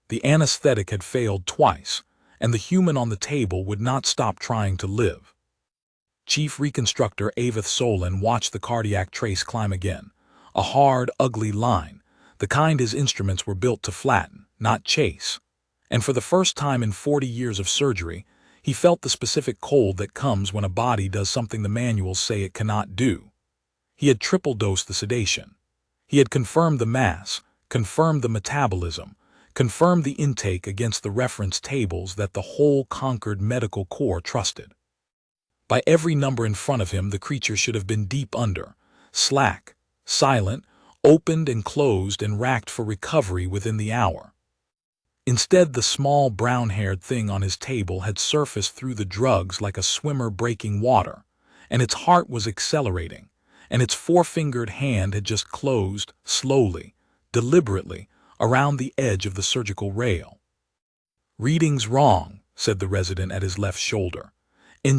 The anesthetic had failed twice, and the human on the table would not stop trying to live. Chief Reconstructor Avith Solon watched the cardiac trace climb again, a hard, ugly line, the kind his instruments were built to flatten, not chase. And for the first time in 40 years of surgery, he felt the specific cold that comes when a body does something the manuals say it cannot do. He had triple-dosed the sedation. He had confirmed the mass, confirmed the metabolism, confirmed the intake against the reference tables that the whole conquered medical corps trusted. By every number in front of him, the creature should have been deep under, slack, silent, opened and closed and racked for recovery within the hour. Instead, the small brown-haired thing on his table had surfaced through the drugs like a swimmer breaking water, and its heart was accelerating, and its four-fingered hand had just closed, slowly, deliberately, around the edge of the surgical rail. "Reading's wrong," said the resident at his left shoulder.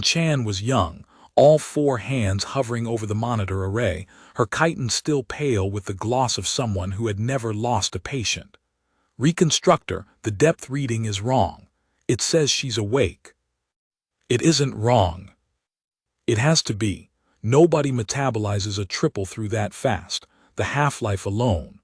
Chan was young, all four hands hovering over the monitor array, her chitin still pale with the gloss of someone who had never lost a patient. "Reconstructor, the depth reading is wrong. It says she's awake." "It isn't wrong. It has to be. Nobody metabolizes a triple through that fast, the half-life alone."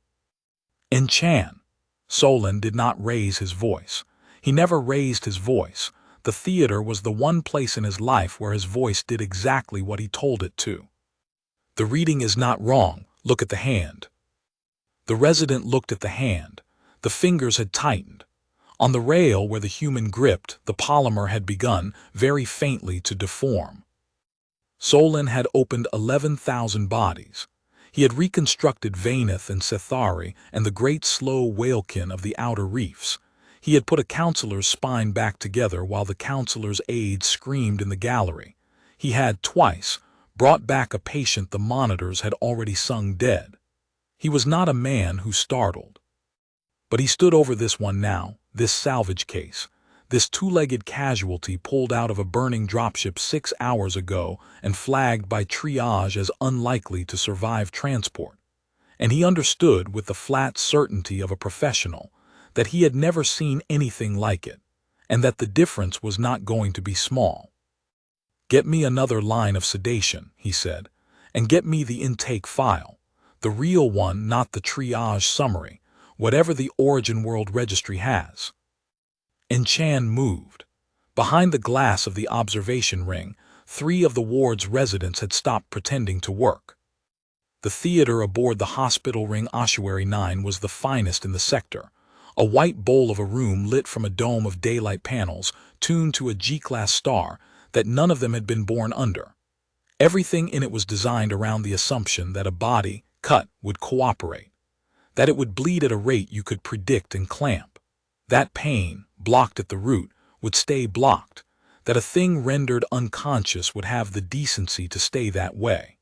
Chan. Solon did not raise his voice. He never raised his voice. The theater was the one place in his life where his voice did exactly what he told it to. "The reading is not wrong. Look at the hand." The resident looked at the hand. The fingers had tightened. On the rail where the human gripped, the polymer had begun, very faintly, to deform. Solon had opened 11,000 bodies. He had reconstructed Vaineth and Cethari and the great slow whalekin of the outer reefs. He had put a counselor's spine back together while the counselor's aides screamed in the gallery. He had, twice, brought back a patient the monitors had already sung dead. He was not a man who startled. But he stood over this one now, this salvage case, this two-legged casualty pulled out of a burning dropship 6 hours ago and flagged by triage as unlikely to survive transport. And he understood with the flat certainty of a professional that he had never seen anything like it, and that the difference was not going to be small. "Get me another line of sedation," he said, "and get me the intake file, the real one, not the triage summary, whatever the Origin World Registry has." Chan moved. Behind the glass of the observation ring, 3 of the ward's residents had stopped pretending to work. The theater aboard the hospital ring Ossuary 9 was the finest in the sector, a white bowl of a room lit from a dome of daylight panels tuned to a G-class star that none of them had been born under. Everything in it was designed around the assumption that a body, cut, would cooperate, that it would bleed at a rate you could predict and clamp, that pain, blocked at the root, would stay blocked, that a thing rendered unconscious would have the decency to stay that way.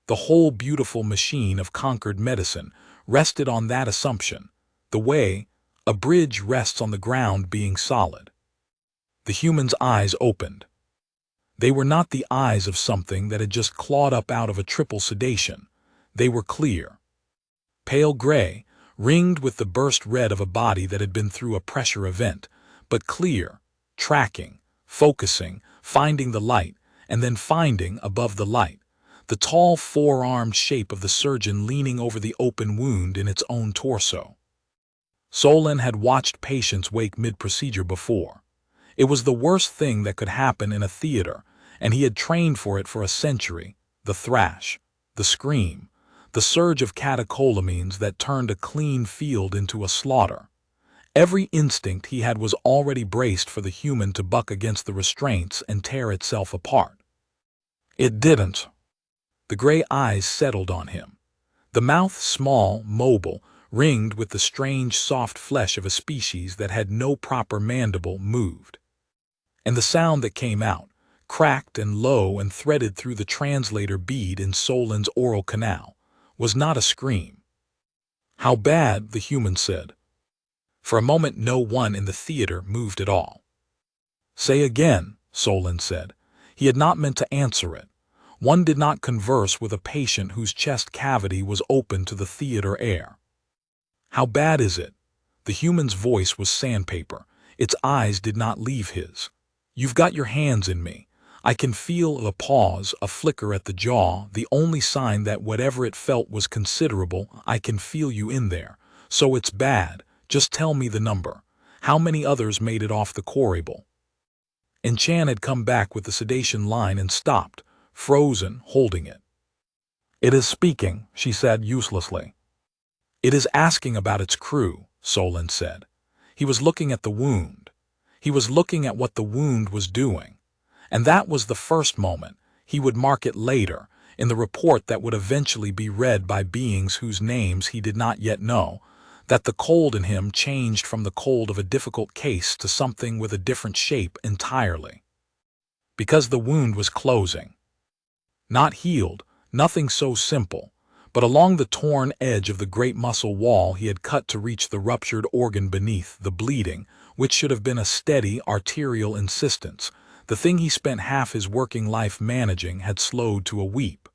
The whole beautiful machine of conquered medicine rested on that assumption, the way a bridge rests on the ground being solid. The human's eyes opened. They were not the eyes of something that had just clawed up out of a triple sedation. They were clear, pale gray, ringed with the burst red of a body that had been through a pressure event, but clear, tracking, focusing, finding the light, and then finding, above the light, the tall four-armed shape of the surgeon leaning over the open wound in its own torso. Solon had watched patients wake mid-procedure before. It was the worst thing that could happen in a theater, and he had trained for it for a century. The thrash, the scream, the surge of catecholamines that turned a clean field into a slaughter. Every instinct he had was already braced for the human to buck against the restraints and tear itself apart. It didn't. The gray eyes settled on him. The mouth, small, mobile, ringed with the strange soft flesh of a species that had no proper mandible, moved. And the sound that came out, cracked and low and threaded through the translator bead in Solon's oral canal, was not a scream. "How bad?" the human said. For a moment no one in the theater moved at all. "Say again," Solon said. He had not meant to answer it. One did not converse with a patient whose chest cavity was open to the theater air. "How bad is it?" The human's voice was sandpaper. Its eyes did not leave his. "You've got your hands in me. I can feel a pause, a flicker at the jaw, the only sign that whatever it felt was considerable. I can feel you in there. So it's bad. Just tell me the number. How many others made it off the corrible?" And Chan had come back with the sedation line and stopped, frozen, holding it. "It is speaking," she said uselessly. "It is asking about its crew," Solon said. He was looking at the wound. He was looking at what the wound was doing. And that was the first moment. He would mark it later, in the report that would eventually be read by beings whose names he did not yet know, that the cold in him changed from the cold of a difficult case to something with a different shape entirely. Because the wound was closing. Not healed, nothing so simple, but along the torn edge of the great muscle wall he had cut to reach the ruptured organ beneath, the bleeding, which should have been a steady arterial insistence, the thing he spent half his working life managing, had slowed to a weep.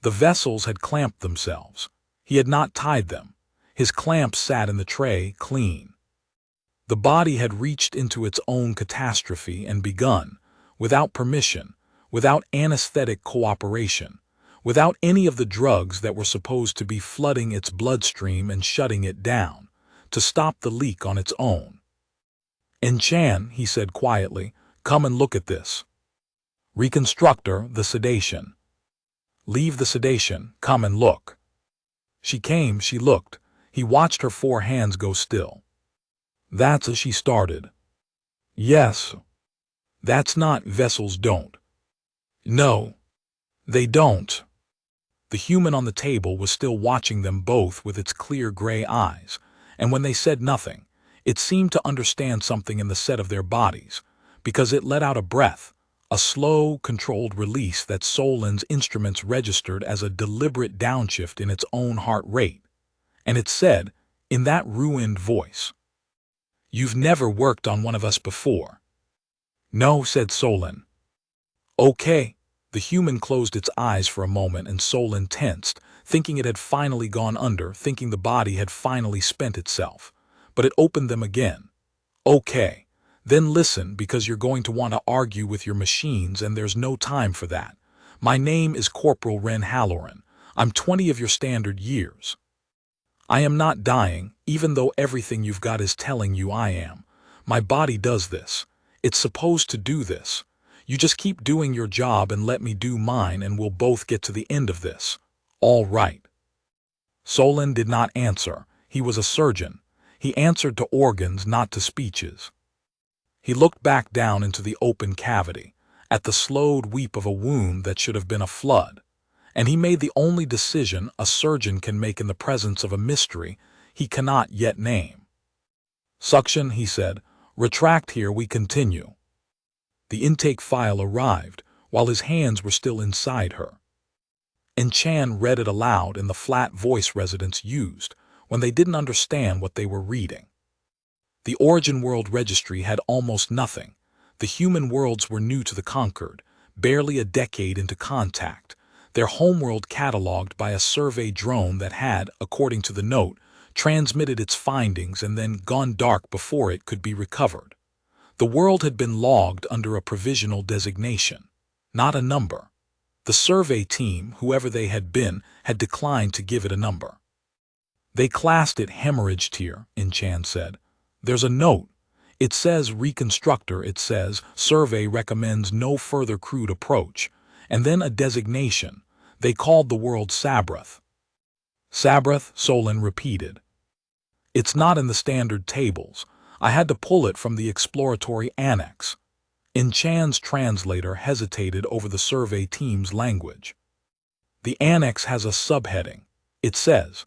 The vessels had clamped themselves. He had not tied them. His clamps sat in the tray, clean. The body had reached into its own catastrophe and begun, without permission, without anesthetic cooperation, without any of the drugs that were supposed to be flooding its bloodstream and shutting it down, to stop the leak on its own. "And Chan," he said quietly, "come and look at this. Reconstructor, the sedation. Leave the sedation, come and look." She came, she looked. He watched her 4 hands go still. "That's as she started." "Yes. That's not, vessels don't." "No. They don't." The human on the table was still watching them both with its clear gray eyes, and when they said nothing, it seemed to understand something in the set of their bodies, because it let out a breath, a slow, controlled release that Solon's instruments registered as a deliberate downshift in its own heart rate. And it said, in that ruined voice, "You've never worked on one of us before." "No," said Solon. "Okay." The human closed its eyes for a moment and Solon tensed, thinking it had finally gone under, thinking the body had finally spent itself. But it opened them again. "Okay. Then listen, because you're going to want to argue with your machines and there's no time for that. My name is Corporal Ren Halloran. I'm 20 of your standard years. I am not dying, even though everything you've got is telling you I am. My body does this. It's supposed to do this. You just keep doing your job and let me do mine and we'll both get to the end of this. All right." Solon did not answer. He was a surgeon. He answered to organs, not to speeches. He looked back down into the open cavity, at the slowed weep of a wound that should have been a flood, and he made the only decision a surgeon can make in the presence of a mystery he cannot yet name. "Suction," he said. "Retract here, we continue." The intake file arrived, while his hands were still inside her. And Chan read it aloud in the flat voice residents used when they didn't understand what they were reading. The Origin World Registry had almost nothing. The human worlds were new to the conquered, barely a decade into contact, their homeworld cataloged by a survey drone that had, according to the note, transmitted its findings and then gone dark before it could be recovered. The world had been logged under a provisional designation, not a number. The survey team, whoever they had been, had declined to give it a number. "They classed it hemorrhage tier," Chan said. "There's a note. It says reconstructor, it says survey recommends no further crude approach, and then a designation. They called the world Sabrath." "Sabrath," Solon repeated. "It's not in the standard tables. I had to pull it from the exploratory annex." Chan's translator hesitated over the survey team's language. "The annex has a subheading. It says,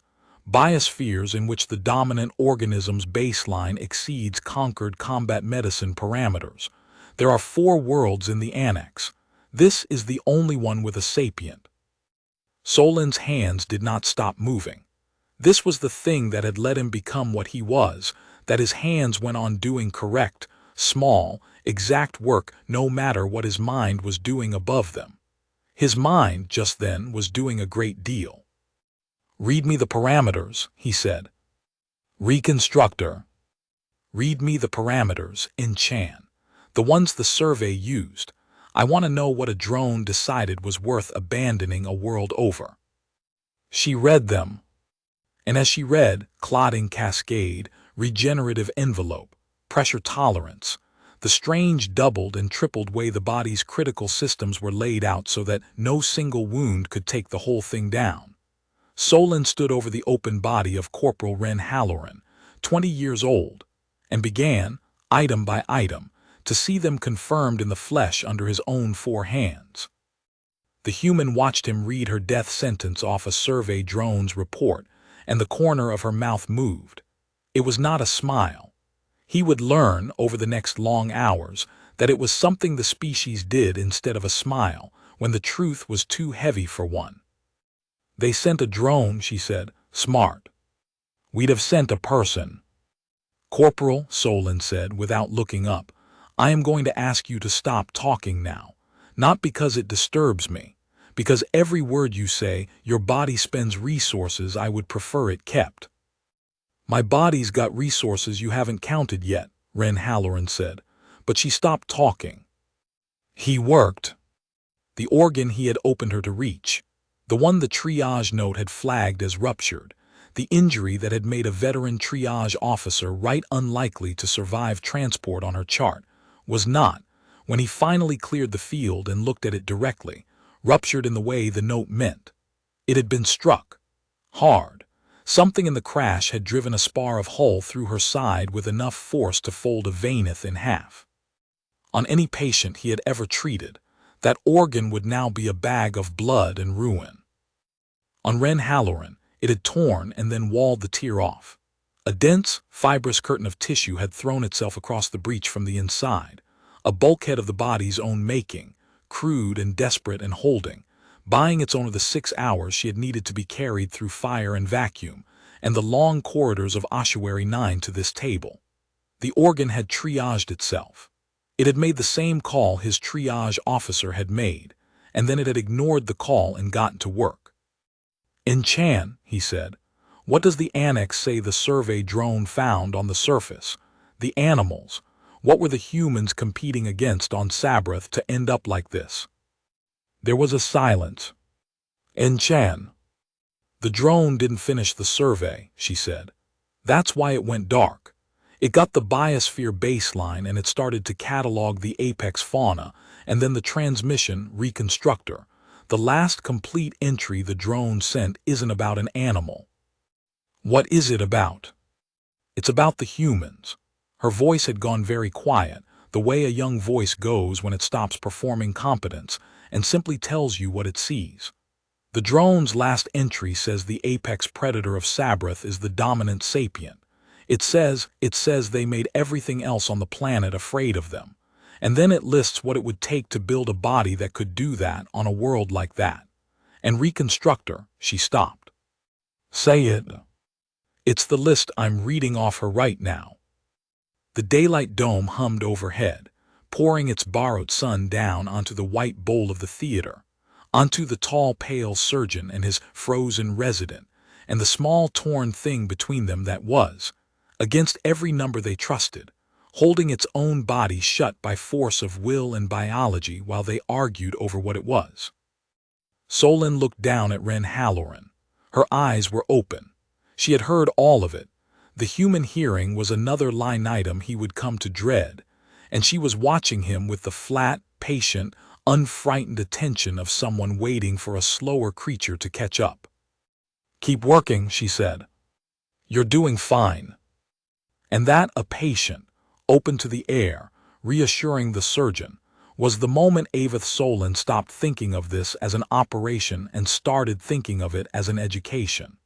biospheres in which the dominant organism's baseline exceeds conquered combat medicine parameters. There are 4 worlds in the annex. This is the only one with a sapient." Solon's hands did not stop moving. This was the thing that had let him become what he was, that his hands went on doing correct, small, exact work no matter what his mind was doing above them. His mind, just then, was doing a great deal. "Read me the parameters," he said. "Reconstructor." Read me the parameters in Chan. The ones the survey used. I want to know what a drone decided was worth abandoning a world over. She read them. And as she read, clotting cascade, regenerative envelope, pressure tolerance, the strange doubled and tripled way the body's critical systems were laid out so that no single wound could take the whole thing down. Solon stood over the open body of Corporal Ren Halloran, 20 years old, and began, item by item, to see them confirmed in the flesh under his own 4 hands. The human watched him read her death sentence off a survey drone's report, and the corner of her mouth moved. It was not a smile. He would learn, over the next long hours, that it was something the species did instead of a smile, when the truth was too heavy for one. They sent a drone, she said. Smart. We'd have sent a person. Corporal, Solon said, without looking up, I am going to ask you to stop talking now. Not because it disturbs me. Because every word you say, your body spends resources I would prefer it kept. My body's got resources you haven't counted yet, Ren Halloran said, but she stopped talking. He worked. The organ he had opened her to reach, the one the triage note had flagged as ruptured, the injury that had made a veteran triage officer right unlikely to survive transport on her chart, was not, when he finally cleared the field and looked at it directly, ruptured in the way the note meant. It had been struck. Hard. Something in the crash had driven a spar of hull through her side with enough force to fold a veineth in half. On any patient he had ever treated, that organ would now be a bag of blood and ruin. On Ren Halloran, it had torn and then walled the tear off. A dense, fibrous curtain of tissue had thrown itself across the breach from the inside, a bulkhead of the body's own making, crude and desperate and holding, buying its owner the 6 hours she had needed to be carried through fire and vacuum, and the long corridors of Ossuary 9 to this table. The organ had triaged itself. It had made the same call his triage officer had made, and then it had ignored the call and gotten to work. In Chan, he said, what does the annex say the survey drone found on the surface? The animals. What were the humans competing against on Sabrath to end up like this? There was a silence. In Chan. The drone didn't finish the survey, she said. That's why it went dark. It got the biosphere baseline and it started to catalog the apex fauna, and then the transmission reconstructor. The last complete entry the drone sent isn't about an animal. What is it about? It's about the humans. Her voice had gone very quiet, the way a young voice goes when it stops performing competence and simply tells you what it sees. The drone's last entry says the apex predator of Sabrath is the dominant sapient. It says they made everything else on the planet afraid of them. And then it lists what it would take to build a body that could do that on a world like that. And reconstructor, she stopped. Say it. It's the list I'm reading off her right now. The daylight dome hummed overhead, pouring its borrowed sun down onto the white bowl of the theater, onto the tall pale surgeon and his frozen resident, and the small torn thing between them that was, against every number they trusted, holding its own body shut by force of will and biology while they argued over what it was. Solon looked down at Ren Halloran. Her eyes were open. She had heard all of it. The human hearing was another line item he would come to dread, and she was watching him with the flat, patient, unfrightened attention of someone waiting for a slower creature to catch up. Keep working, she said. You're doing fine. And that a patient, open to the air, reassuring the surgeon, was the moment Aveth Solon stopped thinking of this as an operation and started thinking of it as an education.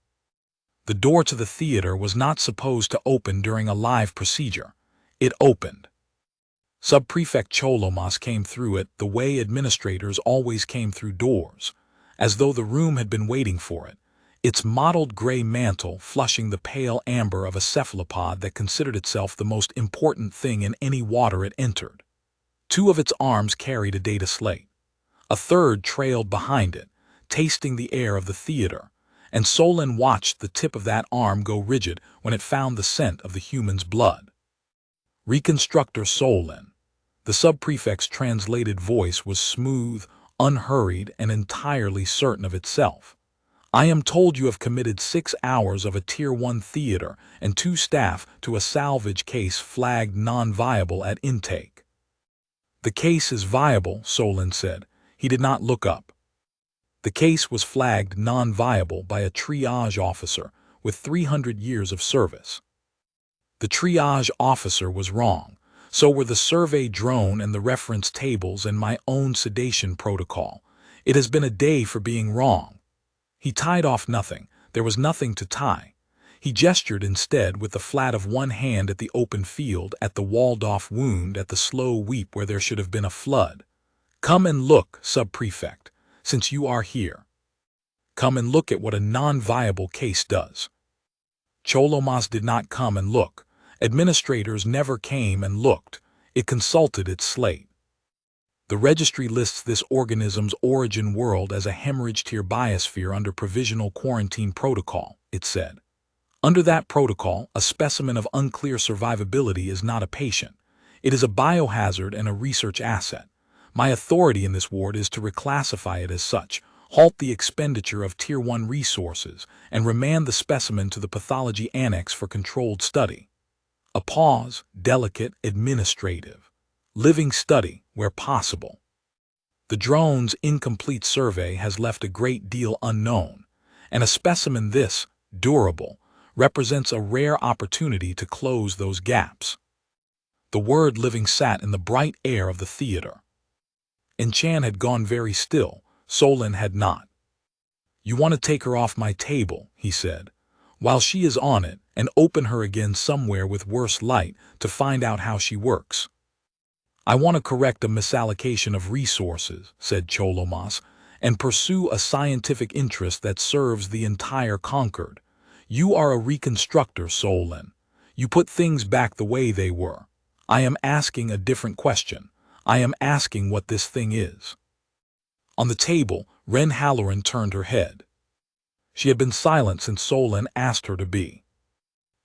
The door to the theater was not supposed to open during a live procedure. It opened. Subprefect Cholomas came through it the way administrators always came through doors, as though the room had been waiting for it, its mottled gray mantle flushing the pale amber of a cephalopod that considered itself the most important thing in any water it entered. 2 of its arms carried a data slate. A third trailed behind it, tasting the air of the theater, and Solon watched the tip of that arm go rigid when it found the scent of the human's blood. Reconstructor Solon. The subprefect's translated voice was smooth, unhurried, and entirely certain of itself. I am told you have committed 6 hours of a Tier 1 theater and 2 staff to a salvage case flagged non-viable at intake. The case is viable, Solon said. He did not look up. The case was flagged non-viable by a triage officer with 300 years of service. The triage officer was wrong. So were the survey drone and the reference tables and my own sedation protocol. It has been a day for being wrong. He tied off nothing. There was nothing to tie. He gestured instead with the flat of one hand at the open field, at the walled-off wound, at the slow weep where there should have been a flood. Come and look, subprefect, since you are here. Come and look at what a non-viable case does. Cholomas did not come and look. Administrators never came and looked. It consulted its slate. The registry lists this organism's origin world as a hemorrhage-tier biosphere under provisional quarantine protocol, it said. Under that protocol, a specimen of unclear survivability is not a patient. It is a biohazard and a research asset. My authority in this ward is to reclassify it as such, halt the expenditure of Tier 1 resources, and remand the specimen to the pathology annex for controlled study. A pause, delicate, administrative. Living study, where possible. The drone's incomplete survey has left a great deal unknown, and a specimen this durable represents a rare opportunity to close those gaps. The word living sat in the bright air of the theater. Enchan had gone very still, Solon had not. You want to take her off my table, he said, while she is on it, and open her again somewhere with worse light to find out how she works. I want to correct a misallocation of resources, said Cholomas, and pursue a scientific interest that serves the entire Concord. You are a reconstructor, Solon. You put things back the way they were. I am asking a different question. I am asking what this thing is. On the table, Ren Halloran turned her head. She had been silent since Solon asked her to be.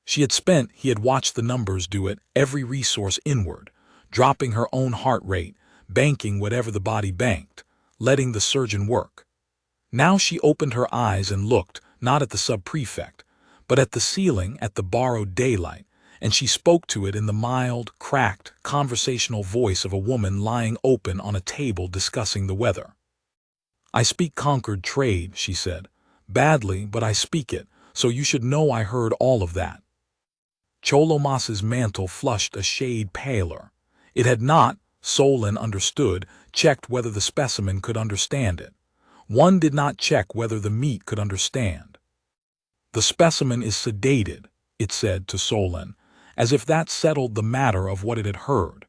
He had watched the numbers do it, every resource inward, dropping her own heart rate, banking whatever the body banked, letting the surgeon work. Now she opened her eyes and looked, not at the subprefect, but at the ceiling, at the borrowed daylight, and she spoke to it in the mild, cracked, conversational voice of a woman lying open on a table discussing the weather. I speak Concord trade, she said. Badly, but I speak it, so you should know I heard all of that. Cholomas's mantle flushed a shade paler. It had not, Solon understood, checked whether the specimen could understand it. One did not check whether the meat could understand. The specimen is sedated, it said to Solon, as if that settled the matter of what it had heard.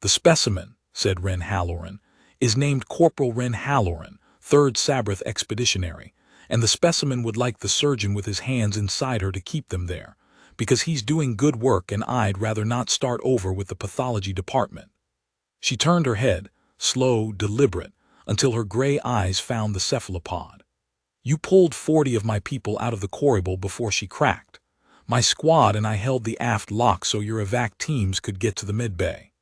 The specimen, said Ren Halloran, is named Corporal Ren Halloran, 3rd Sabrath Expeditionary, and the specimen would like the surgeon with his hands inside her to keep them there, because he's doing good work and I'd rather not start over with the pathology department. She turned her head, slow, deliberate, until her gray eyes found the cephalopod. You pulled 40 of my people out of the corrible before she cracked. My squad and I held the aft lock so your evac teams could get to the mid-bay.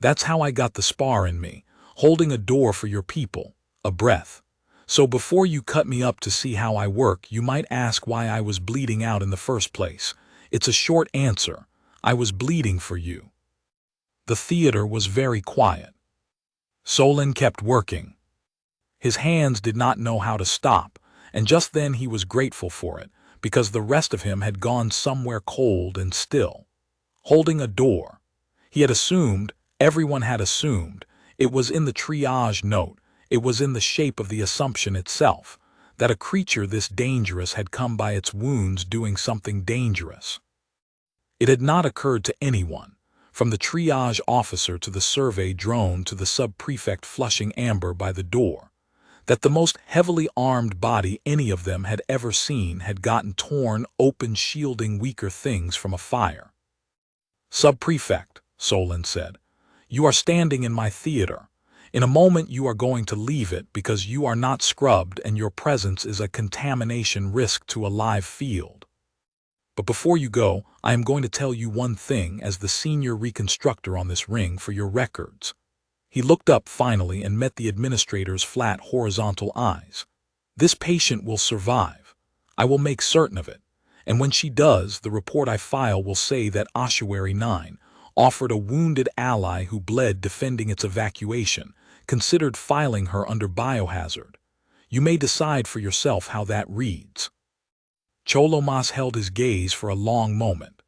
That's how I got the spar in me, holding a door for your people, a breath. So before you cut me up to see how I work, you might ask why I was bleeding out in the first place. It's a short answer. I was bleeding for you. The theater was very quiet. Solon kept working. His hands did not know how to stop, and just then he was grateful for it, because the rest of him had gone somewhere cold and still. Holding a door. He had assumed, everyone had assumed, it was in the triage note, it was in the shape of the assumption itself, that a creature this dangerous had come by its wounds doing something dangerous. It had not occurred to anyone, from the triage officer to the survey drone to the subprefect flushing amber by the door, that the most heavily armed body any of them had ever seen had gotten torn open shielding weaker things from a fire. Subprefect, Solon said, you are standing in my theater. In a moment you are going to leave it because you are not scrubbed and your presence is a contamination risk to a live field. But before you go, I am going to tell you one thing as the senior reconstructor on this ring for your records." He looked up finally and met the administrator's flat horizontal eyes. "This patient will survive. I will make certain of it. And when she does, the report I file will say that Ossuary 9 offered a wounded ally who bled defending its evacuation, considered filing her under biohazard. You may decide for yourself how that reads." Cholomas held his gaze for a long moment.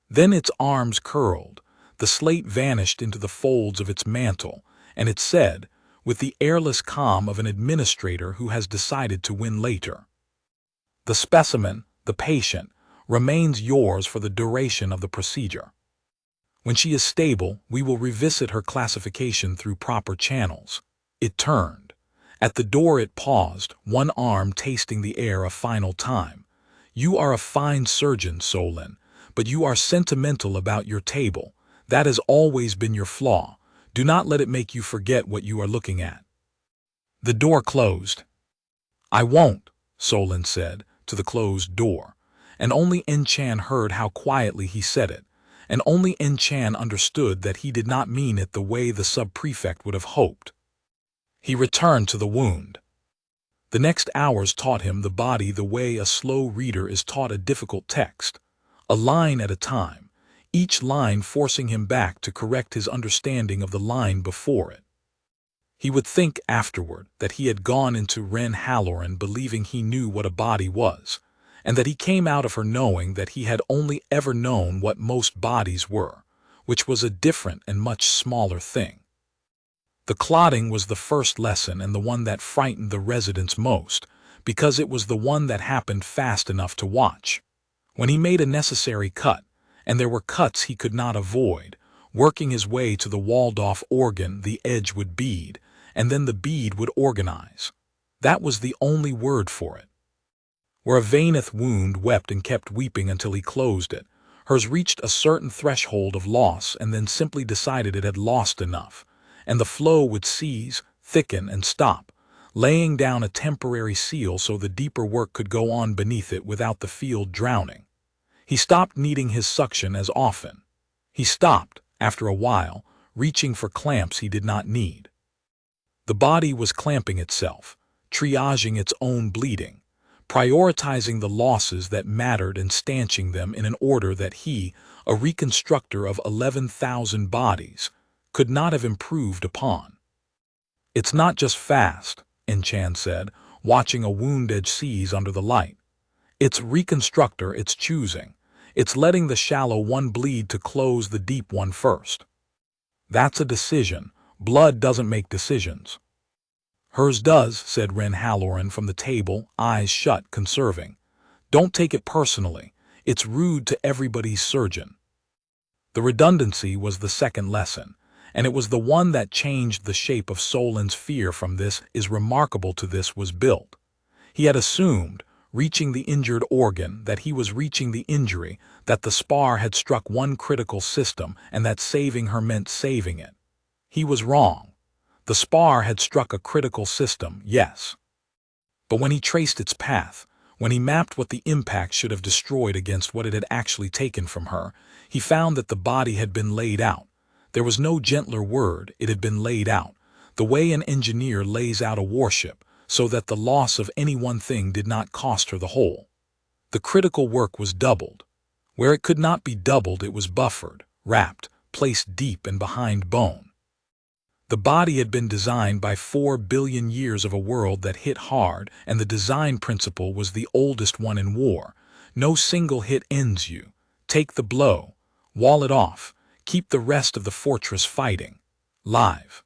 Then its arms curled, the slate vanished into the folds of its mantle, and it said, with the airless calm of an administrator who has decided to win later, "The specimen, the patient, remains yours for the duration of the procedure. When she is stable, we will revisit her classification through proper channels." It turned. At the door it paused, one arm tasting the air a final time. "You are a fine surgeon, Solon, but you are sentimental about your table. That has always been your flaw. Do not let it make you forget what you are looking at." The door closed. "I won't," Solon said, to the closed door, and only En-chan heard how quietly he said it, and only En-chan understood that he did not mean it the way the sub-prefect would have hoped. He returned to the wound. The next hours taught him the body the way a slow reader is taught a difficult text, a line at a time, each line forcing him back to correct his understanding of the line before it. He would think afterward that he had gone into Ren Halloran believing he knew what a body was, and that he came out of her knowing that he had only ever known what most bodies were, which was a different and much smaller thing. The clotting was the first lesson and the one that frightened the residents most, because it was the one that happened fast enough to watch. When he made a necessary cut, and there were cuts he could not avoid, working his way to the walled-off organ, the edge would bead, and then the bead would organize. That was the only word for it. Where a veineth wound wept and kept weeping until he closed it, hers reached a certain threshold of loss and then simply decided it had lost enough, and the flow would cease, thicken, and stop, laying down a temporary seal so the deeper work could go on beneath it without the field drowning. He stopped needing his suction as often. He stopped, after a while, reaching for clamps he did not need. The body was clamping itself, triaging its own bleeding, prioritizing the losses that mattered and stanching them in an order that he, a reconstructor of 11,000 bodies, could not have improved upon. "It's not just fast," En-chan said, watching a wound edge seize under the light. "It's reconstructor it's choosing. It's letting the shallow one bleed to close the deep one first. That's a decision. Blood doesn't make decisions." "Hers does," said Ren Halloran from the table, eyes shut, conserving. "Don't take it personally. It's rude to everybody's surgeon." The redundancy was the second lesson, and it was the one that changed the shape of Solon's fear from this is remarkable to this was built. He had assumed, reaching the injured organ, that he was reaching the injury, that the spar had struck one critical system and that saving her meant saving it. He was wrong. The spar had struck a critical system, yes. But when he traced its path, when he mapped what the impact should have destroyed against what it had actually taken from her, he found that the body had been laid out. There was no gentler word, it had been laid out, the way an engineer lays out a warship, so that the loss of any one thing did not cost her the whole. The critical work was doubled. Where it could not be doubled, it was buffered, wrapped, placed deep and behind bone. The body had been designed by 4 billion years of a world that hit hard, and the design principle was the oldest one in war. No single hit ends you. Take the blow, wall it off, keep the rest of the fortress fighting. Live.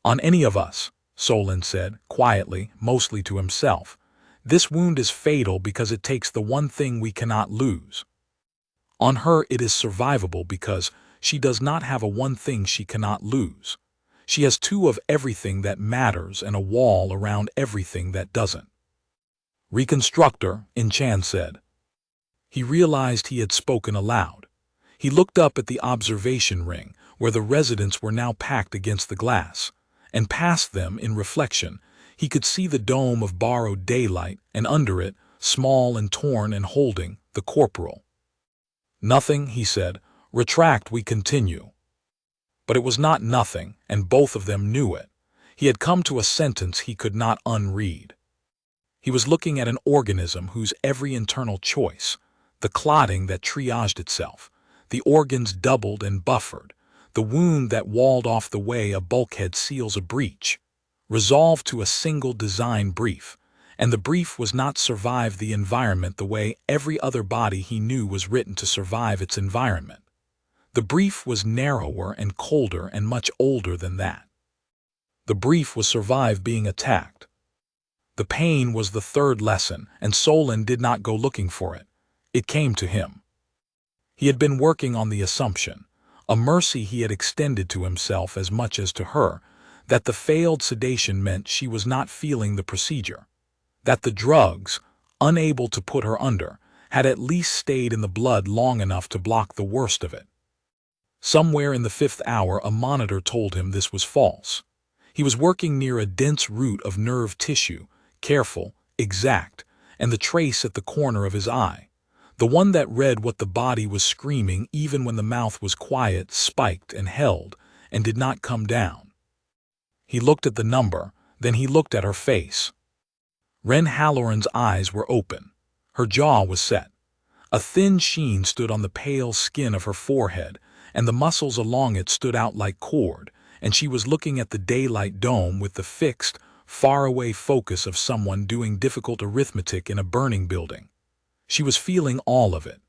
"On any of us," Solon said, quietly, mostly to himself, "this wound is fatal because it takes the one thing we cannot lose. On her it is survivable because she does not have a one thing she cannot lose. She has two of everything that matters and a wall around everything that doesn't." "Reconstructor," En-chan said. He realized he had spoken aloud. He looked up at the observation ring, where the residents were now packed against the glass, and past them, in reflection, he could see the dome of borrowed daylight, and under it, small and torn and holding, the corporal. "Nothing," he said. "Retract, we continue." But it was not nothing, and both of them knew it. He had come to a sentence he could not unread. He was looking at an organism whose every internal choice, the clotting that triaged itself, the organs doubled and buffered, the wound that walled off the way a bulkhead seals a breach, resolved to a single design brief, and the brief was not survive the environment the way every other body he knew was written to survive its environment. The brief was narrower and colder and much older than that. The brief was survive being attacked. The pain was the third lesson, and Solon did not go looking for it. It came to him. He had been working on the assumption, a mercy he had extended to himself as much as to her, that the failed sedation meant she was not feeling the procedure, that the drugs, unable to put her under, had at least stayed in the blood long enough to block the worst of it. Somewhere in the 5th hour a monitor told him this was false. He was working near a dense root of nerve tissue, careful, exact, and the trace at the corner of his eye, the one that read what the body was screaming even when the mouth was quiet, spiked and held, and did not come down. He looked at the number, then he looked at her face. Ren Halloran's eyes were open. Her jaw was set. A thin sheen stood on the pale skin of her forehead, and the muscles along it stood out like cord, and she was looking at the daylight dome with the fixed, faraway focus of someone doing difficult arithmetic in a burning building. She was feeling all of it.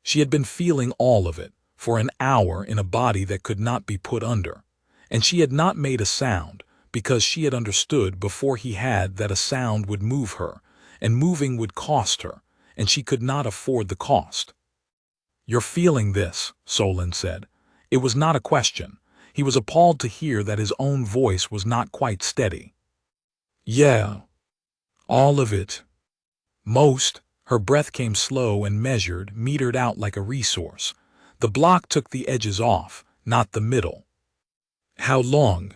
She had been feeling all of it for an hour in a body that could not be put under, and she had not made a sound because she had understood before he had that a sound would move her, and moving would cost her, and she could not afford the cost. "You're feeling this," Solon said. It was not a question. He was appalled to hear that his own voice was not quite steady. "Yeah, all of it." "Most." Her breath came slow and measured, metered out like a resource. The block took the edges off, not the middle. "How long?"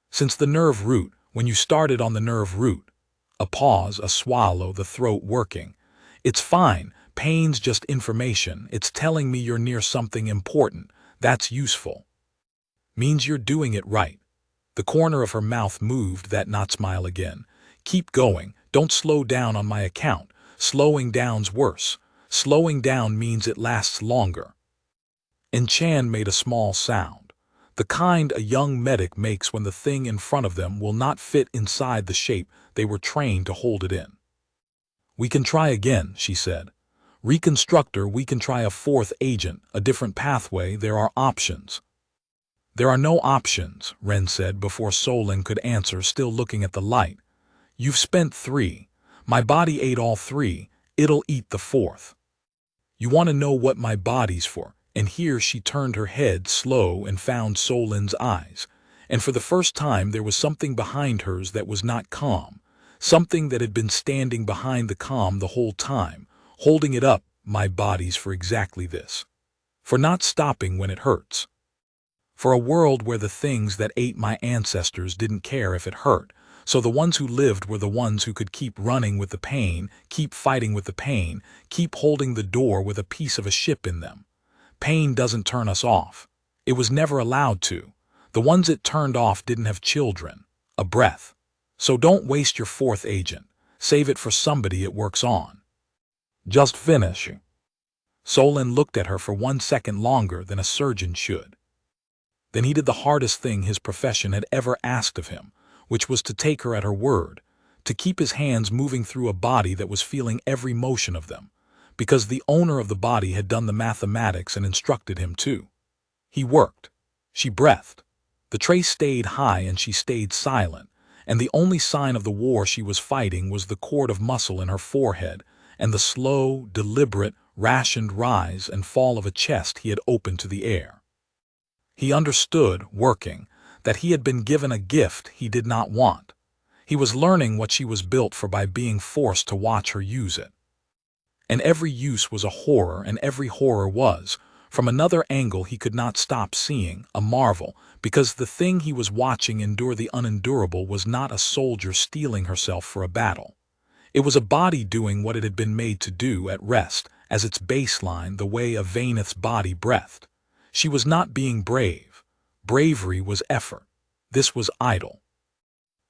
"Since the nerve root, when you started on the nerve root." A pause, a swallow, the throat working. "It's fine. Pain's just information. It's telling me you're near something important. That's useful. Means you're doing it right." The corner of her mouth moved, that not smile again. "Keep going. Don't slow down on my account. Slowing down's worse. Slowing down means it lasts longer." Enchan made a small sound, the kind a young medic makes when the thing in front of them will not fit inside the shape they were trained to hold it in. "We can try again," she said. "Reconstructor, we can try a fourth agent, a different pathway. There are options." "There are no options," Ren said before Solon could answer, still looking at the light. "You've spent 3. My body ate all 3. It'll eat the 4th. You want to know what my body's for?" And here she turned her head slow and found Solon's eyes, and for the first time there was something behind hers that was not calm, something that had been standing behind the calm the whole time, holding it up. "My body's for exactly this. For not stopping when it hurts. For a world where the things that ate my ancestors didn't care if it hurt, so the ones who lived were the ones who could keep running with the pain, keep fighting with the pain, keep holding the door with a piece of a ship in them. Pain doesn't turn us off. It was never allowed to. The ones it turned off didn't have children, a breath. So don't waste your 4th agent. Save it for somebody it works on. Just finish." Solon looked at her for 1 second longer than a surgeon should. Then he did the hardest thing his profession had ever asked of him, which was to take her at her word, to keep his hands moving through a body that was feeling every motion of them, because the owner of the body had done the mathematics and instructed him to. He worked. She breathed. The trace stayed high and she stayed silent, and the only sign of the war she was fighting was the cord of muscle in her forehead and the slow, deliberate, rationed rise and fall of a chest he had opened to the air. He understood, working, that he had been given a gift he did not want. He was learning what she was built for by being forced to watch her use it. And every use was a horror, and every horror was, from another angle he could not stop seeing, a marvel, because the thing he was watching endure the unendurable was not a soldier steeling herself for a battle. It was a body doing what it had been made to do, at rest, as its baseline the way of Vainith's body breathed. She was not being brave. Bravery was effort. This was idle.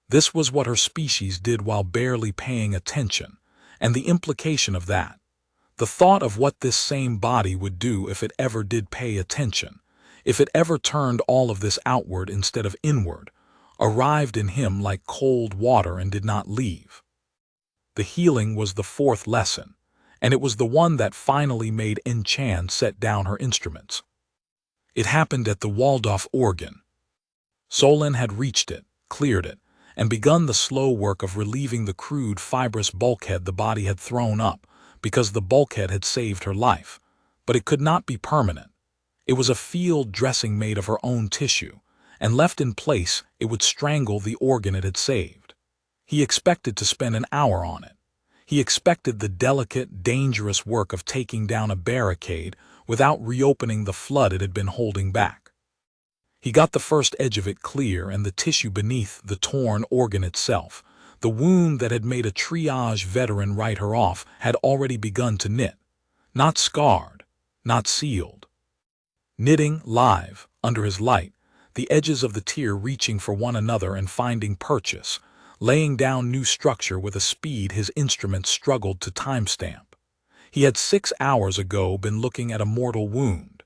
This was what her species did while barely paying attention, and the implication of that, the thought of what this same body would do if it ever did pay attention, if it ever turned all of this outward instead of inward, arrived in him like cold water and did not leave. The healing was the fourth lesson, and it was the one that finally made En-Chan set down her instruments. It happened at the Waldorf organ. Solon had reached it, cleared it, and begun the slow work of relieving the crude fibrous bulkhead the body had thrown up, because the bulkhead had saved her life. But it could not be permanent. It was a field dressing made of her own tissue, and left in place it would strangle the organ it had saved. He expected to spend an hour on it. He expected the delicate, dangerous work of taking down a barricade without reopening the flood it had been holding back. He got the first edge of it clear, and the tissue beneath the torn organ itself, the wound that had made a triage veteran write her off, had already begun to knit. Not scarred, not sealed. Knitting live, under his light, the edges of the tear reaching for one another and finding purchase, laying down new structure with a speed his instruments struggled to timestamp. He had 6 hours ago been looking at a mortal wound.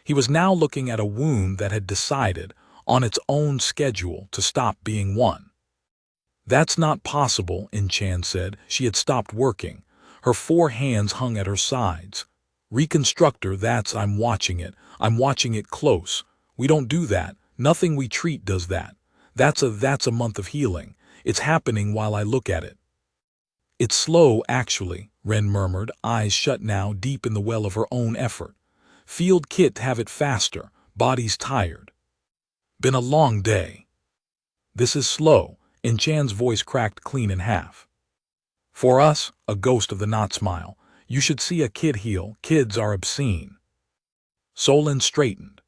He was now looking at a wound that had decided, on its own schedule, to stop being one. "That's not possible," En-Chan said. She had stopped working. Her 4 hands hung at her sides. "Reconstructor, I'm watching it. I'm watching it close. We don't do that. Nothing we treat does that. That's a month of healing. It's happening while I look at it." "It's slow, actually," Ren murmured, eyes shut now, deep in the well of her own effort. "Field kit have it faster. Body's tired. Been a long day." "This is slow," En-Chan's voice cracked clean in half. "For us," a ghost of the knot smile, "you should see a kid heal. Kids are obscene." Solon straightened.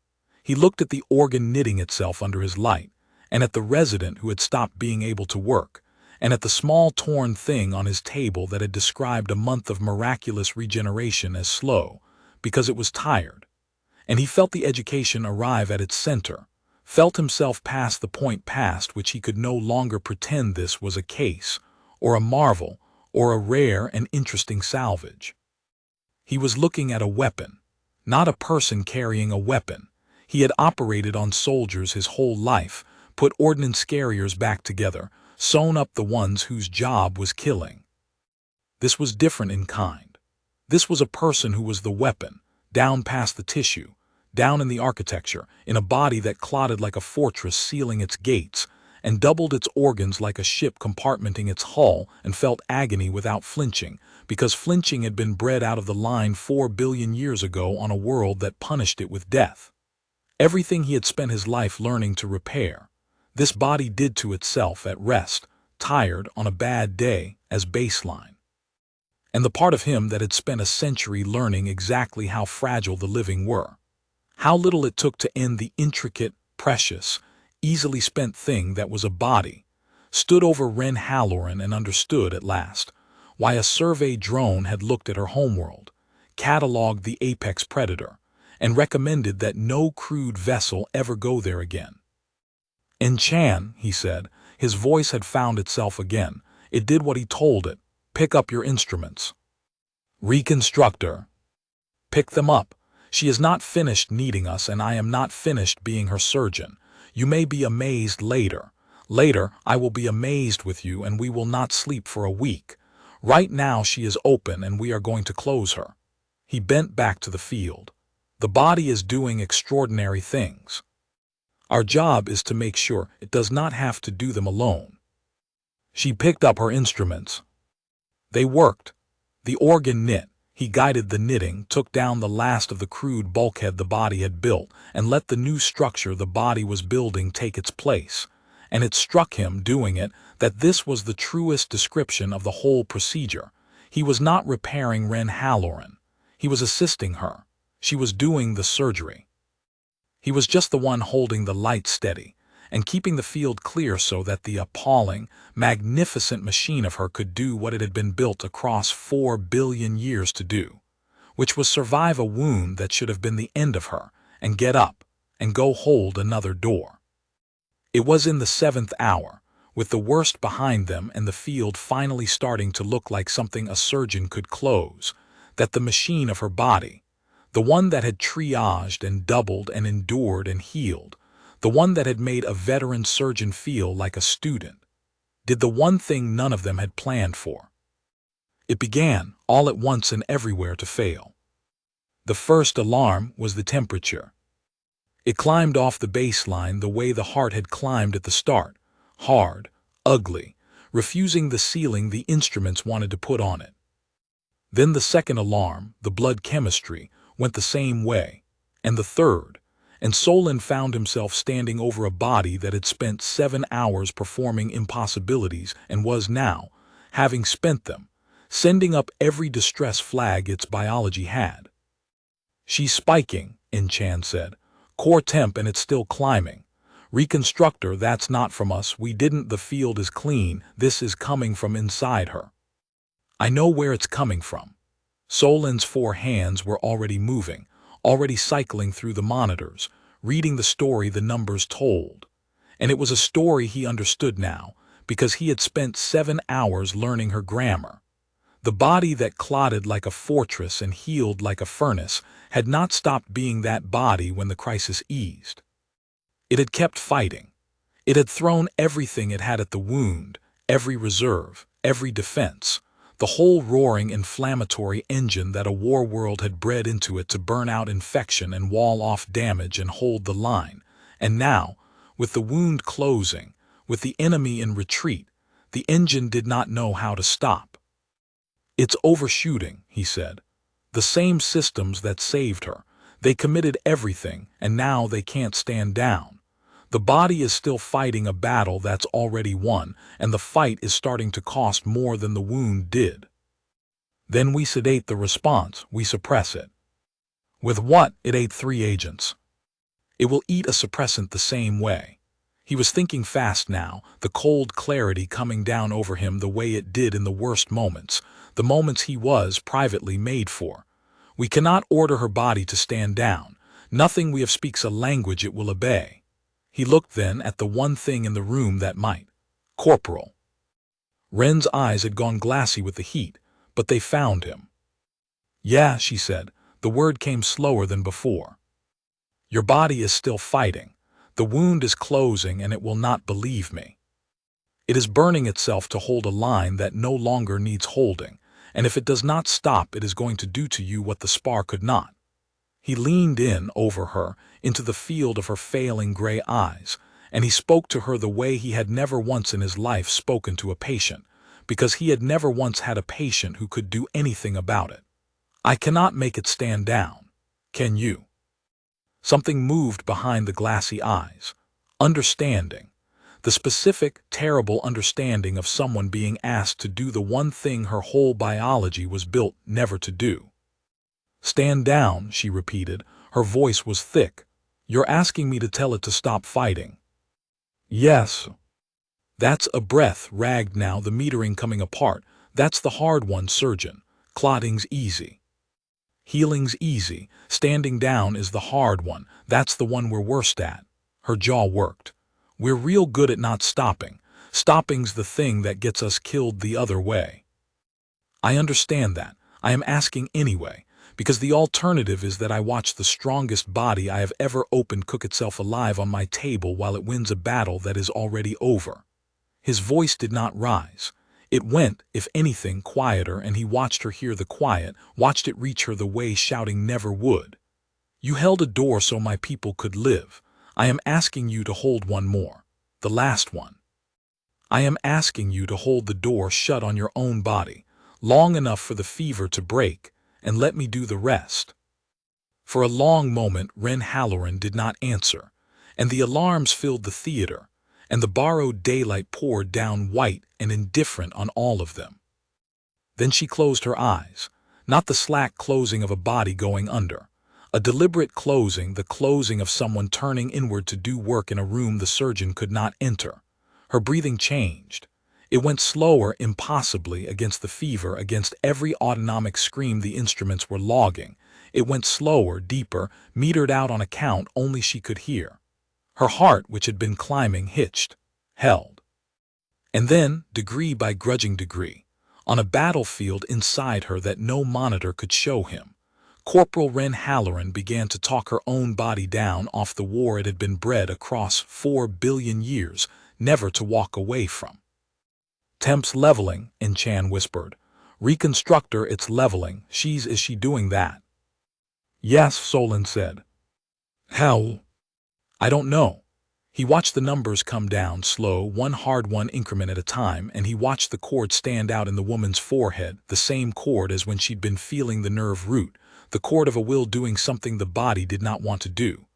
He looked at the organ knitting itself under his light, and at the resident who had stopped being able to work, and at the small torn thing on his table that had described a month of miraculous regeneration as slow, because it was tired. And he felt the education arrive at its center, felt himself pass the point past which he could no longer pretend this was a case, or a marvel, or a rare and interesting salvage. He was looking at a weapon, not a person carrying a weapon. He had operated on soldiers his whole life, put ordnance carriers back together, sewn up the ones whose job was killing. This was different in kind. This was a person who was the weapon, down past the tissue, down in the architecture, in a body that clotted like a fortress sealing its gates, and doubled its organs like a ship compartmenting its hull, and felt agony without flinching, because flinching had been bred out of the line 4 billion years ago on a world that punished it with death. Everything he had spent his life learning to repair, this body did to itself at rest, tired on a bad day, as baseline. And the part of him that had spent a century learning exactly how fragile the living were, how little it took to end the intricate, precious, easily spent thing that was a body, stood over Ren Halloran and understood at last why a survey drone had looked at her homeworld, catalogued the apex predator, and recommended that no crewed vessel ever go there again. "En-Chan," he said, his voice had found itself again. It did what he told it. "Pick up your instruments." "Reconstructor." "Pick them up. She is not finished needing us, and I am not finished being her surgeon. You may be amazed later. Later, I will be amazed with you, and we will not sleep for a week. Right now she is open, and we are going to close her." He bent back to the field. "The body is doing extraordinary things. Our job is to make sure it does not have to do them alone." She picked up her instruments. They worked. The organ knit. He guided the knitting, took down the last of the crude bulkhead the body had built, and let the new structure the body was building take its place. And it struck him, doing it, that this was the truest description of the whole procedure. He was not repairing Ren Halloran. He was assisting her. She was doing the surgery. He was just the one holding the light steady, and keeping the field clear so that the appalling, magnificent machine of her could do what it had been built across 4 billion years to do. which was survive a wound that should have been the end of her, and get up, and go hold another door. It was in the 7th hour, with the worst behind them and the field finally starting to look like something a surgeon could close, that the machine of her body, the one that had triaged and doubled and endured and healed, the one that had made a veteran surgeon feel like a student, did the one thing none of them had planned for. It began, all at once and everywhere, to fail. The first alarm was the temperature. It climbed off the baseline the way the heart had climbed at the start, hard, ugly, refusing the ceiling the instruments wanted to put on it. Then the second alarm, the blood chemistry, went the same way, and the third, and Solon found himself standing over a body that had spent 7 hours performing impossibilities and was now, having spent them, sending up every distress flag its biology had. "She's spiking," Chan said. "Core temp and it's still climbing. Reconstructor, that's not from us, we didn't, the field is clean, this is coming from inside her." "I know where it's coming from." Solon's 4 hands were already moving, already cycling through the monitors, reading the story the numbers told. And it was a story he understood now, because he had spent 7 hours learning her grammar. The body that clotted like a fortress and healed like a furnace had not stopped being that body when the crisis eased. It had kept fighting. It had thrown everything it had at the wound, every reserve, every defense, the whole roaring inflammatory engine that a war world had bred into it to burn out infection and wall off damage and hold the line. And now, with the wound closing, with the enemy in retreat, the engine did not know how to stop. "It's overshooting," he said. "The same systems that saved her. They committed everything, and now they can't stand down. The body is still fighting a battle that's already won, and the fight is starting to cost more than the wound did. Then we sedate the response, we suppress it. With what? It ate 3 agents. It will eat a suppressant the same way." He was thinking fast now, the cold clarity coming down over him the way it did in the worst moments, the moments he was privately made for. "We cannot order her body to stand down. Nothing we have speaks a language it will obey." He looked then at the one thing in the room that might. "Corporal." Wren's eyes had gone glassy with the heat, but they found him. "Yeah," she said. The word came slower than before. "Your body is still fighting. The wound is closing and it will not believe me. It is burning itself to hold a line that no longer needs holding, and if it does not stop it is going to do to you what the spar could not." He leaned in over her, into the field of her failing gray eyes, and he spoke to her the way he had never once in his life spoken to a patient, because he had never once had a patient who could do anything about it. "I cannot make it stand down. Can you?" Something moved behind the glassy eyes. Understanding. The specific, terrible understanding of someone being asked to do the one thing her whole biology was built never to do. "Stand down," she repeated. Her voice was thick. "You're asking me to tell it to stop fighting." "Yes." "That's a breath," ragged now, the metering coming apart. "That's the hard one, surgeon. Clotting's easy. Healing's easy. Standing down is the hard one. That's the one we're worst at." Her jaw worked. "We're real good at not stopping. Stopping's the thing that gets us killed the other way." "I understand that. I am asking anyway, because the alternative is that I watch the strongest body I have ever opened cook itself alive on my table while it wins a battle that is already over." His voice did not rise. It went, if anything, quieter, and he watched her hear the quiet, watched it reach her the way shouting never would. "You held a door so my people could live. I am asking you to hold one more. The last one. I am asking you to hold the door shut on your own body, long enough for the fever to break, and let me do the rest." For a long moment Wren Halloran did not answer, and the alarms filled the theater, and the borrowed daylight poured down white and indifferent on all of them. Then she closed her eyes, not the slack closing of a body going under, a deliberate closing, the closing of someone turning inward to do work in a room the surgeon could not enter. Her breathing changed. It went slower, impossibly, against the fever, against every autonomic scream the instruments were logging. It went slower, deeper, metered out on a count only she could hear. Her heart, which had been climbing, hitched, held. And then, degree by grudging degree, on a battlefield inside her that no monitor could show him, Corporal Ren Halloran began to talk her own body down off the war it had been bred across 4 billion years, never to walk away from. "Temp's leveling," Chan whispered. "Reconstructor, it's leveling. Is she doing that?" "Yes," Solon said. "How?" "I don't know." He watched the numbers come down, slow, one hard one increment at a time, and he watched the cord stand out in the woman's forehead, the same cord as when she'd been feeling the nerve root, the cord of a will doing something the body did not want to do.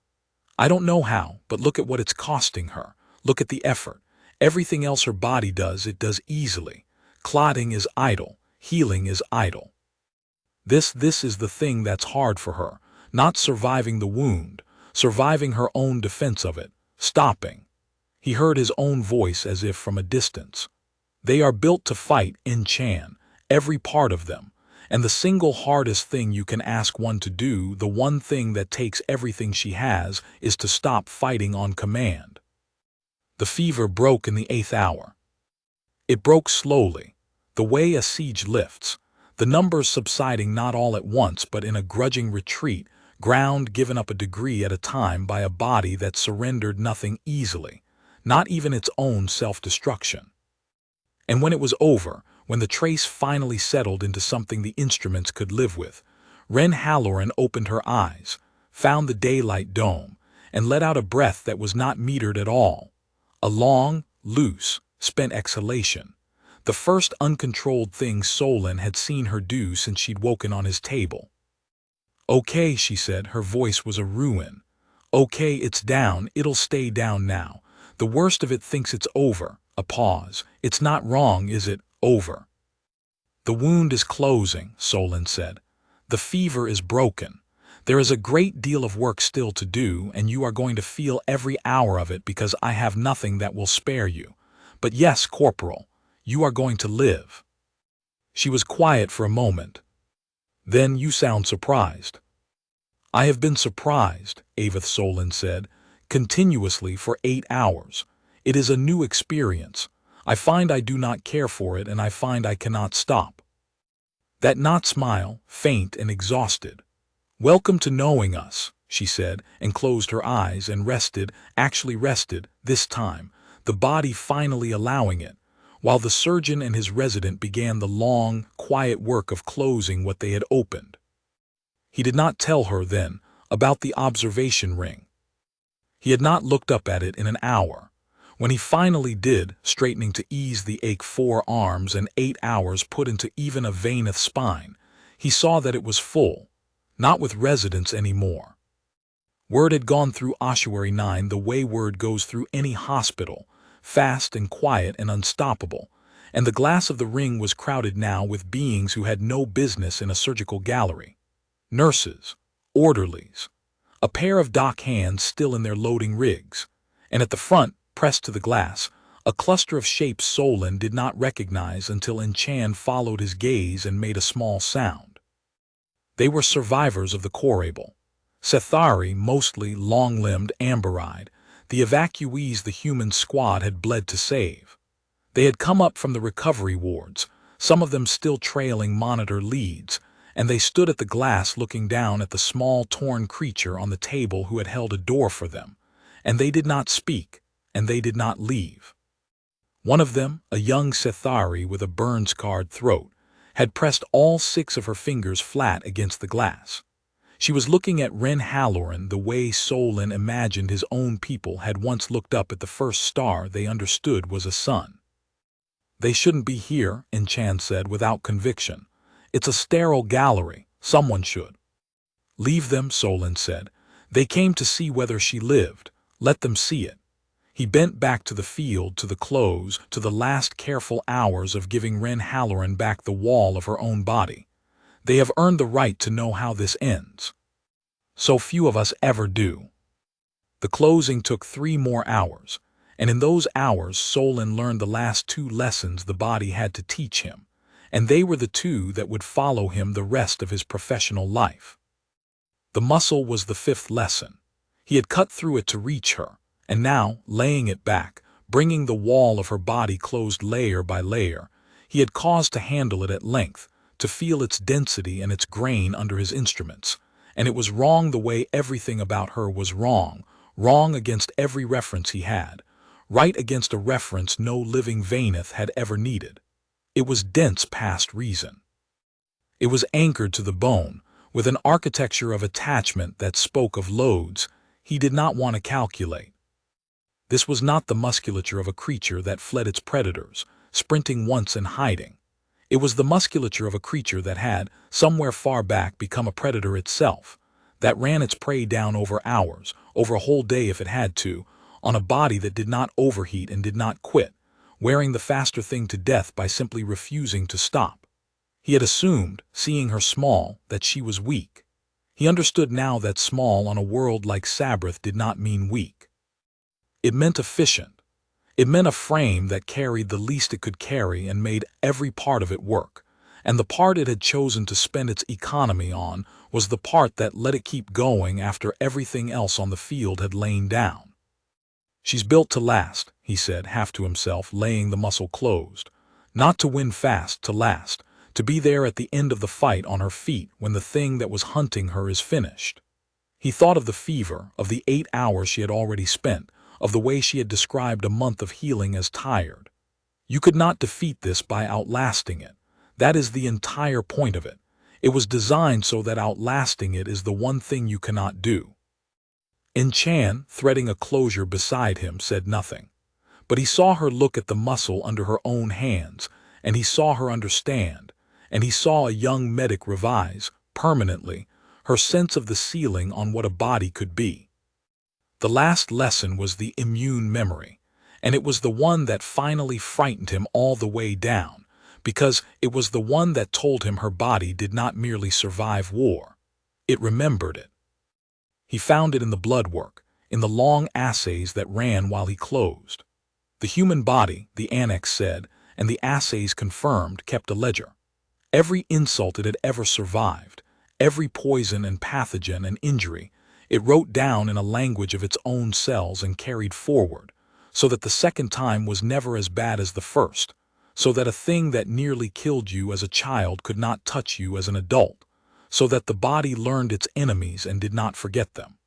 "I don't know how, but look at what it's costing her. Look at the effort. Everything else her body does, it does easily. Clotting is idle. Healing is idle. This is the thing that's hard for her, not surviving the wound, surviving her own defense of it, stopping." He heard his own voice as if from a distance. "They are built to fight, Chan, every part of them. And the single hardest thing you can ask one to do, the one thing that takes everything she has, is to stop fighting on command." The fever broke in the 8th hour. It broke slowly, the way a siege lifts, the numbers subsiding not all at once but in a grudging retreat, ground given up a degree at a time by a body that surrendered nothing easily, not even its own self-destruction. And when it was over, when the trace finally settled into something the instruments could live with, Ren Halloran opened her eyes, found the daylight dome, and let out a breath that was not metered at all. A long, loose, spent exhalation. The first uncontrolled thing Solon had seen her do since she'd woken on his table. "Okay," she said, her voice was a ruin. "Okay, it's down, it'll stay down now. The worst of it thinks it's over." A pause. "It's not wrong, is it? Over." "The wound is closing," Solon said. "The fever is broken. There is a great deal of work still to do, and you are going to feel every hour of it because I have nothing that will spare you. But yes, Corporal, you are going to live." She was quiet for a moment. "Then you sound surprised." "I have been surprised," Avith Solon said, "continuously for 8 hours. It is a new experience. I find I do not care for it, and I find I cannot stop." That not smile, faint and exhausted. "Welcome to knowing us," she said, and closed her eyes and rested, actually rested, this time, the body finally allowing it, while the surgeon and his resident began the long, quiet work of closing what they had opened. He did not tell her, then, about the observation ring. He had not looked up at it in an hour. When he finally did, straightening to ease the ache 4 arms and 8 hours put into even a veineth spine, he saw that it was full, not with residents anymore. Word had gone through Ossuary 9 the way word goes through any hospital, fast and quiet and unstoppable, and the glass of the ring was crowded now with beings who had no business in a surgical gallery. Nurses, orderlies, a pair of dock hands still in their loading rigs, and at the front, pressed to the glass, a cluster of shapes Solon did not recognize until Chan followed his gaze and made a small sound. They were survivors of the Corable. Cethari, mostly long-limbed, amber-eyed, the evacuees the human squad had bled to save. They had come up from the recovery wards, some of them still trailing monitor leads, and they stood at the glass looking down at the small torn creature on the table who had held a door for them, and they did not speak, and they did not leave. One of them, a young Cethari with a burn-scarred throat, had pressed all 6 of her fingers flat against the glass. She was looking at Ren Halloran the way Solon imagined his own people had once looked up at the first star they understood was a sun. "They shouldn't be here," Chan said without conviction. "It's a sterile gallery. Someone should." "Leave them," Solon said. "They came to see whether she lived. Let them see it." He bent back to the field, to the close, to the last careful hours of giving Ren Halloran back the wall of her own body. "They have earned the right to know how this ends. So few of us ever do." The closing took 3 more hours, And in those hours, Solon learned the last two lessons the body had to teach him, and they were the two that would follow him the rest of his professional life. The muscle was the fifth lesson. He had cut through it to reach her, and now, laying it back, bringing the wall of her body closed layer by layer, he had caused to handle it at length, to feel its density and its grain under his instruments. And it was wrong the way everything about her was wrong, wrong against every reference he had, right against a reference no living Vaineth had ever needed. It was dense past reason. It was anchored to the bone, with an architecture of attachment that spoke of loads he did not want to calculate. This was not the musculature of a creature that fled its predators, sprinting once and hiding. It was the musculature of a creature that had, somewhere far back, become a predator itself, that ran its prey down over hours, over a whole day if it had to, on a body that did not overheat and did not quit, wearing the faster thing to death by simply refusing to stop. He had assumed, seeing her small, that she was weak. He understood now that small on a world like Sabrith did not mean weak. It meant efficient. It meant a frame that carried the least it could carry and made every part of it work, and the part it had chosen to spend its economy on was the part that let it keep going after everything else on the field had lain down. "She's built to last," he said, half to himself, laying the muscle closed. "Not to win fast, to last, to be there at the end of the fight on her feet when the thing that was hunting her is finished." He thought of the fever, of the 8 hours she had already spent, of the way she had described a month of healing as tired. You could not defeat this by outlasting it. That is the entire point of it. It was designed so that outlasting it is the one thing you cannot do. Enchan, threading a closure beside him, said nothing. But he saw her look at the muscle under her own hands, and he saw her understand, and he saw a young medic revise, permanently, her sense of the ceiling on what a body could be. The last lesson was the immune memory, and it was the one that finally frightened him all the way down, because it was the one that told him her body did not merely survive war. It remembered it. He found it in the blood work, in the long assays that ran while he closed. The human body, the annex said, and the assays confirmed, kept a ledger. Every insult it had ever survived, every poison and pathogen and injury, it wrote down in a language of its own cells and carried forward, so that the second time was never as bad as the first, so that a thing that nearly killed you as a child could not touch you as an adult, so that the body learned its enemies and did not forget them.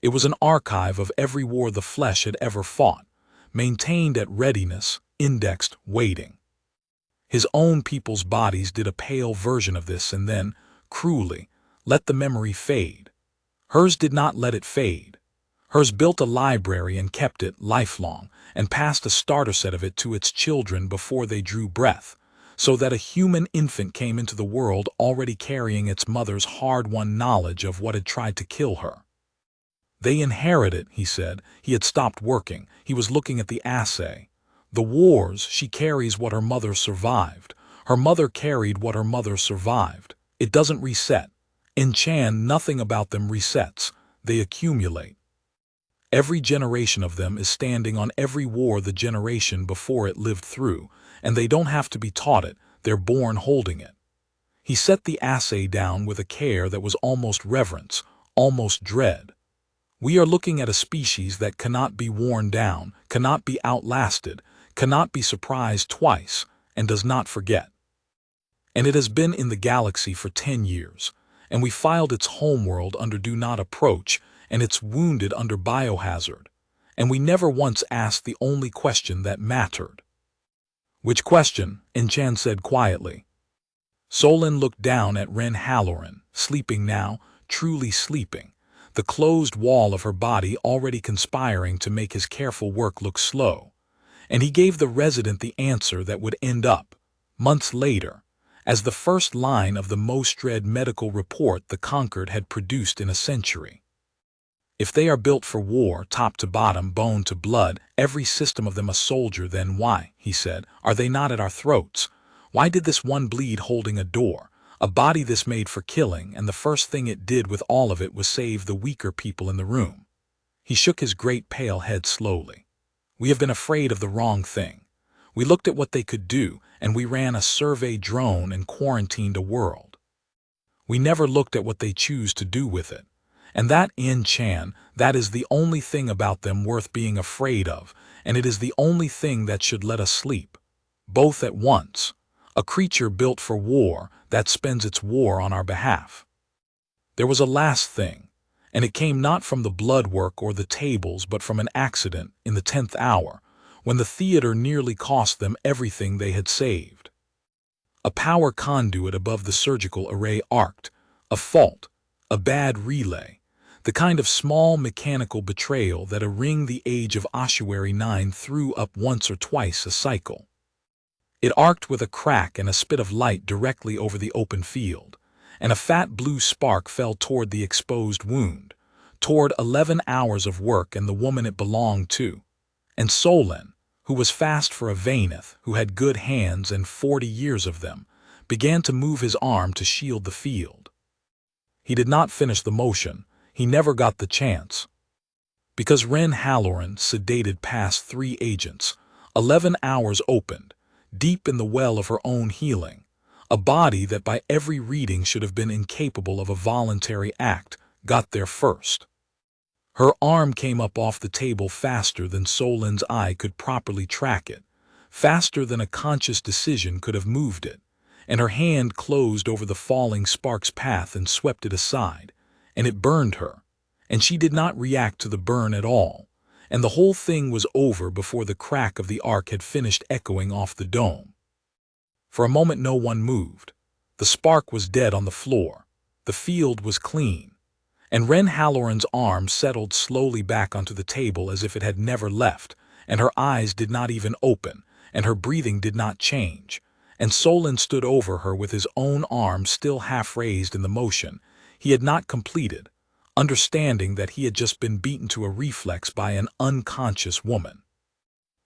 It was an archive of every war the flesh had ever fought, maintained at readiness, indexed, waiting. His own people's bodies did a pale version of this and then, cruelly, let the memory fade. Hers did not let it fade. Hers built a library and kept it lifelong, and passed a starter set of it to its children before they drew breath, so that a human infant came into the world already carrying its mother's hard-won knowledge of what had tried to kill her. They inherit it, he said. He had stopped working. He was looking at the assay. The wars, she carries what her mother survived. Her mother carried what her mother survived. It doesn't reset. In Chan, nothing about them resets. They accumulate. Every generation of them is standing on every war the generation before it lived through, and they don't have to be taught it. They're born holding it. He set the assay down with a care that was almost reverence, almost dread. We are looking at a species that cannot be worn down, cannot be outlasted, cannot be surprised twice, and does not forget. And it has been in the galaxy for 10 years. And we filed its homeworld under Do Not Approach, and it's wounded under Biohazard, and we never once asked the only question that mattered. "Which question?" Enchan said quietly. Solon looked down at Ren Halloran, sleeping now, truly sleeping, the closed wall of her body already conspiring to make his careful work look slow, and he gave the resident the answer that would end up, months later, as the first line of the most dread medical report the conquered had produced in a century. "If they are built for war, top to bottom, bone to blood, every system of them a soldier, then why," he said, "are they not at our throats? Why did this one bleed holding a door, a body this made for killing, and the first thing it did with all of it was save the weaker people in the room?" He shook his great pale head slowly. We have been afraid of the wrong thing. We looked at what they could do, and we ran a survey drone and quarantined a world. We never looked at what they choose to do with it. And that, in Chan, that is the only thing about them worth being afraid of, and it is the only thing that should let us sleep. Both at once. A creature built for war that spends its war on our behalf. There was a last thing, and it came not from the blood work or the tables but from an accident in the 10th hour, when the theater nearly cost them everything they had saved. A power conduit above the surgical array arced, a fault, a bad relay, the kind of small mechanical betrayal that a ring the age of Ossuary 9 threw up once or twice a cycle. It arced with a crack and a spit of light directly over the open field, and a fat blue spark fell toward the exposed wound, toward 11 hours of work and the woman it belonged to. And Solon, who was fast for a Vaineth, who had good hands and 40 years of them, began to move his arm to shield the field. He did not finish the motion. He never got the chance. Because Ren Halloran sedated past 3 agents, 11 hours opened, deep in the well of her own healing, a body that by every reading should have been incapable of a voluntary act, got there first. Her arm came up off the table faster than Solon's eye could properly track it, faster than a conscious decision could have moved it, and her hand closed over the falling spark's path and swept it aside, and it burned her, and she did not react to the burn at all, and the whole thing was over before the crack of the arc had finished echoing off the dome. For a moment no one moved. The spark was dead on the floor. The field was clean. And Ren Halloran's arm settled slowly back onto the table as if it had never left, and her eyes did not even open, and her breathing did not change. And Solon stood over her with his own arm still half raised in the motion he had not completed, understanding that he had just been beaten to a reflex by an unconscious woman.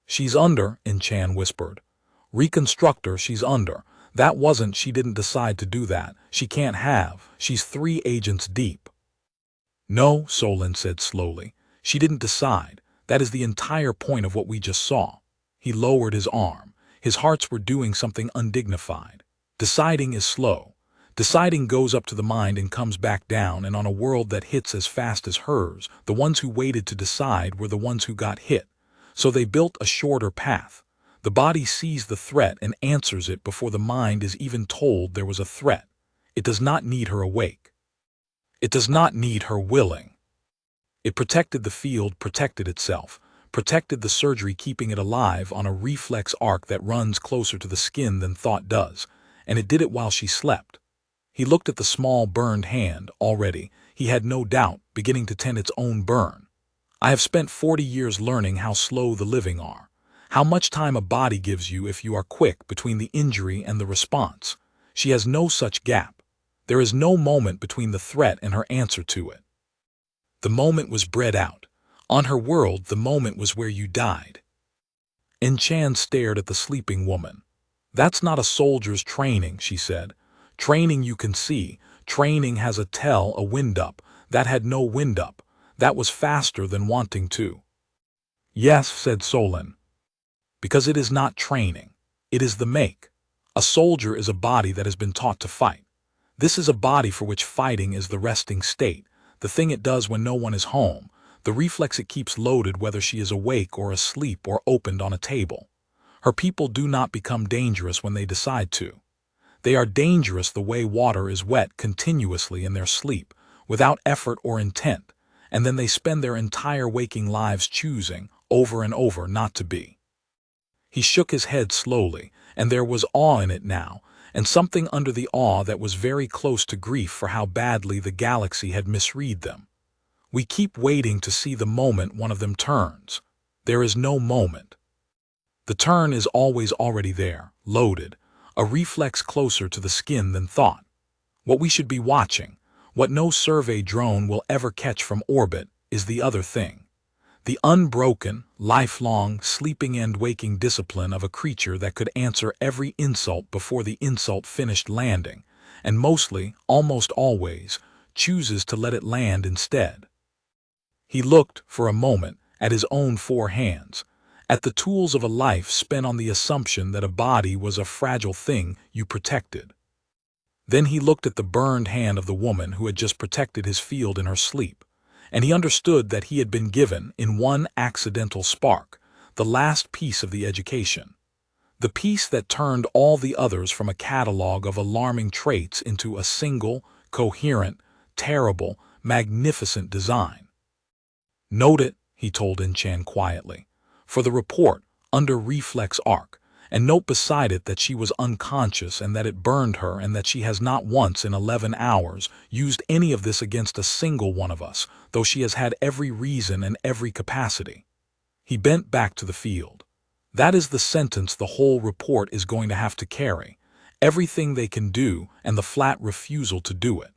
"She's under," Chan whispered. "Reconstruct her, she's under. That wasn't, she didn't decide to do that. She can't have. She's 3 agents deep." "No," Solon said slowly. "She didn't decide. That is the entire point of what we just saw." He lowered his arm. His hearts were doing something undignified. Deciding is slow. Deciding goes up to the mind and comes back down, and on a world that hits as fast as hers, the ones who waited to decide were the ones who got hit. So they built a shorter path. The body sees the threat and answers it before the mind is even told there was a threat. It does not need her awake. It does not need her willing. It protected the field, protected itself, protected the surgery, keeping it alive on a reflex arc that runs closer to the skin than thought does, and it did it while she slept. He looked at the small burned hand. Already, he had no doubt, beginning to tend its own burn. "I have spent 40 years learning how slow the living are, how much time a body gives you if you are quick between the injury and the response. She has no such gap. There is no moment between the threat and her answer to it. The moment was bred out. On her world, the moment was where you died." Chan stared at the sleeping woman. "That's not a soldier's training," she said. "Training you can see. Training has a tell, a wind-up. That had no wind-up. That was faster than wanting to." "Yes," said Solon. "Because it is not training. It is the make. A soldier is a body that has been taught to fight. This is a body for which fighting is the resting state, the thing it does when no one is home, the reflex it keeps loaded whether she is awake or asleep or opened on a table. Her people do not become dangerous when they decide to. They are dangerous the way water is wet continuously in their sleep, without effort or intent, and then they spend their entire waking lives choosing, over and over, not to be." He shook his head slowly, and there was awe in it now, and something under the awe that was very close to grief for how badly the galaxy had misread them. "We keep waiting to see the moment one of them turns. There is no moment. The turn is always already there, loaded, a reflex closer to the skin than thought. What we should be watching, what no survey drone will ever catch from orbit, is the other thing. The unbroken, lifelong, sleeping and waking discipline of a creature that could answer every insult before the insult finished landing, and mostly, almost always, chooses to let it land instead." He looked, for a moment, at his own 4 hands, at the tools of a life spent on the assumption that a body was a fragile thing you protected. Then he looked at the burned hand of the woman who had just protected his field in her sleep, and he understood that he had been given, in one accidental spark, the last piece of the education. The piece that turned all the others from a catalog of alarming traits into a single, coherent, terrible, magnificent design. "Note it," he told In-chan quietly, "for the report, under reflex arc, and note beside it that she was unconscious and that it burned her and that she has not once in 11 hours used any of this against a single one of us, though she has had every reason and every capacity." He bent back to the field. "That is the sentence the whole report is going to have to carry. Everything they can do and the flat refusal to do it.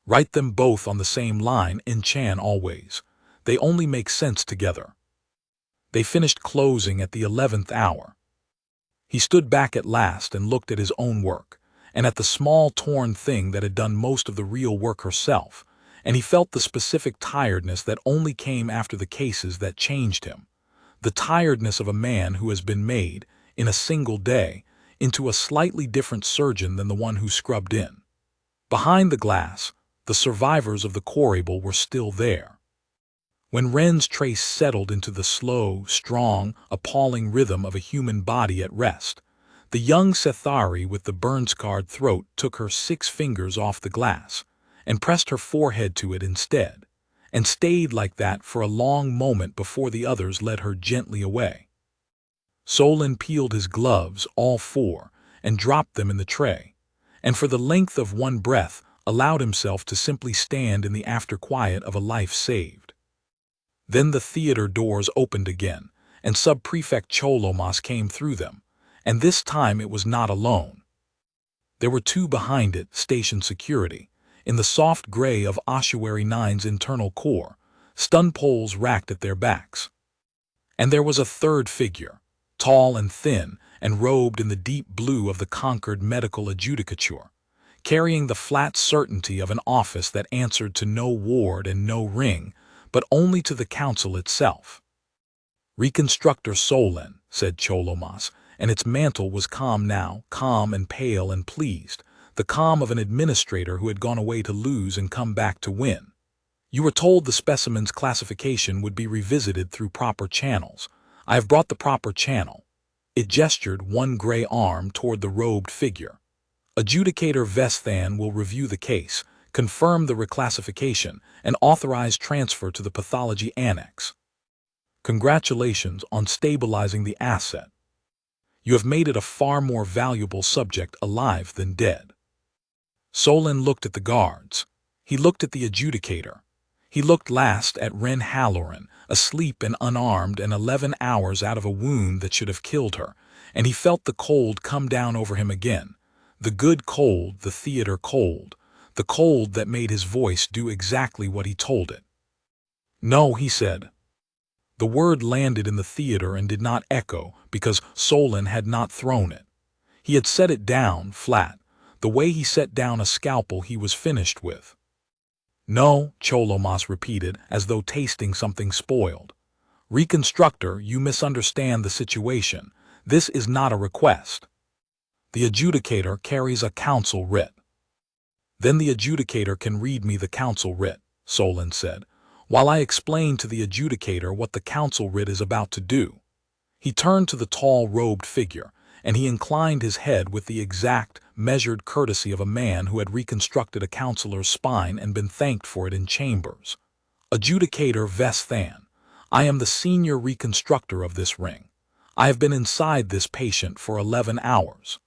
Write them both on the same line, In-chan always. They only make sense together." They finished closing at the 11th hour. He stood back at last and looked at his own work, and at the small torn thing that had done most of the real work herself, and he felt the specific tiredness that only came after the cases that changed him. The tiredness of a man who has been made, in a single day, into a slightly different surgeon than the one who scrubbed in. Behind the glass, the survivors of the Corable were still there. When Ren's trace settled into the slow, strong, appalling rhythm of a human body at rest, the young Sethari with the burn-scarred throat took her 6 fingers off the glass and pressed her forehead to it instead, and stayed like that for a long moment before the others led her gently away. Solon peeled his gloves, all 4, and dropped them in the tray, and for the length of one breath allowed himself to simply stand in the after-quiet of a life saved. Then the theater doors opened again, and Sub-Prefect Cholomas came through them, and this time it was not alone. There were 2 behind it, station security, in the soft gray of Ossuary 9's internal core, stun poles racked at their backs. And there was a third figure, tall and thin, and robed in the deep blue of the conquered medical adjudicature, carrying the flat certainty of an office that answered to no ward and no ring, but only to the council itself. "Reconstructor Solon," said Cholomas, and its mantle was calm now, calm and pale and pleased, the calm of an administrator who had gone away to lose and come back to win. "You were told the specimen's classification would be revisited through proper channels. I have brought the proper channel." It gestured one gray arm toward the robed figure. "Adjudicator Vesthan will review the case, confirm the reclassification, and authorize transfer to the pathology annex. Congratulations on stabilizing the asset. You have made it a far more valuable subject alive than dead." Solon looked at the guards. He looked at the adjudicator. He looked last at Ren Halloran, asleep and unarmed and 11 hours out of a wound that should have killed her, and he felt the cold come down over him again. The good cold, the theater cold. The cold that made his voice do exactly what he told it. "No," he said. The word landed in the theater and did not echo because Solon had not thrown it. He had set it down, flat, the way he set down a scalpel he was finished with. "No," Cholomas repeated, as though tasting something spoiled. "Reconstructor, you misunderstand the situation. This is not a request. The adjudicator carries a council writ." "Then the adjudicator can read me the council writ," Solon said, "while I explain to the adjudicator what the council writ is about to do." He turned to the tall robed figure, and he inclined his head with the exact, measured courtesy of a man who had reconstructed a counselor's spine and been thanked for it in chambers. "Adjudicator Vesthan, I am the senior reconstructor of this ring. I have been inside this patient for 11 hours.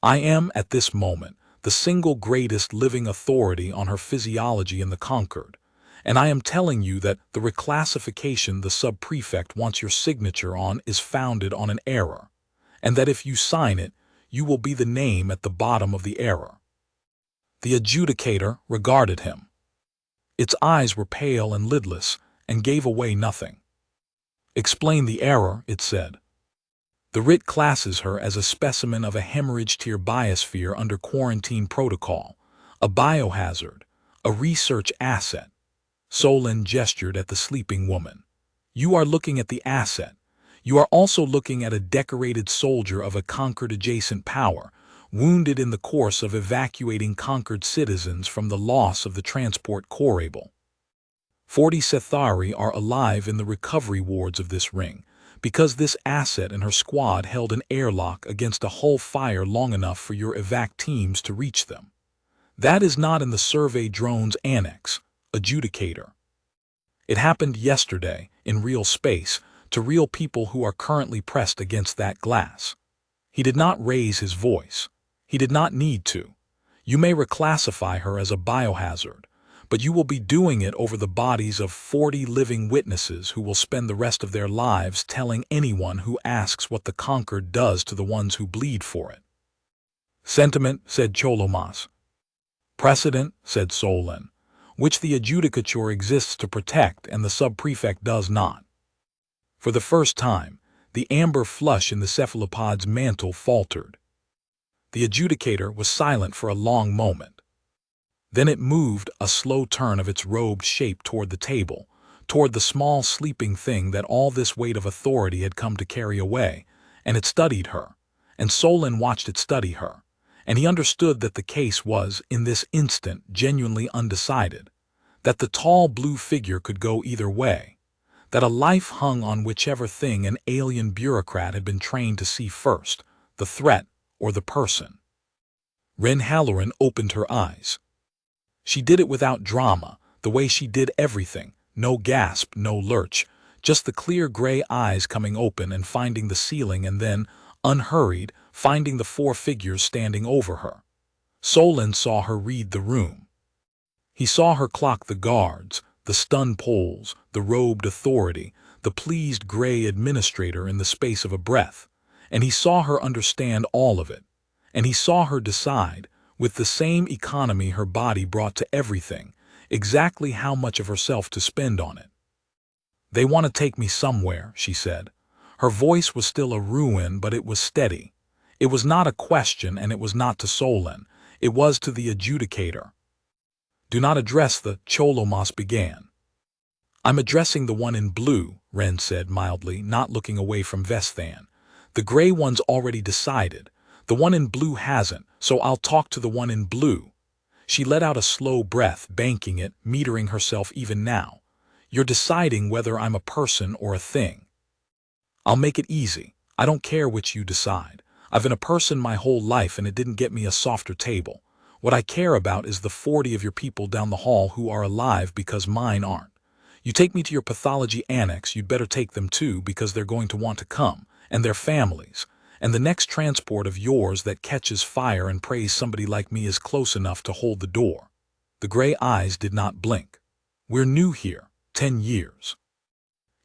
I am, at this moment, the single greatest living authority on her physiology in the Concord, and I am telling you that the reclassification the sub-prefect wants your signature on is founded on an error, and that if you sign it, you will be the name at the bottom of the error." The adjudicator regarded him. Its eyes were pale and lidless, and gave away nothing. "Explain the error," it said. "The writ classes her as a specimen of a hemorrhage-tier biosphere under quarantine protocol, a biohazard, a research asset." Solon gestured at the sleeping woman. "You are looking at the asset. You are also looking at a decorated soldier of a conquered adjacent power, wounded in the course of evacuating conquered citizens from the loss of the transport corable. 40 Sethari are alive in the recovery wards of this ring, because this asset and her squad held an airlock against a hull fire long enough for your evac teams to reach them. That is not in the survey drone's annex, adjudicator. It happened yesterday, in real space, to real people who are currently pressed against that glass. He did not raise his voice. He did not need to. You may reclassify her as a biohazard, but you will be doing it over the bodies of 40 living witnesses who will spend the rest of their lives telling anyone who asks what the conquered does to the ones who bleed for it. Sentiment, said Cholomas. Precedent, said Solon, which the adjudicature exists to protect and the subprefect does not. For the first time, the amber flush in the cephalopod's mantle faltered. The adjudicator was silent for a long moment. Then it moved a slow turn of its robed shape toward the table, toward the small sleeping thing that all this weight of authority had come to carry away, and it studied her, and Solon watched it study her, and he understood that the case was, in this instant, genuinely undecided, that the tall blue figure could go either way, that a life hung on whichever thing an alien bureaucrat had been trained to see first, the threat or the person. Ren Halloran opened her eyes. She did it without drama, the way she did everything, no gasp, no lurch, just the clear gray eyes coming open and finding the ceiling and then, unhurried, finding the 4 figures standing over her. Solon saw her read the room. He saw her clock the guards, the stun poles, the robed authority, the pleased gray administrator in the space of a breath, and he saw her understand all of it, and he saw her decide, with the same economy her body brought to everything, exactly how much of herself to spend on it. They want to take me somewhere, she said. Her voice was still a ruin, but it was steady. It was not a question, and it was not to Solon. It was to the adjudicator. Do not address the Cholomas began. I'm addressing the one in blue, Ren said mildly, not looking away from Vesthan. The gray one's already decided. The one in blue hasn't, so I'll talk to the one in blue. She let out a slow breath, banking it, metering herself even now. You're deciding whether I'm a person or a thing. I'll make it easy. I don't care which you decide. I've been a person my whole life and it didn't get me a softer table. What I care about is the 40 of your people down the hall who are alive because mine aren't. You take me to your pathology annex, you'd better take them too because they're going to want to come, and their families, and the next transport of yours that catches fire and prays somebody like me is close enough to hold the door. The gray eyes did not blink. We're new here, 10 years.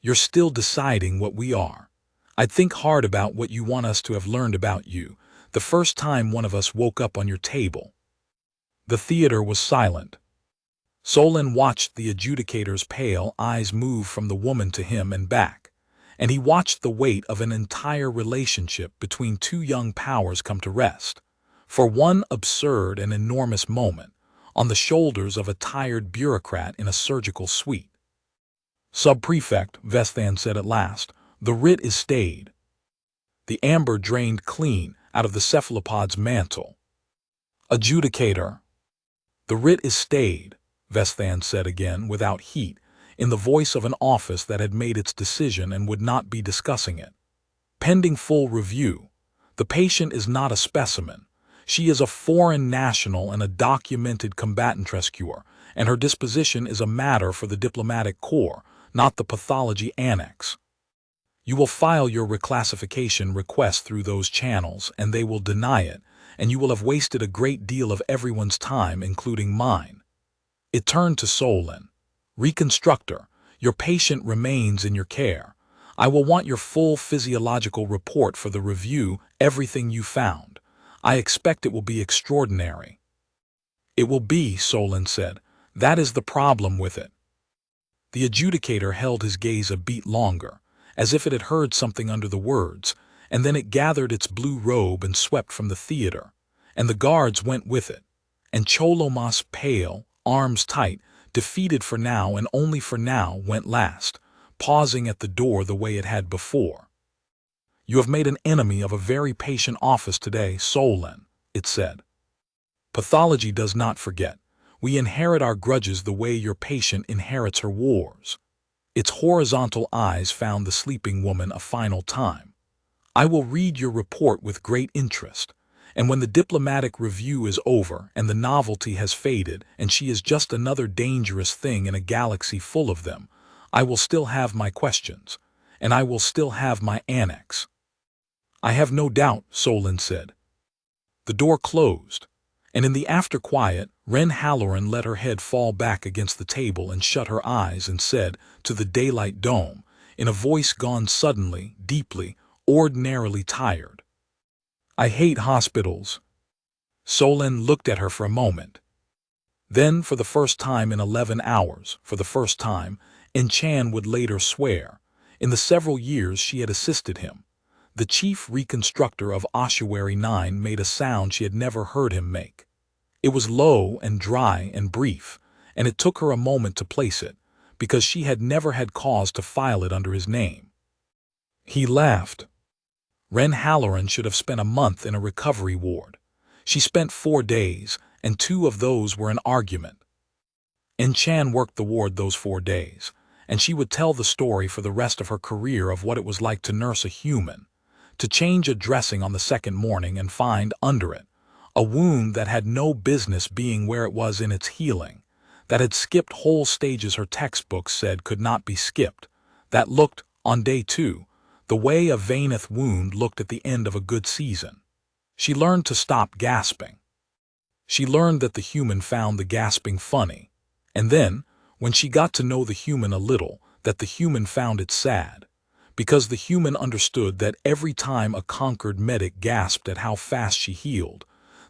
You're still deciding what we are. I'd think hard about what you want us to have learned about you, the first time one of us woke up on your table. The theater was silent. Solon watched the adjudicator's pale eyes move from the woman to him and back, and he watched the weight of an entire relationship between 2 young powers come to rest, for one absurd and enormous moment, on the shoulders of a tired bureaucrat in a surgical suite. Subprefect, Vesthan said at last, the writ is stayed. The amber drained clean out of the cephalopod's mantle. Adjudicator. The writ is stayed, Vesthan said again, without heat, in the voice of an office that had made its decision and would not be discussing it. Pending full review. The patient is not a specimen. She is a foreign national and a documented combatant rescuer, and her disposition is a matter for the diplomatic corps, not the pathology annex. You will file your reclassification request through those channels, and they will deny it, and you will have wasted a great deal of everyone's time, including mine. It turned to Solon. Reconstructor, your patient remains in your care. I will want your full physiological report for the review, everything you found. I expect it will be extraordinary. It will be, Solon said. That is the problem with it. The adjudicator held his gaze a beat longer, as if it had heard something under the words, and then it gathered its blue robe and swept from the theater, and the guards went with it, and Cholomas, pale, arms tight, defeated for now and only for now, went last, pausing at the door the way it had before. You have made an enemy of a very patient office today, Solon, it said. Pathology does not forget. We inherit our grudges the way your patient inherits her wars. Its horizontal eyes found the sleeping woman a final time. I will read your report with great interest, and when the diplomatic review is over and the novelty has faded and she is just another dangerous thing in a galaxy full of them, I will still have my questions, and I will still have my annex. I have no doubt, Solon said. The door closed, and in the after-quiet, Ren Halloran let her head fall back against the table and shut her eyes and said to the daylight dome, in a voice gone suddenly, deeply, ordinarily tired, I hate hospitals. Solon looked at her for a moment. Then, for the first time in 11 hours, for the first time, Enchan would later swear, in the several years she had assisted him, the chief reconstructor of Ossuary 9 made a sound she had never heard him make. It was low and dry and brief, and it took her a moment to place it, because she had never had cause to file it under his name. He laughed. Ren Halloran should have spent a month in a recovery ward. She spent 4 days, and 2 of those were an argument. Enchan worked the ward those 4 days, and she would tell the story for the rest of her career of what it was like to nurse a human, to change a dressing on the second morning and find under it a wound that had no business being where it was in its healing, that had skipped whole stages her textbooks said could not be skipped, that looked, on day 2, the way a Vaineth wound looked at the end of a good season. She learned to stop gasping. She learned that the human found the gasping funny, and then, when she got to know the human a little, that the human found it sad, because the human understood that every time a conquered medic gasped at how fast she healed,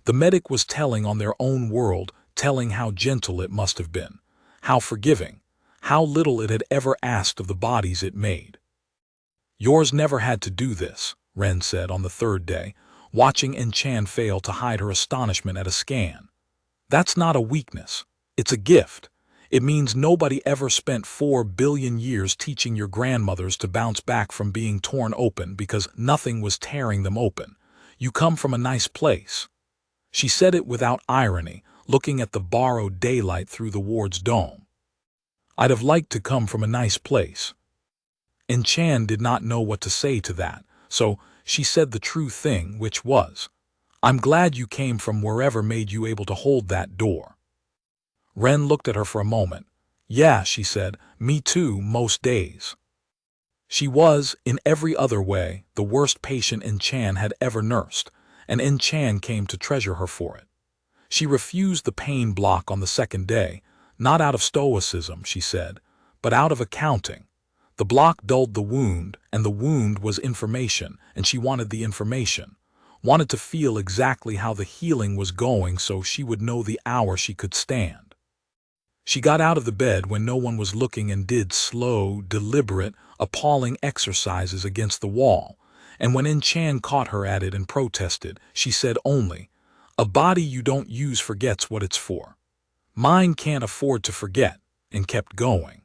the medic was telling on their own world, telling how gentle it must have been, how forgiving, how little it had ever asked of the bodies it made. Yours never had to do this, Ren said on the 3rd day, watching Enchan fail to hide her astonishment at a scan. That's not a weakness. It's a gift. It means nobody ever spent 4 billion years teaching your grandmothers to bounce back from being torn open because nothing was tearing them open. You come from a nice place. She said it without irony, looking at the borrowed daylight through the ward's dome. I'd have liked to come from a nice place. Enchan did not know what to say to that, so she said the true thing, which was, I'm glad you came from wherever made you able to hold that door. Ren looked at her for a moment. Yeah, she said, me too, most days. She was, in every other way, the worst patient Enchan had ever nursed, and Enchan came to treasure her for it. She refused the pain block on the 2nd day, not out of stoicism, she said, but out of accounting. The block dulled the wound, and the wound was information, and she wanted the information, wanted to feel exactly how the healing was going so she would know the hour she could stand. She got out of the bed when no one was looking and did slow, deliberate, appalling exercises against the wall, and when Enchan caught her at it and protested, she said only, a body you don't use forgets what it's for. Mine can't afford to forget, and kept going.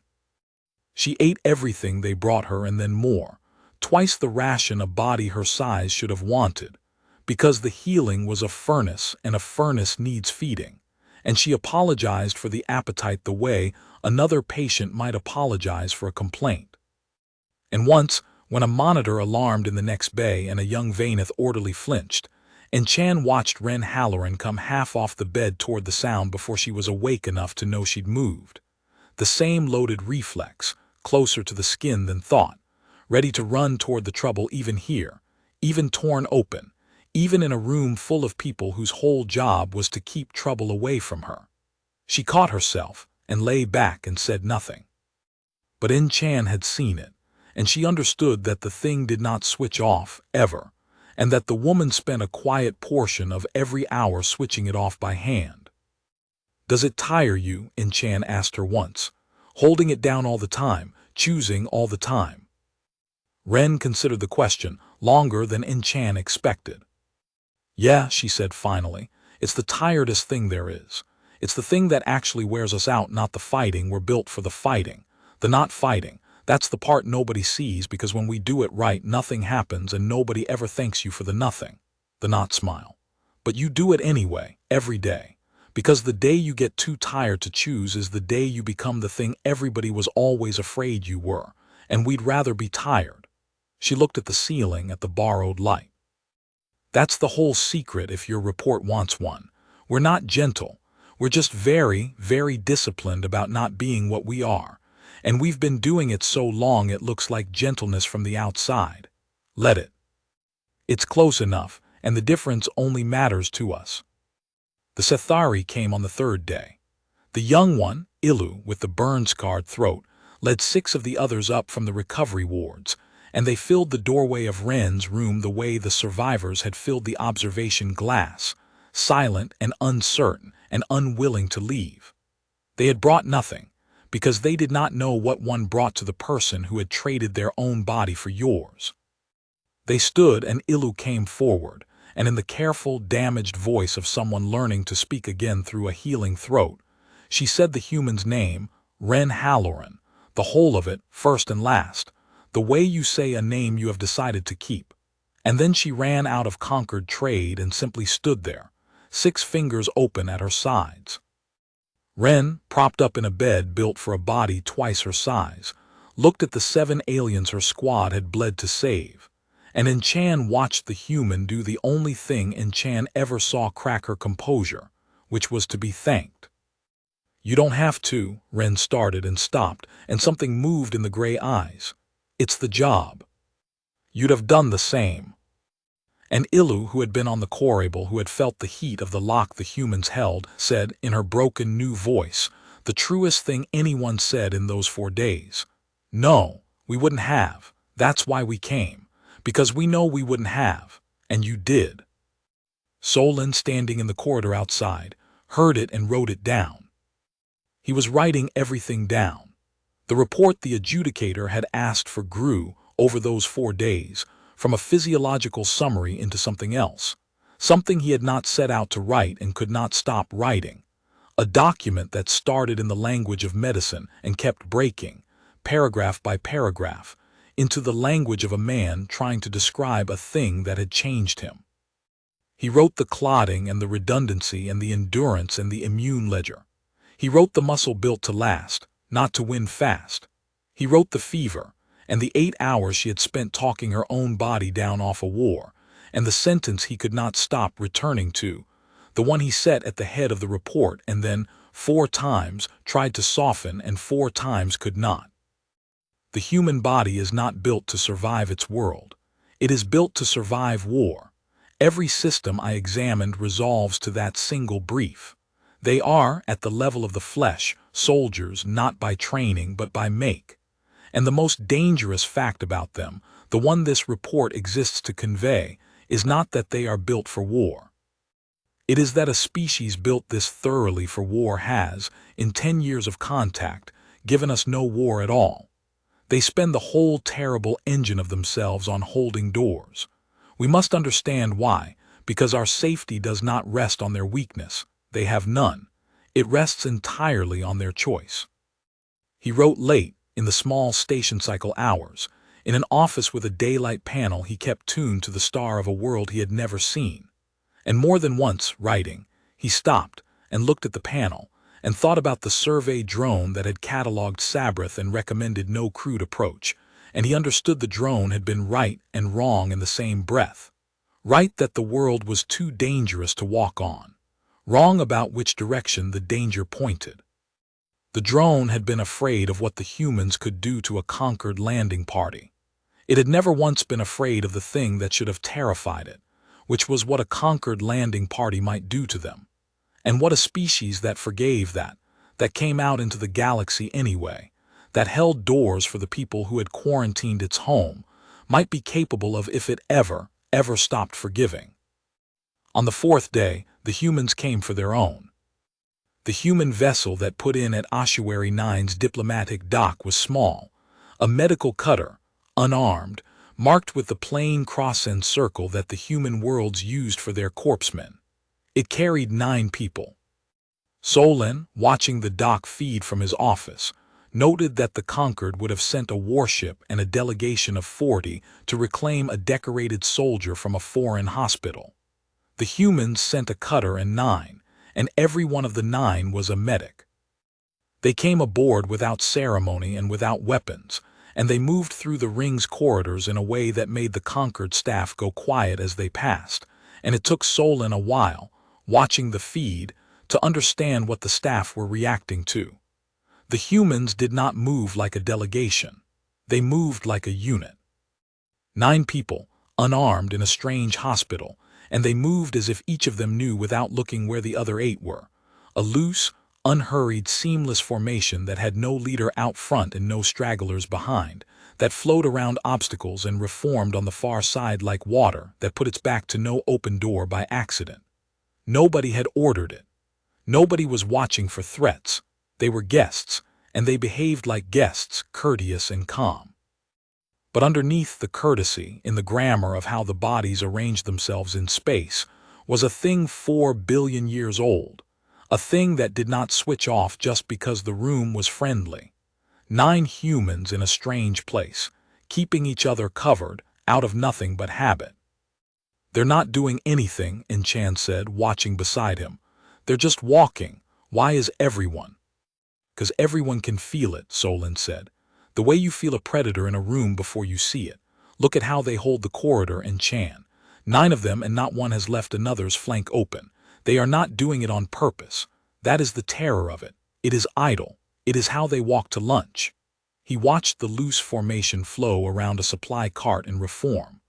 She ate everything they brought her and then more, twice the ration a body her size should have wanted, because the healing was a furnace and a furnace needs feeding, and she apologized for the appetite the way another patient might apologize for a complaint. And once, when a monitor alarmed in the next bay and a young Vaineth orderly flinched, Enchan watched Ren Halloran come half off the bed toward the sound before she was awake enough to know she'd moved. The same loaded reflex, closer to the skin than thought, ready to run toward the trouble even here, even torn open, even in a room full of people whose whole job was to keep trouble away from her. She caught herself and lay back and said nothing. But Enchan had seen it, and she understood that the thing did not switch off, ever, and that the woman spent a quiet portion of every hour switching it off by hand. Does it tire you? Enchan asked her once, holding it down all the time, choosing all the time. Ren considered the question longer than Enchan expected. Yeah, she said finally, it's the tiredest thing there is. It's the thing that actually wears us out, not the fighting. We're built for the fighting, the not fighting, That's the part nobody sees, because when we do it right, nothing happens and nobody ever thanks you for the nothing. The not smile. But you do it anyway, every day. Because the day you get too tired to choose is the day you become the thing everybody was always afraid you were, and we'd rather be tired. She looked at the ceiling, at the borrowed light. That's the whole secret if your report wants one. We're not gentle. We're just very, very disciplined about not being what we are. And we've been doing it so long it looks like gentleness from the outside. Let it. It's close enough, and the difference only matters to us. The Sethari came on the third day. The young one, Ilu, with the burn-scarred throat, led 6 of the others up from the recovery wards, and they filled the doorway of Ren's room the way the survivors had filled the observation glass, silent and uncertain and unwilling to leave. They had brought nothing, because they did not know what one brought to the person who had traded their own body for yours. They stood, and Ilu came forward, and in the careful, damaged voice of someone learning to speak again through a healing throat, she said the human's name, Ren Halloran, the whole of it, first and last, the way you say a name you have decided to keep. And then she ran out of conquered trade and simply stood there, 6 fingers open at her sides. Ren, propped up in a bed built for a body twice her size, looked at the 7 aliens her squad had bled to save, and Enchan watched the human do the only thing Enchan ever saw crack her composure, which was to be thanked. You don't have to, Ren started and stopped, and something moved in the gray eyes. It's the job. You'd have done the same. And Ilu, who had been on the corable, who had felt the heat of the lock the humans held, said, in her broken new voice, the truest thing anyone said in those 4 days. No, we wouldn't have. That's why we came. Because we know we wouldn't have. And you did. Solon, standing in the corridor outside, heard it and wrote it down. He was writing everything down. The report the adjudicator had asked for grew, over those 4 days, from a physiological summary into something else, something he had not set out to write and could not stop writing, a document that started in the language of medicine and kept breaking, paragraph by paragraph, into the language of a man trying to describe a thing that had changed him. He wrote the clotting and the redundancy and the endurance and the immune ledger. He wrote the muscle built to last, not to win fast. He wrote the fever, and the 8 hours she had spent talking her own body down off a war, and the sentence he could not stop returning to, the one he set at the head of the report and then 4 times tried to soften and 4 times could not. The human body is not built to survive its world. It is built to survive war. Every system I examined resolves to that single brief. They are, at the level of the flesh, soldiers not by training but by make. And the most dangerous fact about them, the one this report exists to convey, is not that they are built for war. It is that a species built this thoroughly for war has, in 10 years of contact, given us no war at all. They spend the whole terrible engine of themselves on holding doors. We must understand why, because our safety does not rest on their weakness. They have none. It rests entirely on their choice. He wrote late, in the small station cycle hours. In an office with a daylight panel he kept tuned to the star of a world he had never seen. And more than once, writing, he stopped and looked at the panel and thought about the survey drone that had catalogued Sabrath and recommended no crewed approach, and he understood the drone had been right and wrong in the same breath. Right that the world was too dangerous to walk on. Wrong about which direction the danger pointed. The drone had been afraid of what the humans could do to a conquered landing party. It had never once been afraid of the thing that should have terrified it, which was what a conquered landing party might do to them. And what a species that forgave that came out into the galaxy anyway, that held doors for the people who had quarantined its home, might be capable of if it ever stopped forgiving. On the 4th day, the humans came for their own. The human vessel that put in at Ossuary 9's diplomatic dock was small, a medical cutter, unarmed, marked with the plain cross and circle that the human worlds used for their corpsmen. It carried 9 people. Solon, watching the dock feed from his office, noted that the conquered would have sent a warship and a delegation of 40 to reclaim a decorated soldier from a foreign hospital. The humans sent a cutter and 9, and every one of the 9 was a medic. They came aboard without ceremony and without weapons, and they moved through the ring's corridors in a way that made the conquered staff go quiet as they passed, and it took Solon a while, watching the feed, to understand what the staff were reacting to. The humans did not move like a delegation. They moved like a unit. 9 people, unarmed in a strange hospital, and they moved as if each of them knew without looking where the other 8 were. A loose, unhurried, seamless formation that had no leader out front and no stragglers behind, that flowed around obstacles and reformed on the far side like water that put its back to no open door by accident. Nobody had ordered it. Nobody was watching for threats. They were guests, and they behaved like guests, courteous and calm. But underneath the courtesy, in the grammar of how the bodies arranged themselves in space, was a thing 4 billion years old, a thing that did not switch off just because the room was friendly. 9 humans in a strange place, keeping each other covered, out of nothing but habit. "They're not doing anything," Enchan said, watching beside him. "They're just walking. Why is everyone?" "'Cause everyone can feel it," Solon said. "The way you feel a predator in a room before you see it. Look at how they hold the corridor, Enchan. 9 of them and not one has left another's flank open. They are not doing it on purpose. That is the terror of it. It is idle. It is how they walk to lunch." He watched the loose formation flow around a supply cart and reform.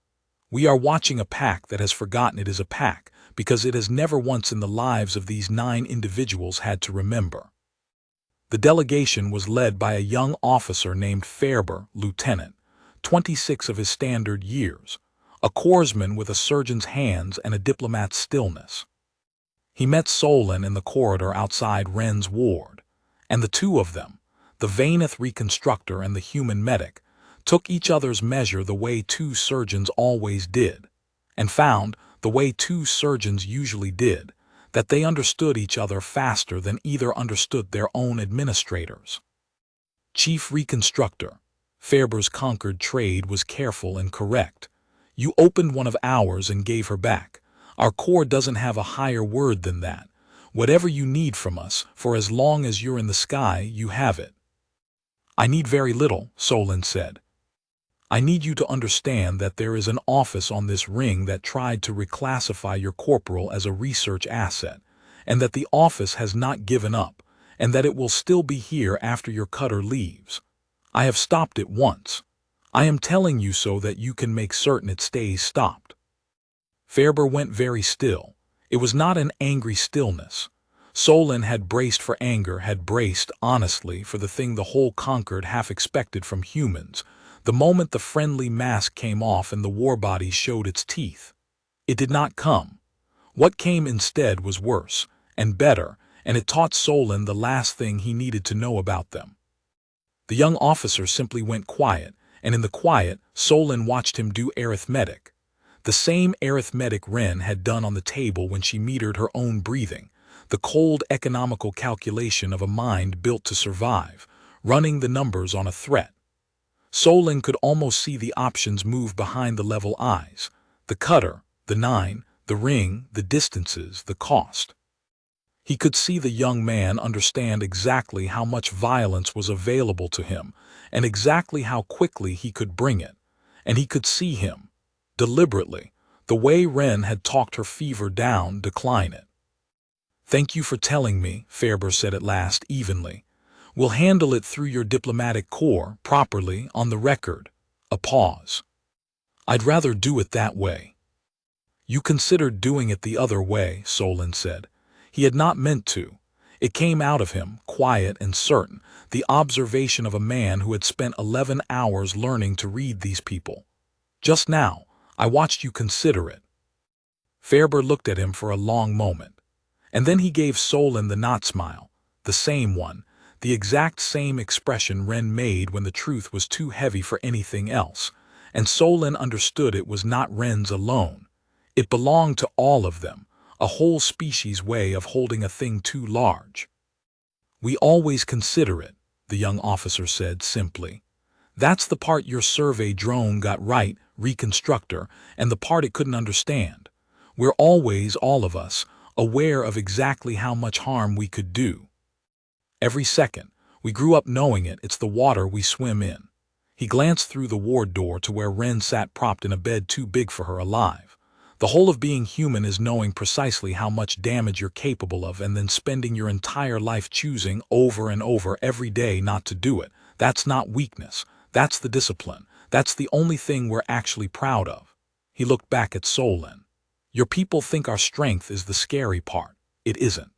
"We are watching a pack that has forgotten it is a pack, because it has never once in the lives of these 9 individuals had to remember." The delegation was led by a young officer named Ferber, lieutenant, 26 of his standard years, a corpsman with a surgeon's hands and a diplomat's stillness. He met Solon in the corridor outside Wren's ward, and the 2 of them, the Vaineth reconstructor and the human medic, took each other's measure the way 2 surgeons always did, and found, the way 2 surgeons usually did, that they understood each other faster than either understood their own administrators. "Chief Reconstructor," Ferber's conquered trade was careful and correct. "You opened one of ours and gave her back. Our corps doesn't have a higher word than that. Whatever you need from us, for as long as you're in the sky, you have it." "I need very little," Solon said. "I need you to understand that there is an office on this ring that tried to reclassify your corporal as a research asset, and that the office has not given up, and that it will still be here after your cutter leaves. I have stopped it once. I am telling you so that you can make certain it stays stopped." Ferber went very still. It was not an angry stillness. Solon had braced for anger, had braced, honestly, for the thing the whole conquered half expected from humans, the moment the friendly mask came off and the war body showed its teeth. It did not come. What came instead was worse, and better, and it taught Solon the last thing he needed to know about them. The young officer simply went quiet, and in the quiet, Solon watched him do arithmetic. The same arithmetic Wren had done on the table when she metered her own breathing, the cold economical calculation of a mind built to survive, running the numbers on a threat. Solon could almost see the options move behind the level eyes, the cutter, the 9, the ring, the distances, the cost. He could see the young man understand exactly how much violence was available to him and exactly how quickly he could bring it, and he could see him, deliberately, the way Wren had talked her fever down, decline it. "Thank you for telling me," Ferber said at last, evenly. "We'll handle it through your diplomatic corps, properly, on the record." A pause. "I'd rather do it that way." "You considered doing it the other way," Solon said. He had not meant to. It came out of him, quiet and certain, the observation of a man who had spent 11 hours learning to read these people. "Just now, I watched you consider it." Ferber looked at him for a long moment, and then he gave Solon the not smile, the same one, the exact same expression Wren made when the truth was too heavy for anything else, and Solon understood it was not Wren's alone. It belonged to all of them, a whole species way of holding a thing too large. "We always consider it," the young officer said simply. "That's the part your survey drone got right, Reconstructor, and the part it couldn't understand. We're always, all of us, aware of exactly how much harm we could do. Every second. We grew up knowing it. It's the water we swim in." He glanced through the ward door to where Wren sat propped in a bed too big for her alive. "The whole of being human is knowing precisely how much damage you're capable of and then spending your entire life choosing over and over every day not to do it. That's not weakness. That's the discipline. That's the only thing we're actually proud of." He looked back at Solon. "Your people think our strength is the scary part. It isn't.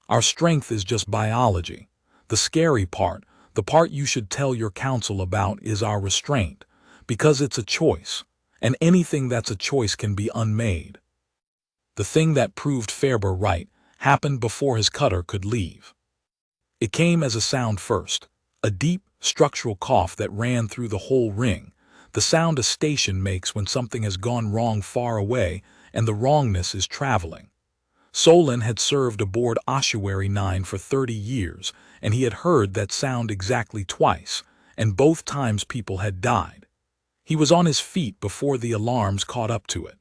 Our strength is just biology. The scary part, the part you should tell your council about, is our restraint, because it's a choice, and anything that's a choice can be unmade." The thing that proved Fairber right happened before his cutter could leave. It came as a sound first, a deep, structural cough that ran through the whole ring, the sound a station makes when something has gone wrong far away and the wrongness is traveling. Solon had served aboard HFY for 30 years, and he had heard that sound exactly twice, and both times people had died. He was on his feet before the alarms caught up to it.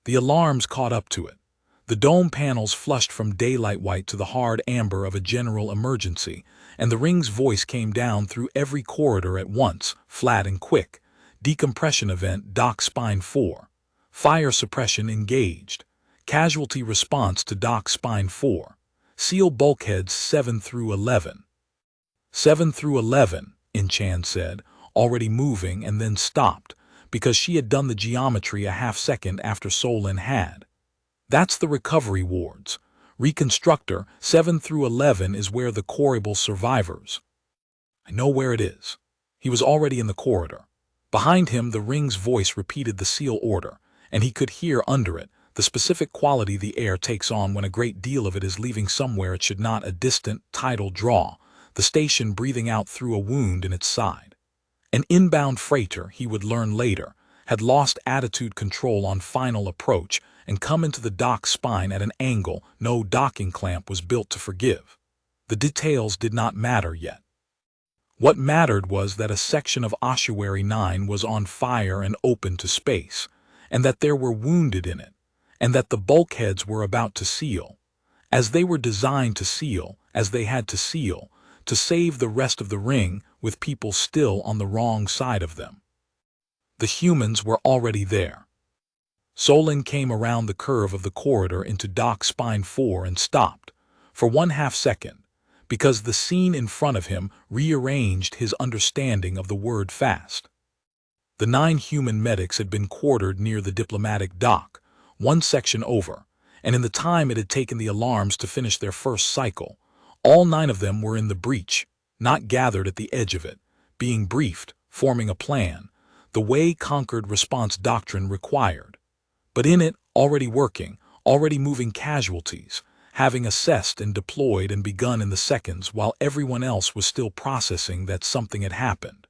The alarms caught up to it. The dome panels flushed from daylight white to the hard amber of a general emergency, and the ring's voice came down through every corridor at once, flat and quick. "Decompression event, Dock Spine 4. Fire suppression engaged. Casualty response to Dock Spine 4. Seal bulkheads 7 through 11. 7 through 11, Inchan said, already moving, and then stopped, because she had done the geometry a half-second after Solon had. "That's the recovery wards. Reconstructor, 7 through 11 is where the corrible survivors." "I know where it is." He was already in the corridor. Behind him, the ring's voice repeated the seal order, and he could hear under it the specific quality the air takes on when a great deal of it is leaving somewhere it should not, a distant, tidal draw, the station breathing out through a wound in its side. An inbound freighter, he would learn later, had lost attitude control on final approach and come into the dock spine at an angle no docking clamp was built to forgive. The details did not matter yet. What mattered was that a section of HFY was on fire and open to space, and that there were wounded in it, and that the bulkheads were about to seal, as they were designed to seal, as they had to seal, to save the rest of the ring with people still on the wrong side of them. The humans were already there. Solon came around the curve of the corridor into Dock Spine 4 and stopped, for 1/2 second, because the scene in front of him rearranged his understanding of the word fast. The 9 human medics had been quartered near the diplomatic dock, one section over, and in the time it had taken the alarms to finish their first cycle, all 9 of them were in the breach, not gathered at the edge of it, being briefed, forming a plan, the way conquered response doctrine required, but in it, already working, already moving casualties, having assessed and deployed and begun in the seconds while everyone else was still processing that something had happened.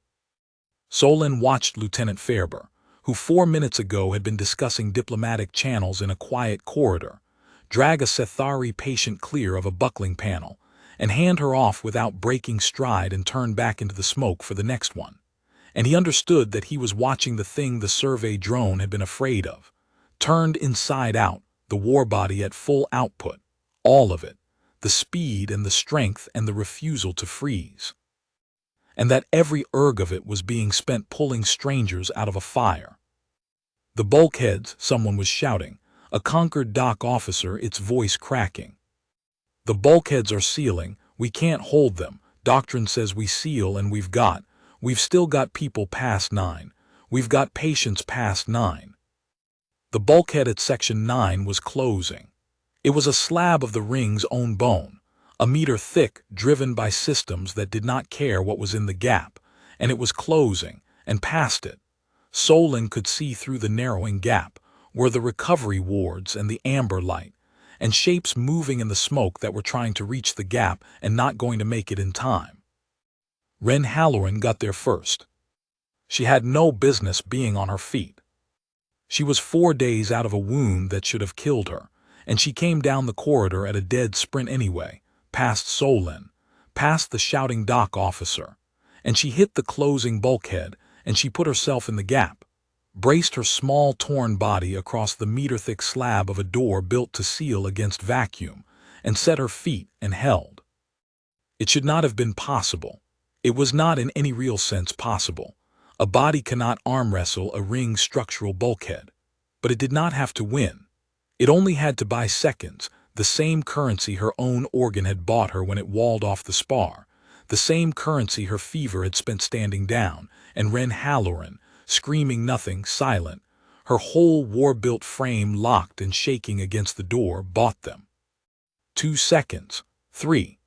Solon watched Lieutenant Fairber, who 4 minutes ago had been discussing diplomatic channels in a quiet corridor, drag a Sethari patient clear of a buckling panel, and hand her off without breaking stride and turn back into the smoke for the next one. And he understood that he was watching the thing the survey drone had been afraid of, turned inside out, the war body at full output, all of it, the speed and the strength and the refusal to freeze. And that every erg of it was being spent pulling strangers out of a fire. "The bulkheads," someone was shouting, a conquered dock officer, its voice cracking. "The bulkheads are sealing, we can't hold them, doctrine says we seal, and we've still got people past 9, we've got patients past 9. The bulkhead at section 9 was closing. It was a slab of the ring's own bone, a meter thick, driven by systems that did not care what was in the gap, and it was closing, and past it, Solon could see through the narrowing gap, were the recovery wards and the amber light, and shapes moving in the smoke that were trying to reach the gap and not going to make it in time. Wren Halloran got there first. She had no business being on her feet. She was 4 days out of a wound that should have killed her, and she came down the corridor at a dead sprint anyway, past Solon, past the shouting dock officer, and she hit the closing bulkhead, and she put herself in the gap, braced her small torn body across the meter-thick slab of a door built to seal against vacuum, and set her feet and held. It should not have been possible. It was not in any real sense possible. A body cannot arm wrestle a ring structural bulkhead. But it did not have to win. It only had to buy seconds, the same currency her own organ had bought her when it walled off the spar, the same currency her fever had spent standing down, and Ren Halloran, screaming nothing, silent, her whole war-built frame locked and shaking against the door, bought them. 2 seconds. 3.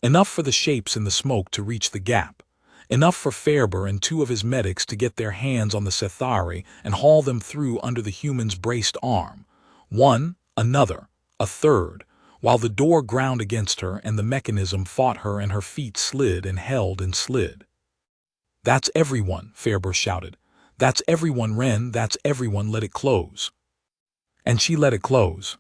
Enough for the shapes in the smoke to reach the gap. Enough for Fairber and 2 of his medics to get their hands on the Sethari and haul them through under the human's braced arm. 1, another, a third, while the door ground against her and the mechanism fought her and her feet slid and held and slid. "That's everyone," Fairber shouted. "That's everyone, Ren, that's everyone, let it close." And she let it close.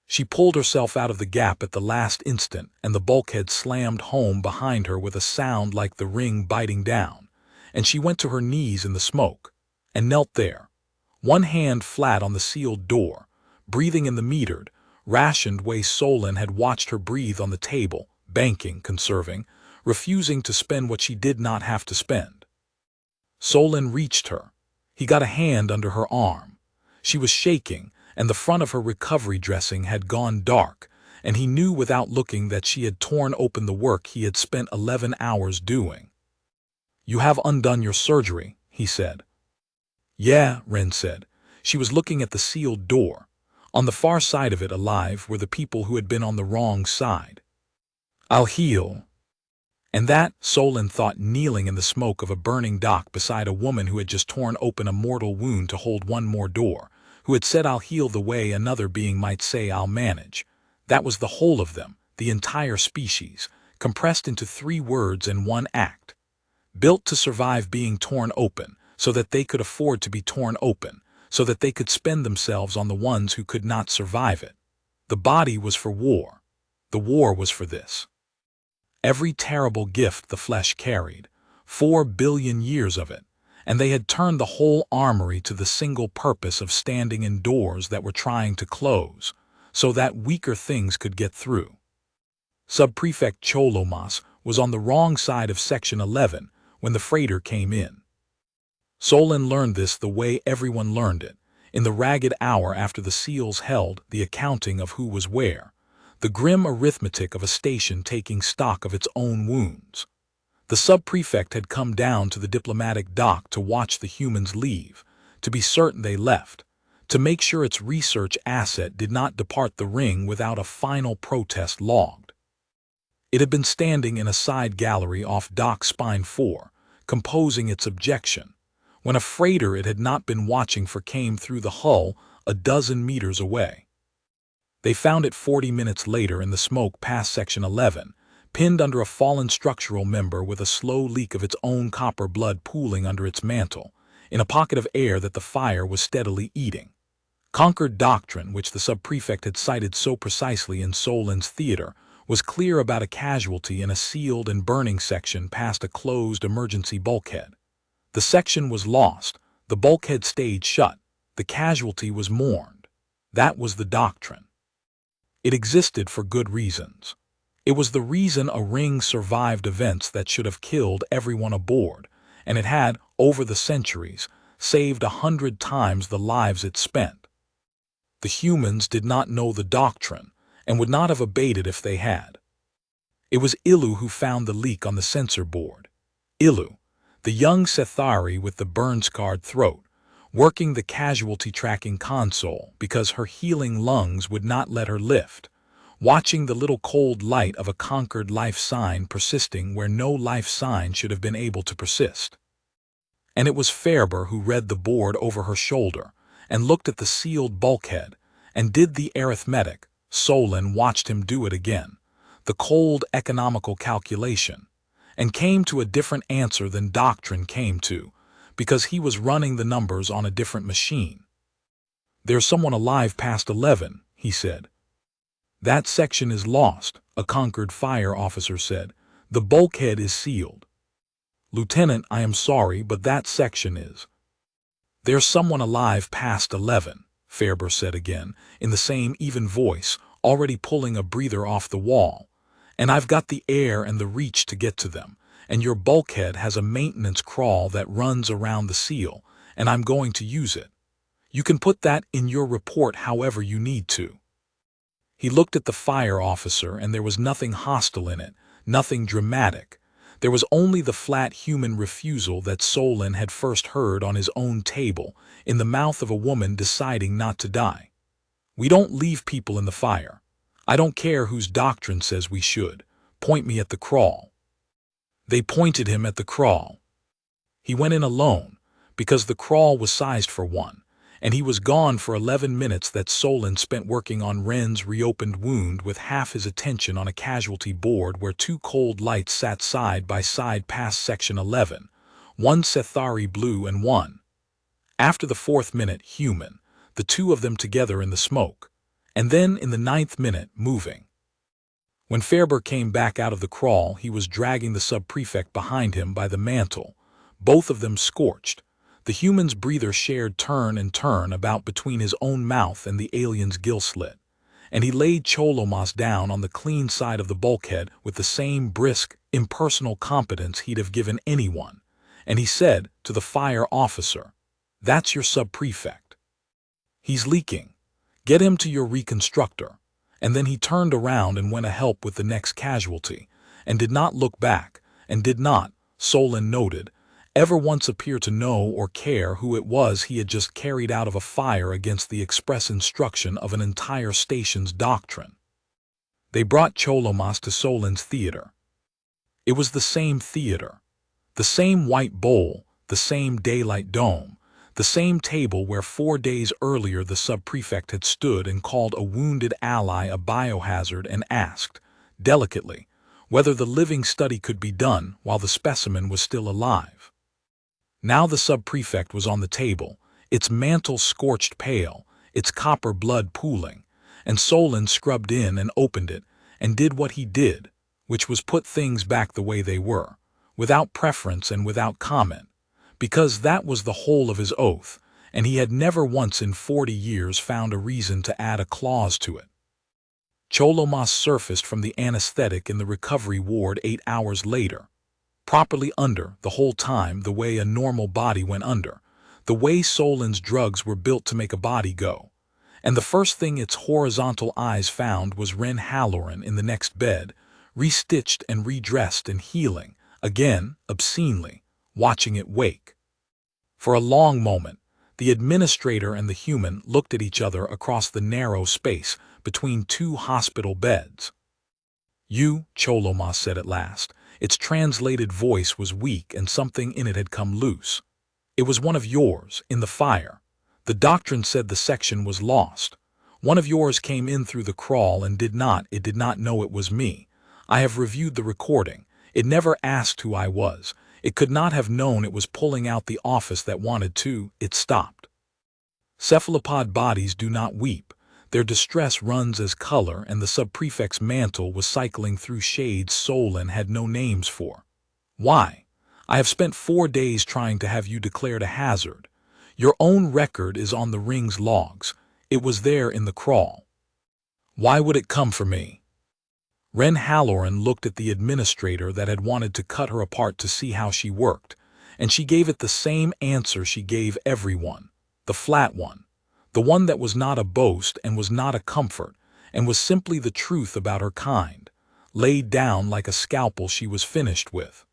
She pulled herself out of the gap at the last instant, and the bulkhead slammed home behind her with a sound like the ring biting down, and she went to her knees in the smoke, and knelt there, one hand flat on the sealed door, breathing in the metered, rationed way Solon had watched her breathe on the table, banking, conserving, refusing to spend what she did not have to spend. Solon reached her. He got a hand under her arm. She was shaking, and the front of her recovery dressing had gone dark, and he knew without looking that she had torn open the work he had spent 11 hours doing. "You have undone your surgery," he said. "Yeah," Ren said. She was looking at the sealed door. On the far side of it, alive, were the people who had been on the wrong side. "I'll heal." And that, Solon thought, kneeling in the smoke of a burning dock beside a woman who had just torn open a mortal wound to hold one more door, who had said, "I'll heal," the way another being might say, "I'll manage." That was the whole of them, the entire species, compressed into 3 words in one act. Built to survive being torn open, so that they could afford to be torn open, so that they could spend themselves on the ones who could not survive it. The body was for war. The war was for this. Every terrible gift the flesh carried, 4 billion years of it, and they had turned the whole armory to the single purpose of standing in doors that were trying to close, so that weaker things could get through. Subprefect Cholomas was on the wrong side of Section 11 when the freighter came in. Solon learned this the way everyone learned it, in the ragged hour after the seals held the accounting of who was where, the grim arithmetic of a station taking stock of its own wounds. The subprefect had come down to the diplomatic dock to watch the humans leave, to be certain they left, to make sure its research asset did not depart the ring without a final protest logged. It had been standing in a side gallery off dock spine 4, composing its objection, when a freighter it had not been watching for came through the hull a dozen meters away. They found it 40 minutes later in the smoke past Section 11, pinned under a fallen structural member with a slow leak of its own copper blood pooling under its mantle, in a pocket of air that the fire was steadily eating. Conquered doctrine, which the subprefect had cited so precisely in Solon's theater, was clear about a casualty in a sealed and burning section past a closed emergency bulkhead. The section was lost, the bulkhead stayed shut, the casualty was mourned. That was the doctrine. It existed for good reasons. It was the reason a ring survived events that should have killed everyone aboard, and it had, over the centuries, saved 100 times the lives it spent. The humans did not know the doctrine, and would not have obeyed it if they had. It was Ilu who found the leak on the sensor board. Ilu, the young Sethari with the burn-scarred throat, working the casualty tracking console because her healing lungs would not let her lift, watching the little cold light of a conquered life sign persisting where no life sign should have been able to persist. And it was Fairber who read the board over her shoulder and looked at the sealed bulkhead and did the arithmetic. Solon watched him do it again, the cold economical calculation, and came to a different answer than doctrine came to, because he was running the numbers on a different machine. "There's someone alive past 11, he said. "That section is lost," a conquered fire officer said. The bulkhead is sealed. Lieutenant, I am sorry, but that section is. There's someone alive past 11, Fairber said again, in the same even voice, already pulling a breather off the wall. And I've got the air and the reach to get to them, and your bulkhead has a maintenance crawl that runs around the seal, and I'm going to use it. You can put that in your report however you need to. He looked at the fire officer, and there was nothing hostile in it, nothing dramatic. There was only the flat human refusal that Solon had first heard on his own table, in the mouth of a woman deciding not to die. We don't leave people in the fire. I don't care whose doctrine says we should. Point me at the crawl. They pointed him at the crawl. He went in alone, because the crawl was sized for one, and he was gone for 11 minutes that Solon spent working on Wren's reopened wound with half his attention on a casualty board where two cold lights sat side by side past Section 11, one Cethari blue and one. After the 4th minute, human, the two of them together in the smoke, and then in the 9th minute, moving. When Fairber came back out of the crawl, he was dragging the sub-prefect behind him by the mantle, both of them scorched. The human's breather shared turn and turn about between his own mouth and the alien's gill slit, and he laid Cholomas down on the clean side of the bulkhead with the same brisk, impersonal competence he'd have given anyone, and he said to the fire officer, "That's your sub-prefect. He's leaking. Get him to your reconstructor." And then he turned around and went to help with the next casualty, and did not look back, and did not, Solon noted, ever once appear to know or care who it was he had just carried out of a fire against the express instruction of an entire station's doctrine. They brought Cholomas to Solon's theater. It was the same theater, the same white bowl, the same daylight dome, the same table where 4 days earlier the sub-prefect had stood and called a wounded ally a biohazard and asked, delicately, whether the living study could be done while the specimen was still alive. Now the sub-prefect was on the table, its mantle scorched pale, its copper blood pooling, and Solon scrubbed in and opened it, and did what he did, which was put things back the way they were, without preference and without comment, because that was the whole of his oath, and he had never once in 40 years found a reason to add a clause to it. Cholomas surfaced from the anesthetic in the recovery ward 8 hours later, properly under the whole time the way a normal body went under, the way Solon's drugs were built to make a body go. And the first thing its horizontal eyes found was Wren Halloran in the next bed, restitched and redressed and healing, again, obscenely, watching it wake. For a long moment, the administrator and the human looked at each other across the narrow space between 2 hospital beds. "You," Cholomas said at last. Its translated voice was weak and something in it had come loose. "It was one of yours, in the fire. The doctrine said the section was lost. One of yours came in through the crawl and it did not know it was me. I have reviewed the recording. It never asked who I was. It could not have known it was pulling out the office that wanted to. It stopped. Cephalopod bodies do not weep. Their distress runs as color, and the sub-prefect's mantle was cycling through shades Solon had no names for. Why? I have spent 4 days trying to have you declared a hazard. Your own record is on the ring's logs. It was there in the crawl. Why would it come for me?" Wren Halloran looked at the administrator that had wanted to cut her apart to see how she worked, and she gave it the same answer she gave everyone, the flat one. The one that was not a boast and was not a comfort, and was simply the truth about her kind, laid down like a scalpel she was finished with.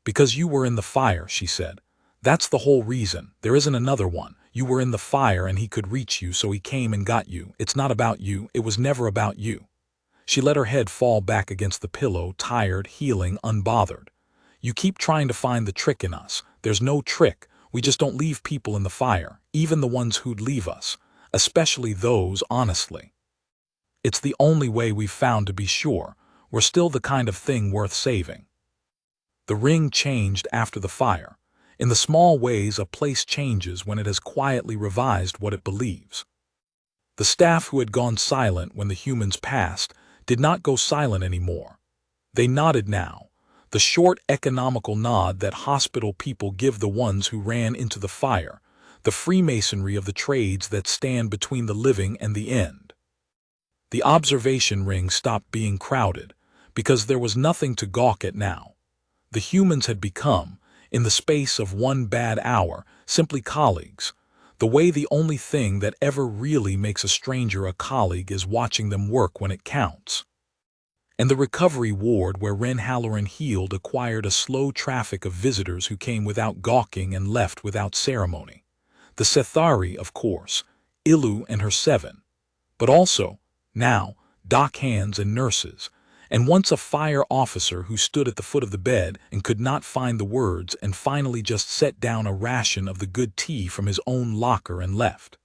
"Because you were in the fire," she said. "That's the whole reason. There isn't another one. You were in the fire and he could reach you, so he came and got you. It's not about you. It was never about you." She let her head fall back against the pillow, tired, healing, unbothered. "You keep trying to find the trick in us. There's no trick. We just don't leave people in the fire, even the ones who'd leave us, especially those, honestly. It's the only way we've found to be sure. We're still the kind of thing worth saving." The ring changed after the fire. In the small ways a place changes when it has quietly revised what it believes. The staff who had gone silent when the humans passed did not go silent anymore. They nodded now, the short economical nod that hospital people give the ones who ran into the fire, the Freemasonry of the trades that stand between the living and the end. The observation ring stopped being crowded, because there was nothing to gawk at now. The humans had become, in the space of one bad hour, simply colleagues, the way the only thing that ever really makes a stranger a colleague is watching them work when it counts. And the recovery ward where Ren Halloran healed acquired a slow traffic of visitors who came without gawking and left without ceremony. The Sethari, of course, Ilu and her 7, but also, now, dock hands and nurses, and once a fire officer who stood at the foot of the bed and could not find the words and finally just set down a ration of the good tea from his own locker and left.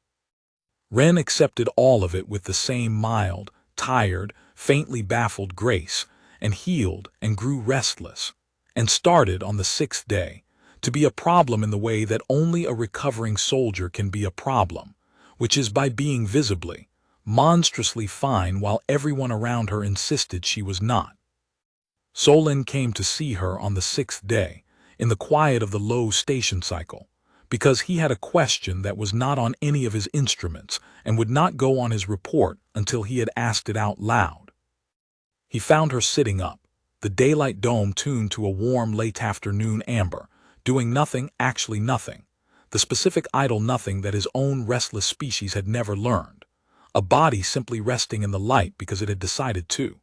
Ren accepted all of it with the same mild, tired, faintly baffled grace, and healed and grew restless, and started on the 6th day to be a problem in the way that only a recovering soldier can be a problem, which is by being visibly, monstrously fine while everyone around her insisted she was not. Solon came to see her on the 6th day, in the quiet of the low station cycle, because he had a question that was not on any of his instruments and would not go on his report until he had asked it out loud. He found her sitting up, the daylight dome tuned to a warm late afternoon amber, doing nothing, actually nothing, the specific idle nothing that his own restless species had never learned, a body simply resting in the light because it had decided to.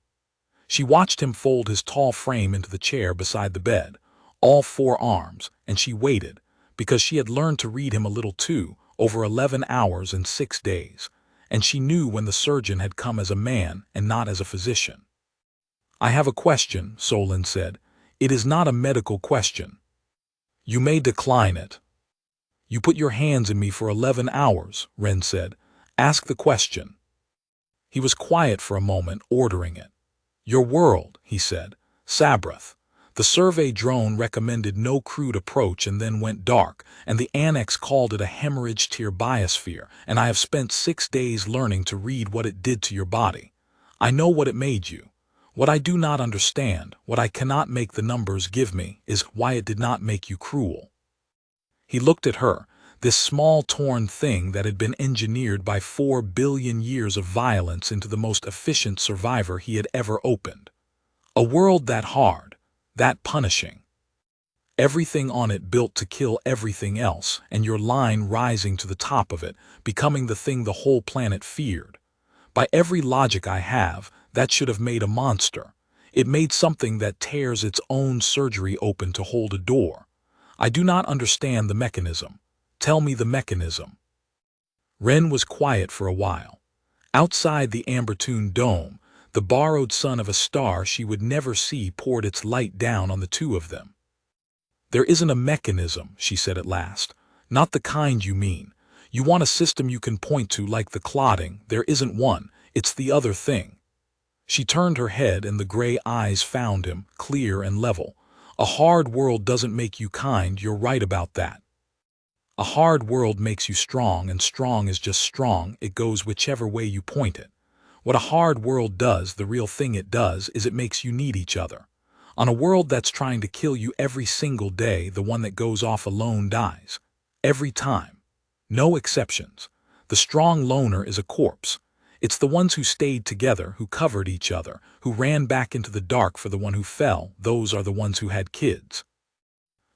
She watched him fold his tall frame into the chair beside the bed, all 4 arms, and she waited, because she had learned to read him a little too, over 11 hours and 6 days, and she knew when the surgeon had come as a man and not as a physician. "I have a question," Solon said. "It is not a medical question. You may decline it." "You put your hands in me for 11 hours, Ren said. "Ask the question." He was quiet for a moment, ordering it. "Your world," he said. "Sabrath. The survey drone recommended no crude approach and then went dark, and the annex called it a hemorrhage-tier biosphere, and I have spent 6 days learning to read what it did to your body. I know what it made you. What I do not understand, what I cannot make the numbers give me, is why it did not make you cruel." He looked at her, this small torn thing that had been engineered by 4 billion years of violence into the most efficient survivor he had ever opened. A world that hard, that punishing. Everything on it built to kill everything else, and your line rising to the top of it, becoming the thing the whole planet feared. By every logic I have, that should have made a monster. It made something that tears its own surgery open to hold a door. I do not understand the mechanism. Tell me the mechanism. Ren was quiet for a while. Outside the amber-tuned dome, the borrowed sun of a star she would never see poured its light down on the two of them. "There isn't a mechanism," she said at last. "Not the kind you mean. You want a system you can point to like the clotting. There isn't one. It's the other thing." She turned her head and the gray eyes found him, clear and level. "A hard world doesn't make you kind, you're right about that. A hard world makes you strong, and strong is just strong, it goes whichever way you point it. What a hard world does, the real thing it does, is it makes you need each other. On a world that's trying to kill you every single day, the one that goes off alone dies. Every time. No exceptions. The strong loner is a corpse. It's the ones who stayed together, who covered each other, who ran back into the dark for the one who fell, those are the ones who had kids.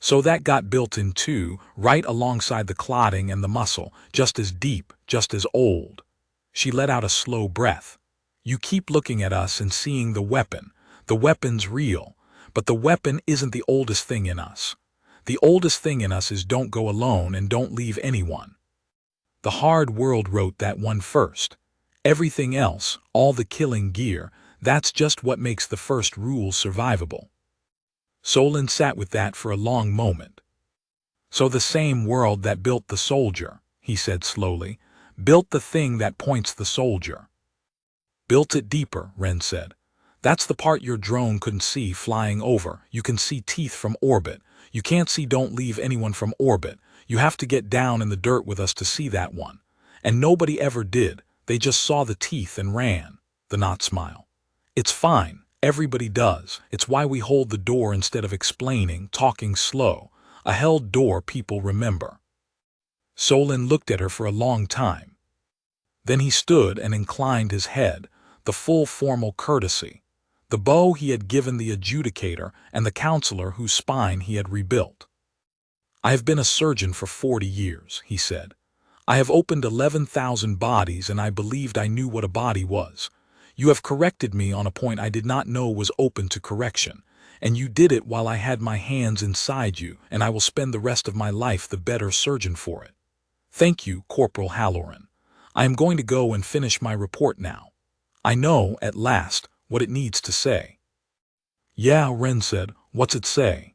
So that got built in too, right alongside the clotting and the muscle, just as deep, just as old." She let out a slow breath. "You keep looking at us and seeing the weapon. The weapon's real, but the weapon isn't the oldest thing in us. The oldest thing in us is don't go alone and don't leave anyone. The hard world wrote that one first. Everything else, all the killing gear, that's just what makes the first rule survivable." Solon sat with that for a long moment. "So the same world that built the soldier," he said slowly, "built the thing that points the soldier." "Built it deeper," Ren said. "That's the part your drone couldn't see flying over. You can see teeth from orbit. You can't see don't leave anyone from orbit. You have to get down in the dirt with us to see that one. And nobody ever did. They just saw the teeth and ran." The knot smile. "It's fine. Everybody does. It's why we hold the door instead of explaining, talking slow. A held door people remember. Solon looked at her for a long time. Then he stood and inclined his head, the full formal courtesy, the bow he had given the adjudicator and the counselor whose spine he had rebuilt. "I have been a surgeon for 40 years, he said. "I have opened 11,000 bodies, and I believed I knew what a body was. You have corrected me on a point I did not know was open to correction, and you did it while I had my hands inside you, and I will spend the rest of my life the better surgeon for it. Thank you, Corporal Halloran. I am going to go and finish my report now. I know, at last, what it needs to say." "Yeah," Wren said. "What's it say?"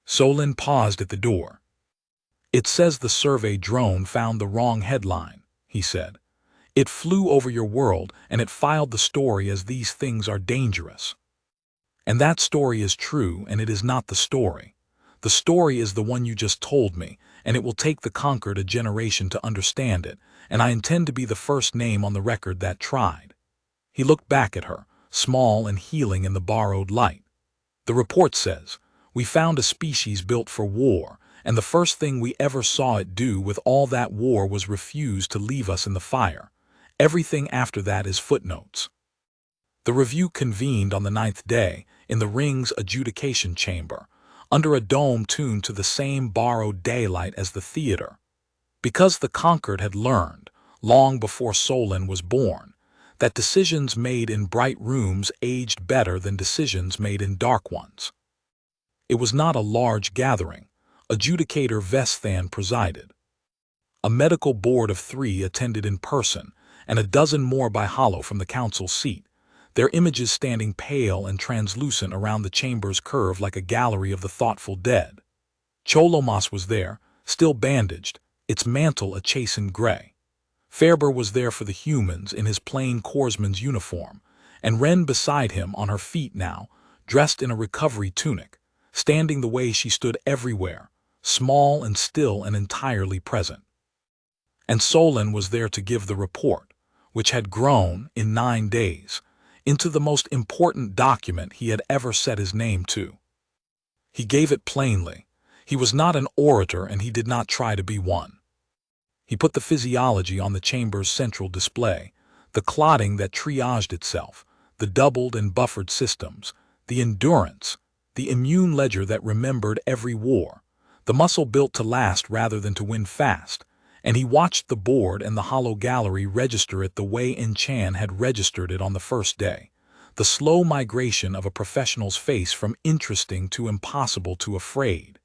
Solon paused at the door. "It says the survey drone found the wrong headline," he said. "It flew over your world, and it filed the story as these things are dangerous. And that story is true, and it is not the story. The story is the one you just told me, and it will take the conquered a generation to understand it, and I intend to be the first name on the record that tried." He looked back at her, small and healing in the borrowed light. "The report says, we found a species built for war, and the first thing we ever saw it do with all that war was refuse to leave us in the fire. Everything after that is footnotes." The review convened on the 9th day in the ring's adjudication chamber, under a dome tuned to the same borrowed daylight as the theater. Because the conquered had learned, long before Solon was born, that decisions made in bright rooms aged better than decisions made in dark ones. It was not a large gathering. Adjudicator Vesthan presided. A medical board of 3 attended in person, and a dozen more by hollow from the council seat, their images standing pale and translucent around the chamber's curve like a gallery of the thoughtful dead. Cholomos was there, still bandaged, its mantle a chastened gray. Fairber was there for the humans in his plain corpsman's uniform, and Wren beside him on her feet now, dressed in a recovery tunic, standing the way she stood everywhere, small and still and entirely present. And Solon was there to give the report, which had grown, in 9 days, into the most important document he had ever set his name to. He gave it plainly. He was not an orator, and he did not try to be one. He put the physiology on the chamber's central display, the clotting that triaged itself, the doubled and buffered systems, the endurance, the immune ledger that remembered every war, the muscle built to last rather than to win fast, and he watched the board and the hollow gallery register it the way Enchan had registered it on the first day, the slow migration of a professional's face from interesting to impossible to afraid.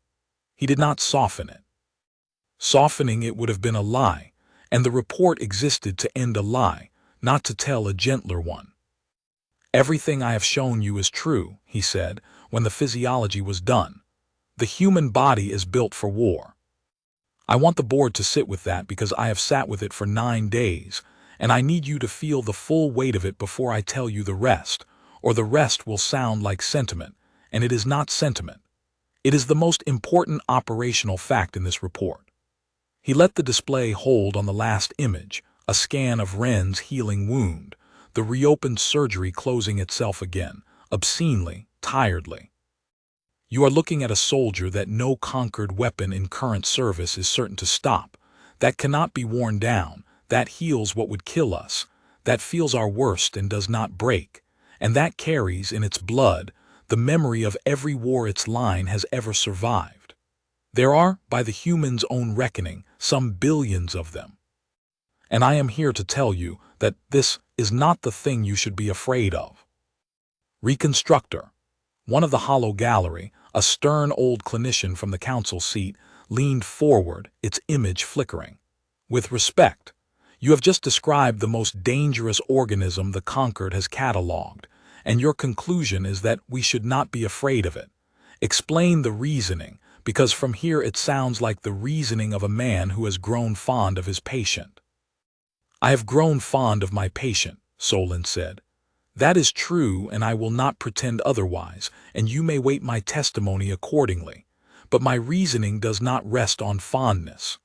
He did not soften it. Softening it would have been a lie, and the report existed to end a lie, not to tell a gentler one. "Everything I have shown you is true," he said, when the physiology was done. "The human body is built for war. I want the board to sit with that because I have sat with it for 9 days, and I need you to feel the full weight of it before I tell you the rest, or the rest will sound like sentiment, and it is not sentiment. It is the most important operational fact in this report." He let the display hold on the last image, a scan of Wren's healing wound, the reopened surgery closing itself again, obscenely, tiredly. "You are looking at a soldier that no conquered weapon in current service is certain to stop, that cannot be worn down, that heals what would kill us, that feels our worst and does not break, and that carries in its blood the memory of every war its line has ever survived. There are, by the human's own reckoning, some billions of them. And I am here to tell you that this is not the thing you should be afraid of." Reconstructor, one of the hollow gallery, a stern old clinician from the council seat, leaned forward, its image flickering. "With respect, you have just described the most dangerous organism the conquered has catalogued, and your conclusion is that we should not be afraid of it. Explain the reasoning, because from here it sounds like the reasoning of a man who has grown fond of his patient." "I have grown fond of my patient," Solon said. "That is true, and I will not pretend otherwise, and you may weight my testimony accordingly. But my reasoning does not rest on fondness.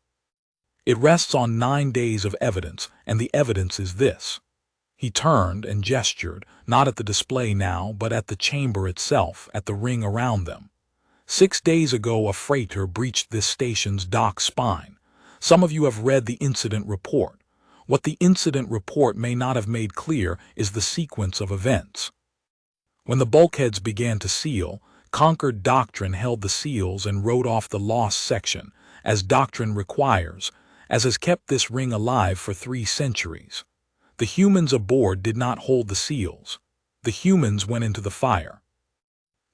It rests on 9 days of evidence, and the evidence is this." He turned and gestured, not at the display now, but at the chamber itself, at the ring around them. 6 days ago, a freighter breached this station's dock spine. Some of you have read the incident report. What the incident report may not have made clear is the sequence of events. When the bulkheads began to seal, Concord Doctrine held the seals and wrote off the lost section, as doctrine requires, as has kept this ring alive for 3 centuries. The humans aboard did not hold the seals. The humans went into the fire.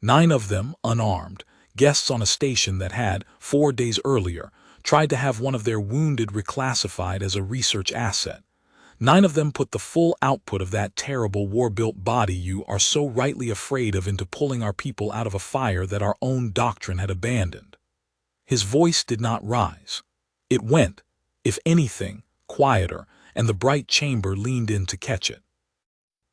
9 of them, unarmed, guests on a station that had, 4 days earlier, tried to have one of their wounded reclassified as a research asset. 9 of them put the full output of that terrible war-built body you are so rightly afraid of into pulling our people out of a fire that our own doctrine had abandoned. His voice did not rise. It went, if anything, quieter, and the bright chamber leaned in to catch it.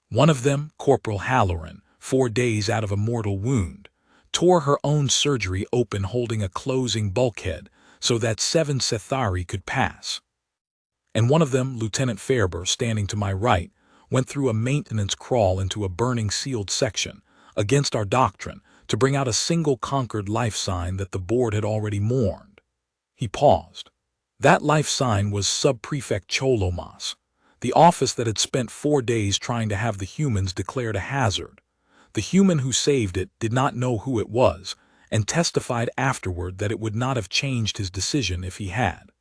One of them, Corporal Halloran, 4 days out of a mortal wound, tore her own surgery open holding a closing bulkhead so that 7 Sethari could pass. And one of them, Lieutenant Fairber, standing to my right, went through a maintenance crawl into a burning sealed section, against our doctrine, to bring out a single conquered life sign that the board had already mourned. He paused. That life sign was Sub-Prefect Cholomas, the office that had spent 4 days trying to have the humans declared a hazard. The human who saved it did not know who it was, and testified afterward that it would not have changed his decision if he had.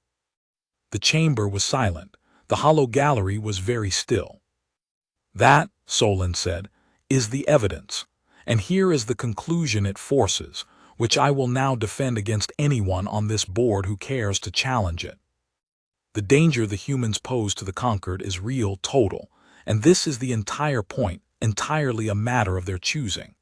The chamber was silent. The hollow gallery was very still. That, Solon said, is the evidence, and here is the conclusion it forces, which I will now defend against anyone on this board who cares to challenge it. The danger the humans pose to the conquered is real, total, and this is the entire point, entirely a matter of their choosing.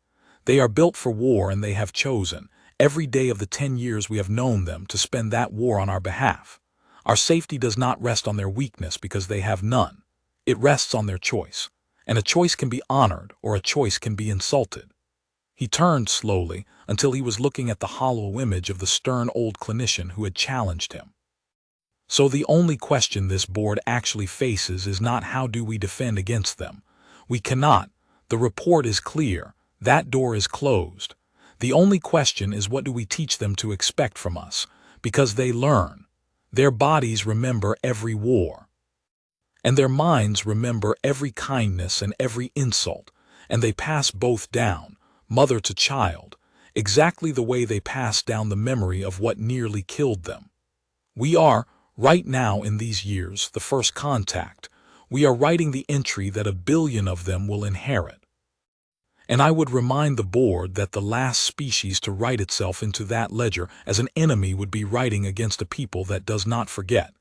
They are built for war, and they have chosen, every day of the 10 years we have known them, to spend that war on our behalf. Our safety does not rest on their weakness because they have none. It rests on their choice, and a choice can be honored or a choice can be insulted. He turned slowly until he was looking at the hollow image of the stern old clinician who had challenged him. So the only question this board actually faces is not how do we defend against them. We cannot. The report is clear. That door is closed. The only question is what do we teach them to expect from us, because they learn. Their bodies remember every war. And their minds remember every kindness and every insult, and they pass both down, mother to child, exactly the way they pass down the memory of what nearly killed them. We are, right now in these years, the first contact. We are writing the entry that 1 billion of them will inherit. And I would remind the board that the last species to write itself into that ledger as an enemy would be writing against a people that does not forget,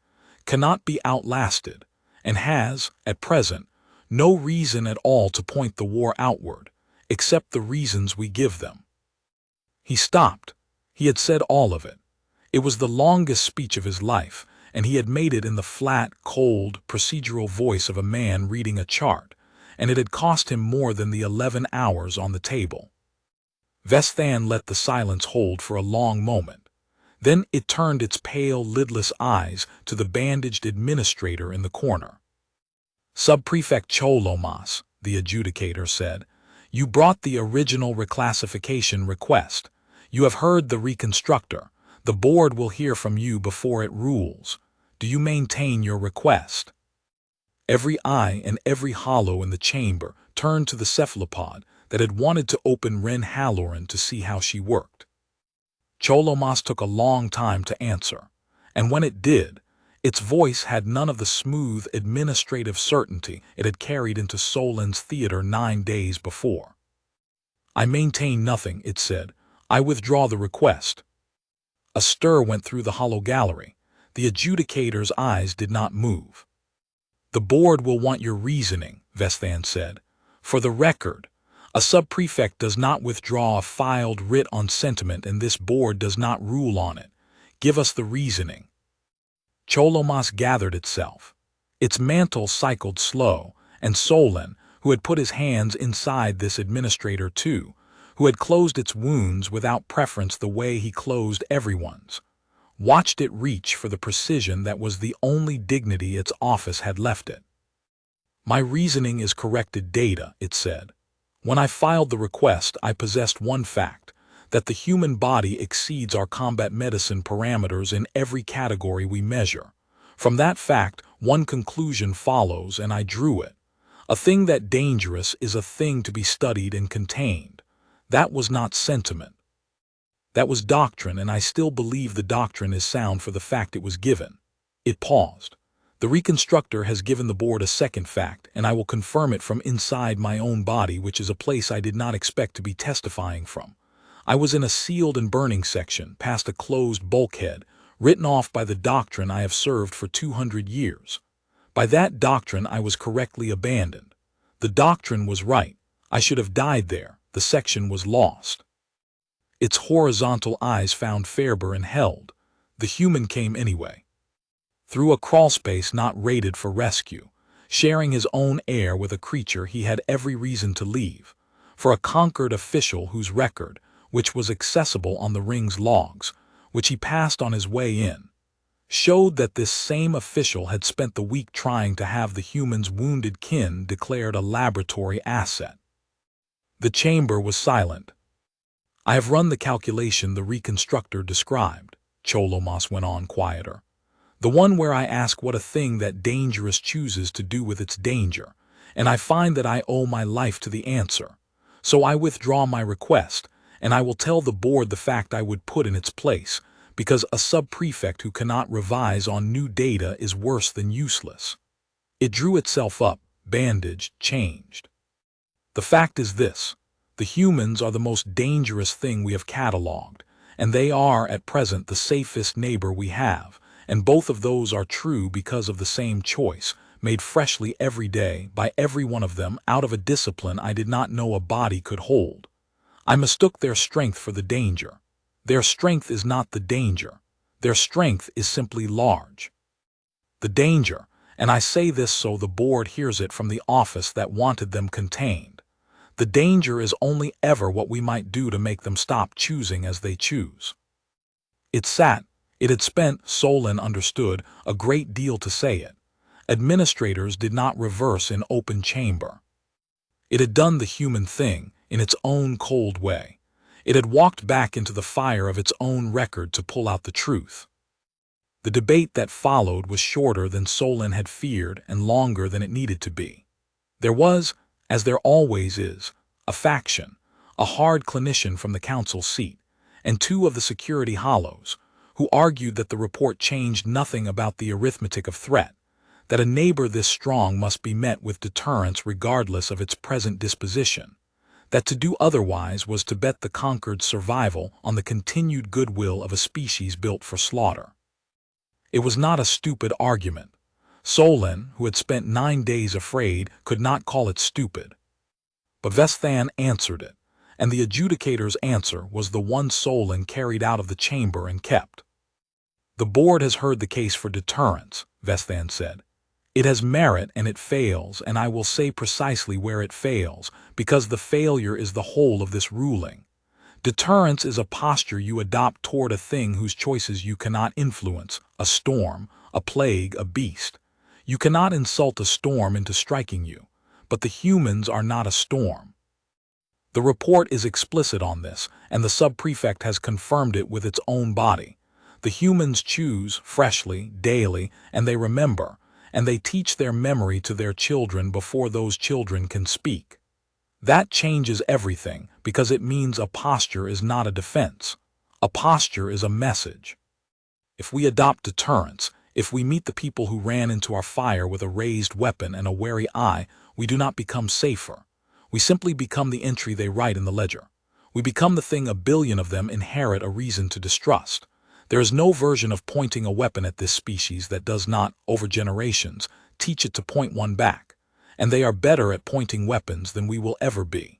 cannot be outlasted, and has, at present, no reason at all to point the war outward, except the reasons we give them. He stopped. He had said all of it. It was the longest speech of his life, and he had made it in the flat, cold, procedural voice of a man reading a chart, and it had cost him more than the 11 hours on the table. Vesthan let the silence hold for a long moment. Then it turned its pale, lidless eyes to the bandaged administrator in the corner. Sub-Prefect Cholomas, the adjudicator said, you brought the original reclassification request. You have heard the reconstructor. The board will hear from you before it rules. Do you maintain your request? Every eye and every hollow in the chamber turned to the cephalopod that had wanted to open Ren Halloran to see how she worked. Cholomas took a long time to answer, and when it did, its voice had none of the smooth administrative certainty it had carried into Solon's theater 9 days before. I maintain nothing, it said. I withdraw the request. A stir went through the hollow gallery. The adjudicator's eyes did not move. The board will want your reasoning, Vesthan said. For the record, a sub-prefect does not withdraw a filed writ on sentiment, and this board does not rule on it. Give us the reasoning. Cholomas gathered itself. Its mantle cycled slow, and Solon, who had put his hands inside this administrator too, who had closed its wounds without preference the way he closed everyone's, watched it reach for the precision that was the only dignity its office had left it. My reasoning is corrected data, it said. When I filed the request, I possessed one fact, that the human body exceeds our combat medicine parameters in every category we measure. From that fact, one conclusion follows, and I drew it. A thing that dangerous is a thing to be studied and contained. That was not sentiment. That was doctrine, and I still believe the doctrine is sound for the fact it was given. It paused. The reconstructor has given the board a second fact, and I will confirm it from inside my own body, which is a place I did not expect to be testifying from. I was in a sealed and burning section, past a closed bulkhead, written off by the doctrine I have served for 200 years. By that doctrine I was correctly abandoned. The doctrine was right. I should have died there. The section was lost. Its horizontal eyes found Fairber and held. The human came anyway. Through a crawlspace not rated for rescue, sharing his own air with a creature he had every reason to leave, for a conquered official whose record, which was accessible on the ring's logs, which he passed on his way in, showed that this same official had spent the week trying to have the human's wounded kin declared a laboratory asset. The chamber was silent. I have run the calculation the reconstructor described, Cholomas went on quieter. The one where I ask what a thing that dangerous chooses to do with its danger, and I find that I owe my life to the answer. So I withdraw my request, and I will tell the board the fact I would put in its place, because a sub-prefect who cannot revise on new data is worse than useless. It drew itself up, bandaged, changed. The fact is this: the humans are the most dangerous thing we have catalogued, and they are, at present, the safest neighbor we have. And both of those are true because of the same choice, made freshly every day by every one of them out of a discipline I did not know a body could hold. I mistook their strength for the danger. Their strength is not the danger. Their strength is simply large. The danger, and I say this so the board hears it from the office that wanted them contained. The danger is only ever what we might do to make them stop choosing as they choose. It had spent, Solon understood, a great deal to say it. Administrators did not reverse in open chamber. It had done the human thing in its own cold way. It had walked back into the fire of its own record to pull out the truth. The debate that followed was shorter than Solon had feared and longer than it needed to be. There was, as there always is, a faction, a hard clinician from the council seat, and two of the security hollows, who argued that the report changed nothing about the arithmetic of threat, that a neighbor this strong must be met with deterrence regardless of its present disposition, that to do otherwise was to bet the conquered's survival on the continued goodwill of a species built for slaughter. It was not a stupid argument. Solon, who had spent 9 days afraid, could not call it stupid. But Vesthan answered it, and the adjudicator's answer was the one Solon carried out of the chamber and kept. The board has heard the case for deterrence, Vesthan said. It has merit and it fails, and I will say precisely where it fails, because the failure is the whole of this ruling. Deterrence is a posture you adopt toward a thing whose choices you cannot influence, a storm, a plague, a beast. You cannot insult a storm into striking you, but the humans are not a storm. The report is explicit on this, and the sub-prefect has confirmed it with its own body. The humans choose freshly, daily, and they remember, and they teach their memory to their children before those children can speak. That changes everything, because it means a posture is not a defense. A posture is a message. If we adopt deterrence, if we meet the people who ran into our fire with a raised weapon and a wary eye, we do not become safer. We simply become the entry they write in the ledger. We become the thing a billion of them inherit a reason to distrust. There is no version of pointing a weapon at this species that does not, over generations, teach it to point one back, and they are better at pointing weapons than we will ever be.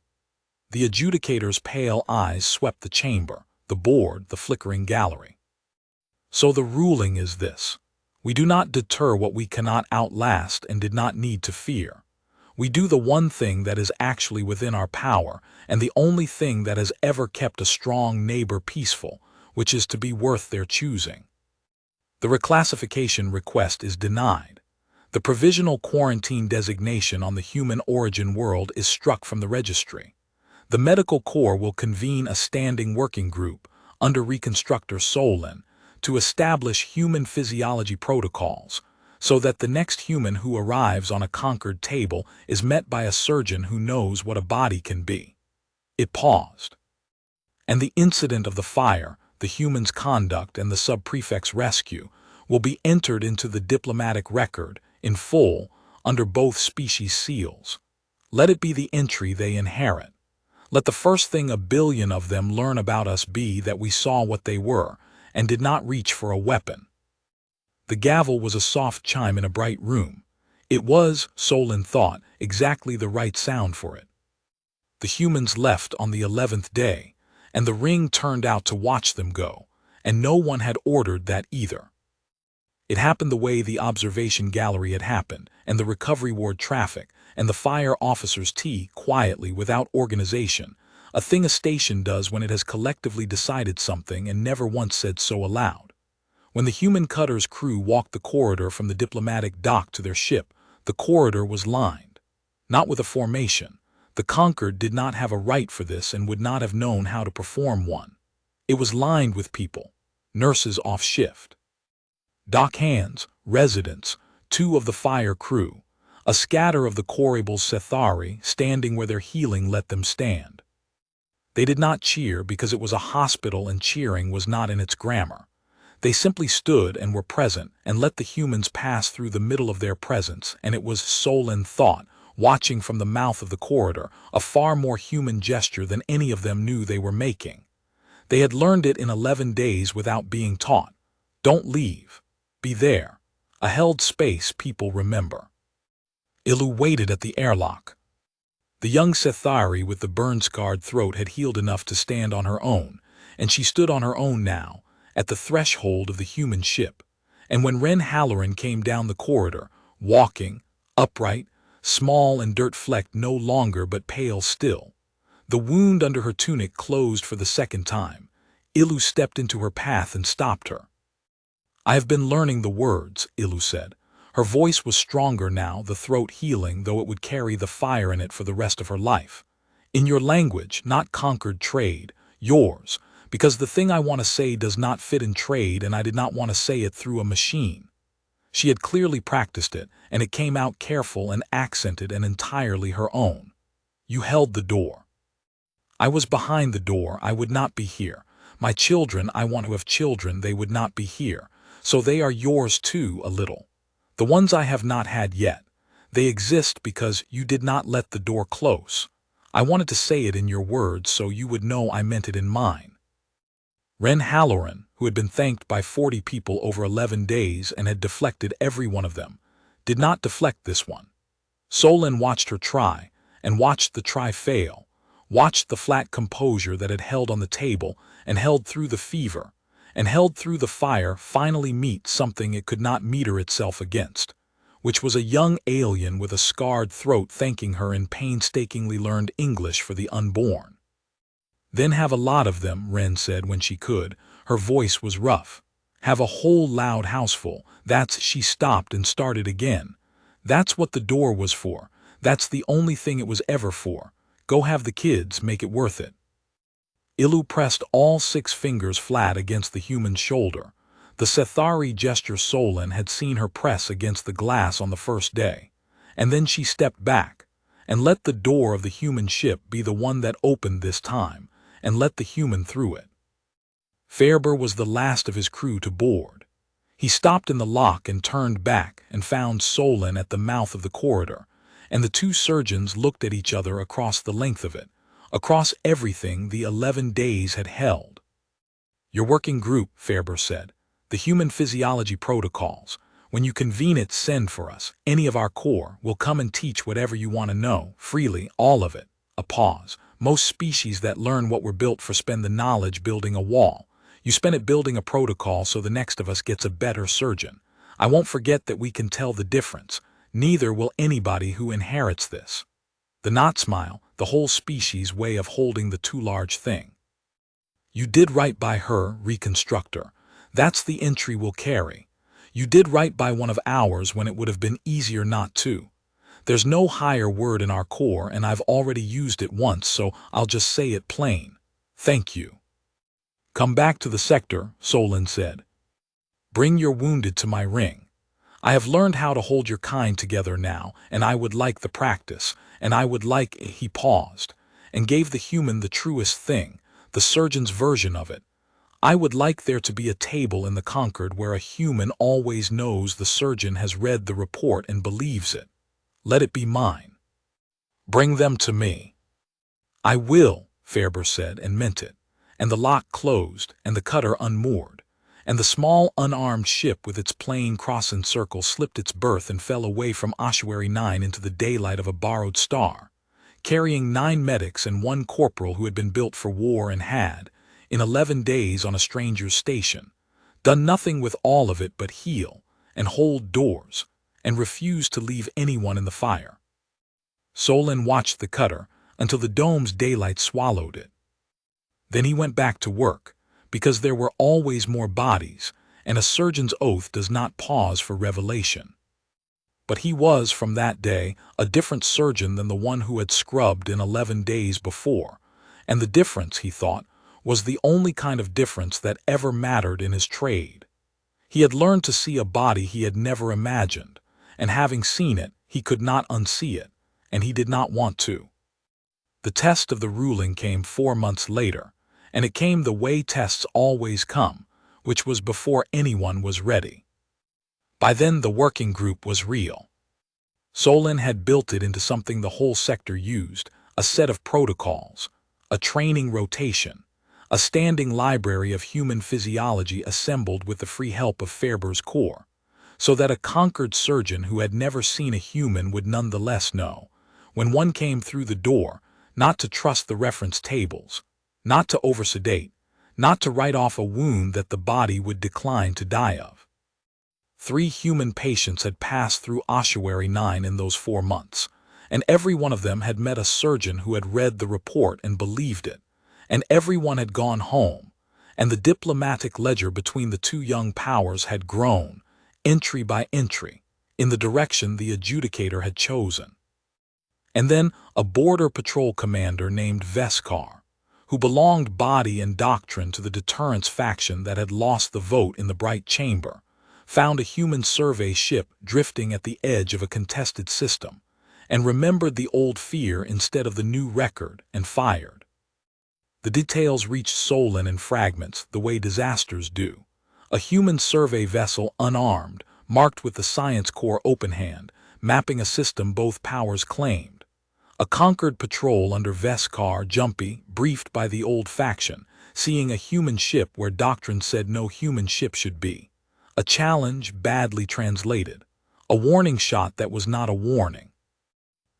The adjudicator's pale eyes swept the chamber, the board, the flickering gallery. So the ruling is this: we do not deter what we cannot outlast and did not need to fear. We do the one thing that is actually within our power, and the only thing that has ever kept a strong neighbor peaceful, which is to be worth their choosing. The reclassification request is denied. The provisional quarantine designation on the human origin world is struck from the registry. The Medical Corps will convene a standing working group under Reconstructor Solon to establish human physiology protocols so that the next human who arrives on a conquered table is met by a surgeon who knows what a body can be. It paused. And the incident of the fire, the human's conduct, and the subprefect's rescue will be entered into the diplomatic record in full under both species seals. Let it be the entry they inherit. Let the first thing a billion of them learn about us be that we saw what they were and did not reach for a weapon. The gavel was a soft chime in a bright room. It was, Solon thought, exactly the right sound for it. The humans left on the 11th day, and the ring turned out to watch them go, and no one had ordered that either. It happened the way the observation gallery had happened, and the recovery ward traffic, and the fire officers' tea, quietly, without organization, a thing a station does when it has collectively decided something and never once said so aloud. When the human cutter's crew walked the corridor from the diplomatic dock to their ship, the corridor was lined. Not with a formation. The conquered did not have a right for this and would not have known how to perform one. It was lined with people, nurses off shift, dock hands, residents, 2 of the fire crew, a scatter of the Corable's Cethari standing where their healing let them stand. They did not cheer because it was a hospital and cheering was not in its grammar. They simply stood and were present and let the humans pass through the middle of their presence, and it was, Solon thought, watching from the mouth of the corridor, a far more human gesture than any of them knew they were making. They had learned it in 11 days without being taught. Don't leave. Be there. A held space people remember. Ilu waited at the airlock. The young Cethari with the burn-scarred throat had healed enough to stand on her own, and she stood on her own now, at the threshold of the human ship. And when Ren Halloran came down the corridor, walking, upright, small and dirt-flecked no longer but pale still, the wound under her tunic closed for the second time, Ilu stepped into her path and stopped her. "I have been learning the words," Ilu said. Her voice was stronger now, the throat healing, though it would carry the fire in it for the rest of her life. "In your language, not conquered trade, yours, because the thing I want to say does not fit in trade and I did not want to say it through a machine." She had clearly practiced it, and it came out careful and accented and entirely her own. "You held the door. I was behind the door, I would not be here. My children, I want to have children, they would not be here. So they are yours too, a little. The ones I have not had yet. They exist because you did not let the door close. I wanted to say it in your words so you would know I meant it in mine." Ren Halloran, who had been thanked by 40 people over 11 days and had deflected every one of them, did not deflect this one. Solon watched her try, and watched the try fail, watched the flat composure that had held on the table and held through the fever, and held through the fire finally meet something it could not meter itself against, which was a young alien with a scarred throat thanking her in painstakingly learned English for the unborn. "Then have a lot of them," Ren said when she could. Her voice was rough. "Have a whole loud houseful. That's—" She stopped and started again. "That's what the door was for. That's the only thing it was ever for. Go have the kids, make it worth it." Ilu pressed all 6 fingers flat against the human's shoulder. The Cethari gesture Solon had seen her press against the glass on the first day. And then she stepped back, and let the door of the human ship be the one that opened this time, and let the human through it. Fairber was the last of his crew to board. He stopped in the lock and turned back and found Solon at the mouth of the corridor, and the 2 surgeons looked at each other across the length of it, across everything the 11 days had held. "Your working group," Fairber said, "the human physiology protocols. When you convene it, send for us. Any of our corps will come and teach whatever you want to know, freely, all of it." A pause. "Most species that learn what we're built for spend the knowledge building a wall. You spend it building a protocol so the next of us gets a better surgeon. I won't forget that we can tell the difference. Neither will anybody who inherits this. The not smile, the whole species way of holding the too large thing. You did right by her, Reconstructor. That's the entry we'll carry. You did right by one of ours when it would have been easier not to. There's no higher word in our Corps, and I've already used it once, so I'll just say it plain. Thank you. Come back to the sector, Solon said. Bring your wounded to my ring. I have learned how to hold your kind together now, and I would like the practice, and I would like— He paused, and gave the human the truest thing, the surgeon's version of it. I would like there to be a table in the Concord where a human always knows the surgeon has read the report and believes it. Let it be mine. Bring them to me. I will, Fairber said, and meant it, and the lock closed, and the cutter unmoored, and the small unarmed ship with its plain cross and circle slipped its berth and fell away from Ossuary 9 into the daylight of a borrowed star, carrying 9 medics and 1 corporal who had been built for war and had, in 11 days on a stranger's station, done nothing with all of it but heal and hold doors, and refused to leave anyone in the fire. Solon watched the cutter until the dome's daylight swallowed it. Then he went back to work, because there were always more bodies, and a surgeon's oath does not pause for revelation. But he was, from that day, a different surgeon than the one who had scrubbed in 11 days before, and the difference, he thought, was the only kind of difference that ever mattered in his trade. He had learned to see a body he had never imagined, and having seen it, he could not unsee it, and he did not want to. The test of the ruling came 4 months later, and it came the way tests always come, which was before anyone was ready. By then the working group was real. Solon had built it into something the whole sector used, a set of protocols, a training rotation, a standing library of human physiology assembled with the free help of Fairber's Corps, so that a conquered surgeon who had never seen a human would nonetheless know, when one came through the door, not to trust the reference tables, not to oversedate, not to write off a wound that the body would decline to die of. 3 human patients had passed through Ossuary 9 in those 4 months, and every one of them had met a surgeon who had read the report and believed it, and everyone had gone home, and the diplomatic ledger between the 2 young powers had grown, entry by entry, in the direction the adjudicator had chosen. And then a border patrol commander named Veskar, who belonged body and doctrine to the deterrence faction that had lost the vote in the Bright Chamber, found a human survey ship drifting at the edge of a contested system, and remembered the old fear instead of the new record and fired. The details reached Solon in fragments, the way disasters do. A human survey vessel unarmed, marked with the Science Corps open hand, mapping a system both powers claimed. A conquered patrol under Veskar, jumpy, briefed by the old faction, seeing a human ship where doctrine said no human ship should be. A challenge badly translated. A warning shot that was not a warning.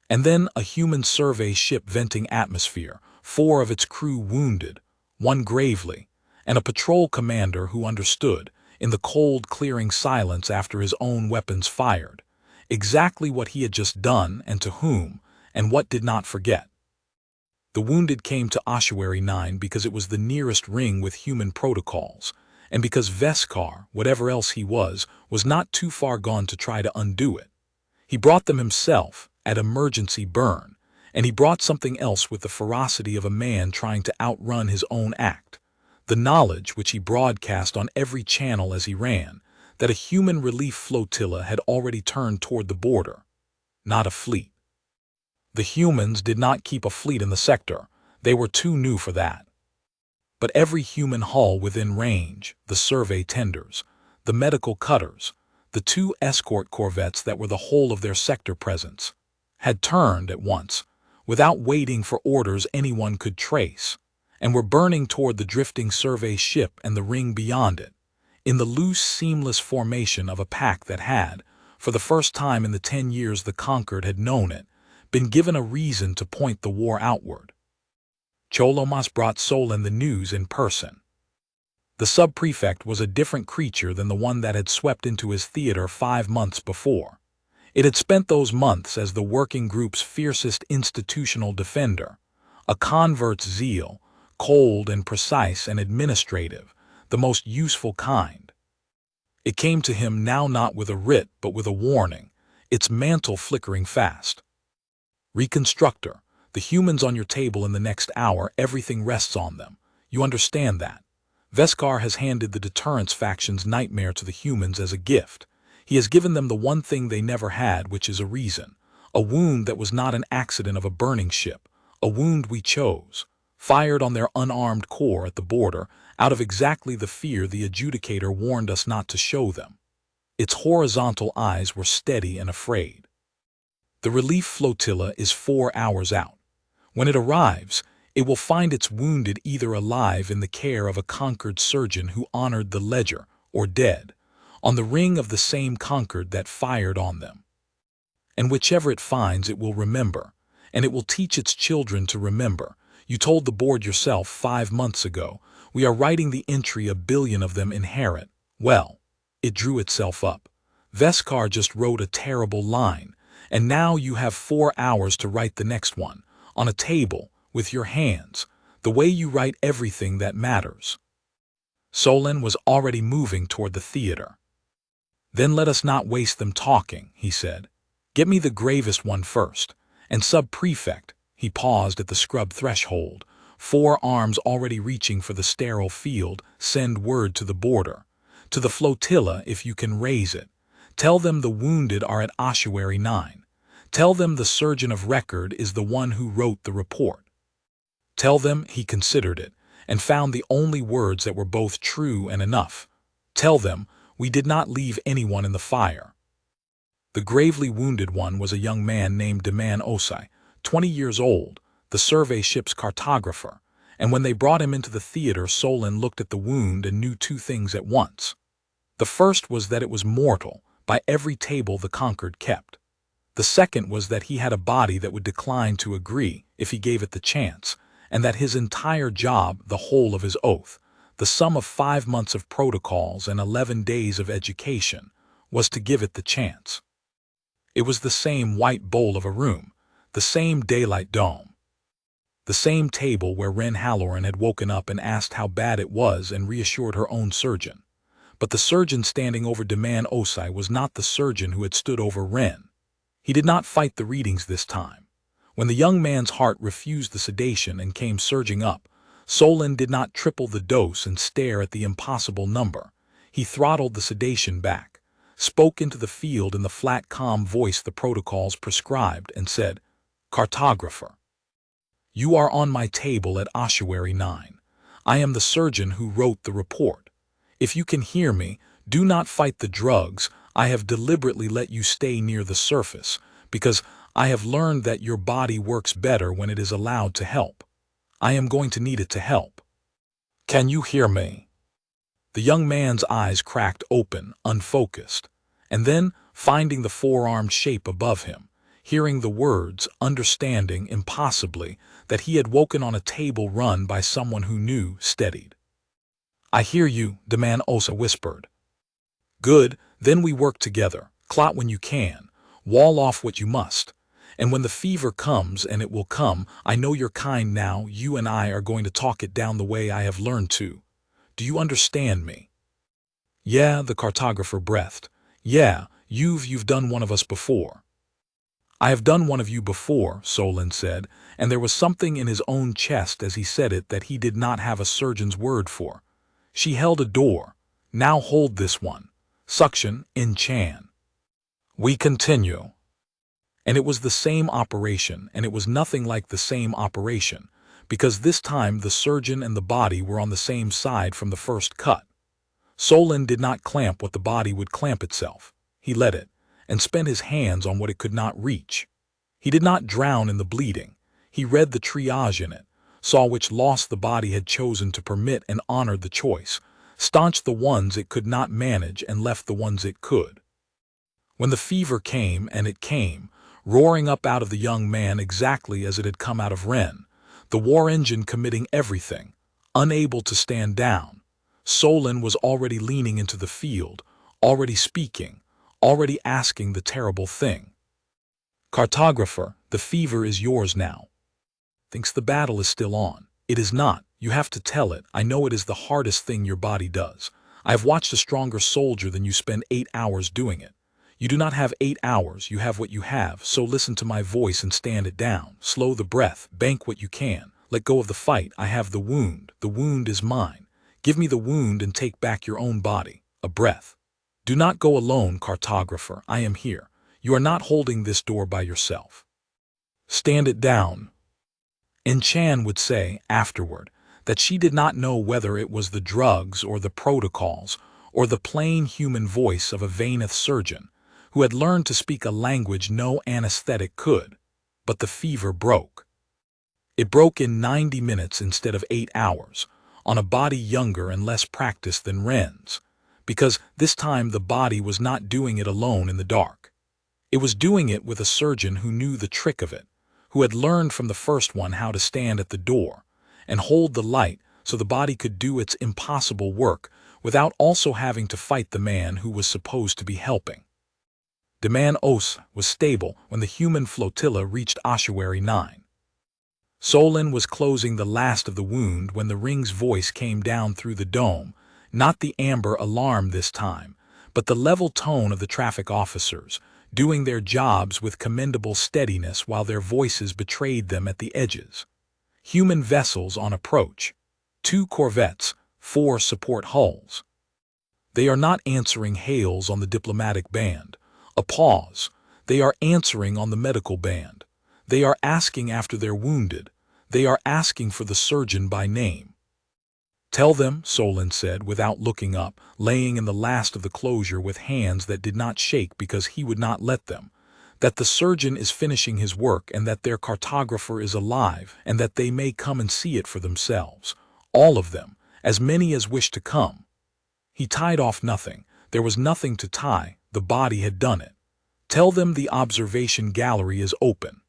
And then a human survey ship venting atmosphere, 4 of its crew wounded, 1 gravely, and a patrol commander who understood, in the cold clearing silence after his own weapons fired, exactly what he had just done and to whom, and what did not forget. The wounded came to Ossuary 9 because it was the nearest ring with human protocols, and because Veskar, whatever else he was not too far gone to try to undo it. He brought them himself, at emergency burn, and he brought something else with the ferocity of a man trying to outrun his own act, the knowledge which he broadcast on every channel as he ran, that a human relief flotilla had already turned toward the border, not a fleet. The humans did not keep a fleet in the sector, they were too new for that. But every human hull within range, the survey tenders, the medical cutters, the 2 escort corvettes that were the whole of their sector presence, had turned at once, without waiting for orders anyone could trace, and were burning toward the drifting survey ship and the ring beyond it, in the loose, seamless formation of a pack that had, for the first time in the 10 years the conquered had known it, been given a reason to point the war outward. Cholomas brought Solon the news in person. The sub-prefect was a different creature than the one that had swept into his theater 5 months before. It had spent those months as the working group's fiercest institutional defender, a convert's zeal, cold and precise and administrative, the most useful kind. It came to him now not with a writ but with a warning, its mantle flickering fast. Reconstructor, the humans on your table in the next hour, everything rests on them. You understand that. Veskar has handed the deterrence faction's nightmare to the humans as a gift. He has given them the one thing they never had, which is a reason. A wound that was not an accident of a burning ship. A wound we chose. Fired on their unarmed core at the border, out of exactly the fear the adjudicator warned us not to show them. Its horizontal eyes were steady and afraid. The relief flotilla is 4 hours out. When it arrives, it will find its wounded either alive in the care of a conquered surgeon who honored the ledger, or dead, on the ring of the same conquered that fired on them. And whichever it finds, it will remember, and it will teach its children to remember. You told the board yourself 5 months ago, we are writing the entry 1 billion of them inherit. Well, it drew itself up. Veskar just wrote a terrible line, and now you have 4 hours to write the next one, on a table, with your hands, the way you write everything that matters. Solon was already moving toward the theater. Then let us not waste them talking, he said. Get me the gravest one first. And sub-prefect, he paused at the scrub threshold, 4 arms already reaching for the sterile field, send word to the border. To the flotilla if you can raise it. Tell them the wounded are at Ossuary 9. Tell them the surgeon of record is the one who wrote the report. Tell them he considered it, and found the only words that were both true and enough. Tell them we did not leave anyone in the fire. The gravely wounded one was a young man named Deman Osai, 20 years old, the survey ship's cartographer, and when they brought him into the theater, Solon looked at the wound and knew 2 things at once. The first was that it was mortal, by every table the conquered kept. The second was that he had a body that would decline to agree if he gave it the chance, and that his entire job, the whole of his oath, the sum of 5 months of protocols and 11 days of education, was to give it the chance. It was the same white bowl of a room, the same daylight dome, the same table where Ren Halloran had woken up and asked how bad it was and reassured her own surgeon. But the surgeon standing over Deman Osai was not the surgeon who had stood over Ren. He did not fight the readings this time. When the young man's heart refused the sedation and came surging up, Solon did not triple the dose and stare at the impossible number. He throttled the sedation back, spoke into the field in the flat, calm voice the protocols prescribed, and said, "Cartographer, you are on my table at Ossuary 9. I am the surgeon who wrote the report. If you can hear me, do not fight the drugs. I have deliberately let you stay near the surface, because I have learned that your body works better when it is allowed to help. I am going to need it to help. Can you hear me?" The young man's eyes cracked open, unfocused, and then, finding the 4-armed shape above him, hearing the words, understanding, impossibly, that he had woken on a table run by someone who knew, steadied. "I hear you," Deman Osa whispered. "Good, then we work together. Clot when you can. Wall off what you must. And when the fever comes, and it will come, I know you're kind now, you and I are going to talk it down the way I have learned to. Do you understand me?" "Yeah," the cartographer breathed. "Yeah, you've done one of us before." "I have done one of you before," Solon said, and there was something in his own chest as he said it that he did not have a surgeon's word for. She held a door. "Now hold this one. Suction in Chan. We continue." And it was the same operation, and it was nothing like the same operation, because this time the surgeon and the body were on the same side from the first cut. Solon did not clamp what the body would clamp itself. He let it, and spent his hands on what it could not reach. He did not drown in the bleeding. He read the triage in it, saw which loss the body had chosen to permit and honored the choice, staunched the ones it could not manage and left the ones it could. When the fever came, and it came, roaring up out of the young man exactly as it had come out of Ren, the war engine committing everything, unable to stand down, Solon was already leaning into the field, already speaking, already asking the terrible thing. "Cartographer, the fever is yours now." "Thinks the battle is still on. It is not. You have to tell it. I know it is the hardest thing your body does. I have watched a stronger soldier than you spend 8 hours doing it. You do not have 8 hours, you have what you have, so listen to my voice and stand it down. Slow the breath, bank what you can. Let go of the fight. I have the wound is mine. Give me the wound and take back your own body. A breath. Do not go alone, cartographer, I am here. You are not holding this door by yourself. Stand it down. And Chan would say, afterward, that she did not know whether it was the drugs or the protocols or the plain human voice of a Vaineth surgeon who had learned to speak a language no anesthetic could, but the fever broke. It broke in 90 minutes instead of 8 hours, on a body younger and less practiced than Ren's, because this time the body was not doing it alone in the dark. It was doing it with a surgeon who knew the trick of it, who had learned from the first one how to stand at the door and hold the light so the body could do its impossible work without also having to fight the man who was supposed to be helping. The man Os was stable when the human flotilla reached Ossuary 9. Solon was closing the last of the wound when the ring's voice came down through the dome, not the amber alarm this time, but the level tone of the traffic officers, doing their jobs with commendable steadiness while their voices betrayed them at the edges. Human vessels on approach. 2 corvettes, 4 support hulls. They are not answering hails on the diplomatic band. A pause. They are answering on the medical band. They are asking after their wounded. They are asking for the surgeon by name. Tell them, Solon said without looking up, laying in the last of the closure with hands that did not shake because he would not let them, that the surgeon is finishing his work and that their cartographer is alive and that they may come and see it for themselves. All of them, as many as wish to come. He tied off nothing. There was nothing to tie. The body had done it. Tell them the observation gallery is open.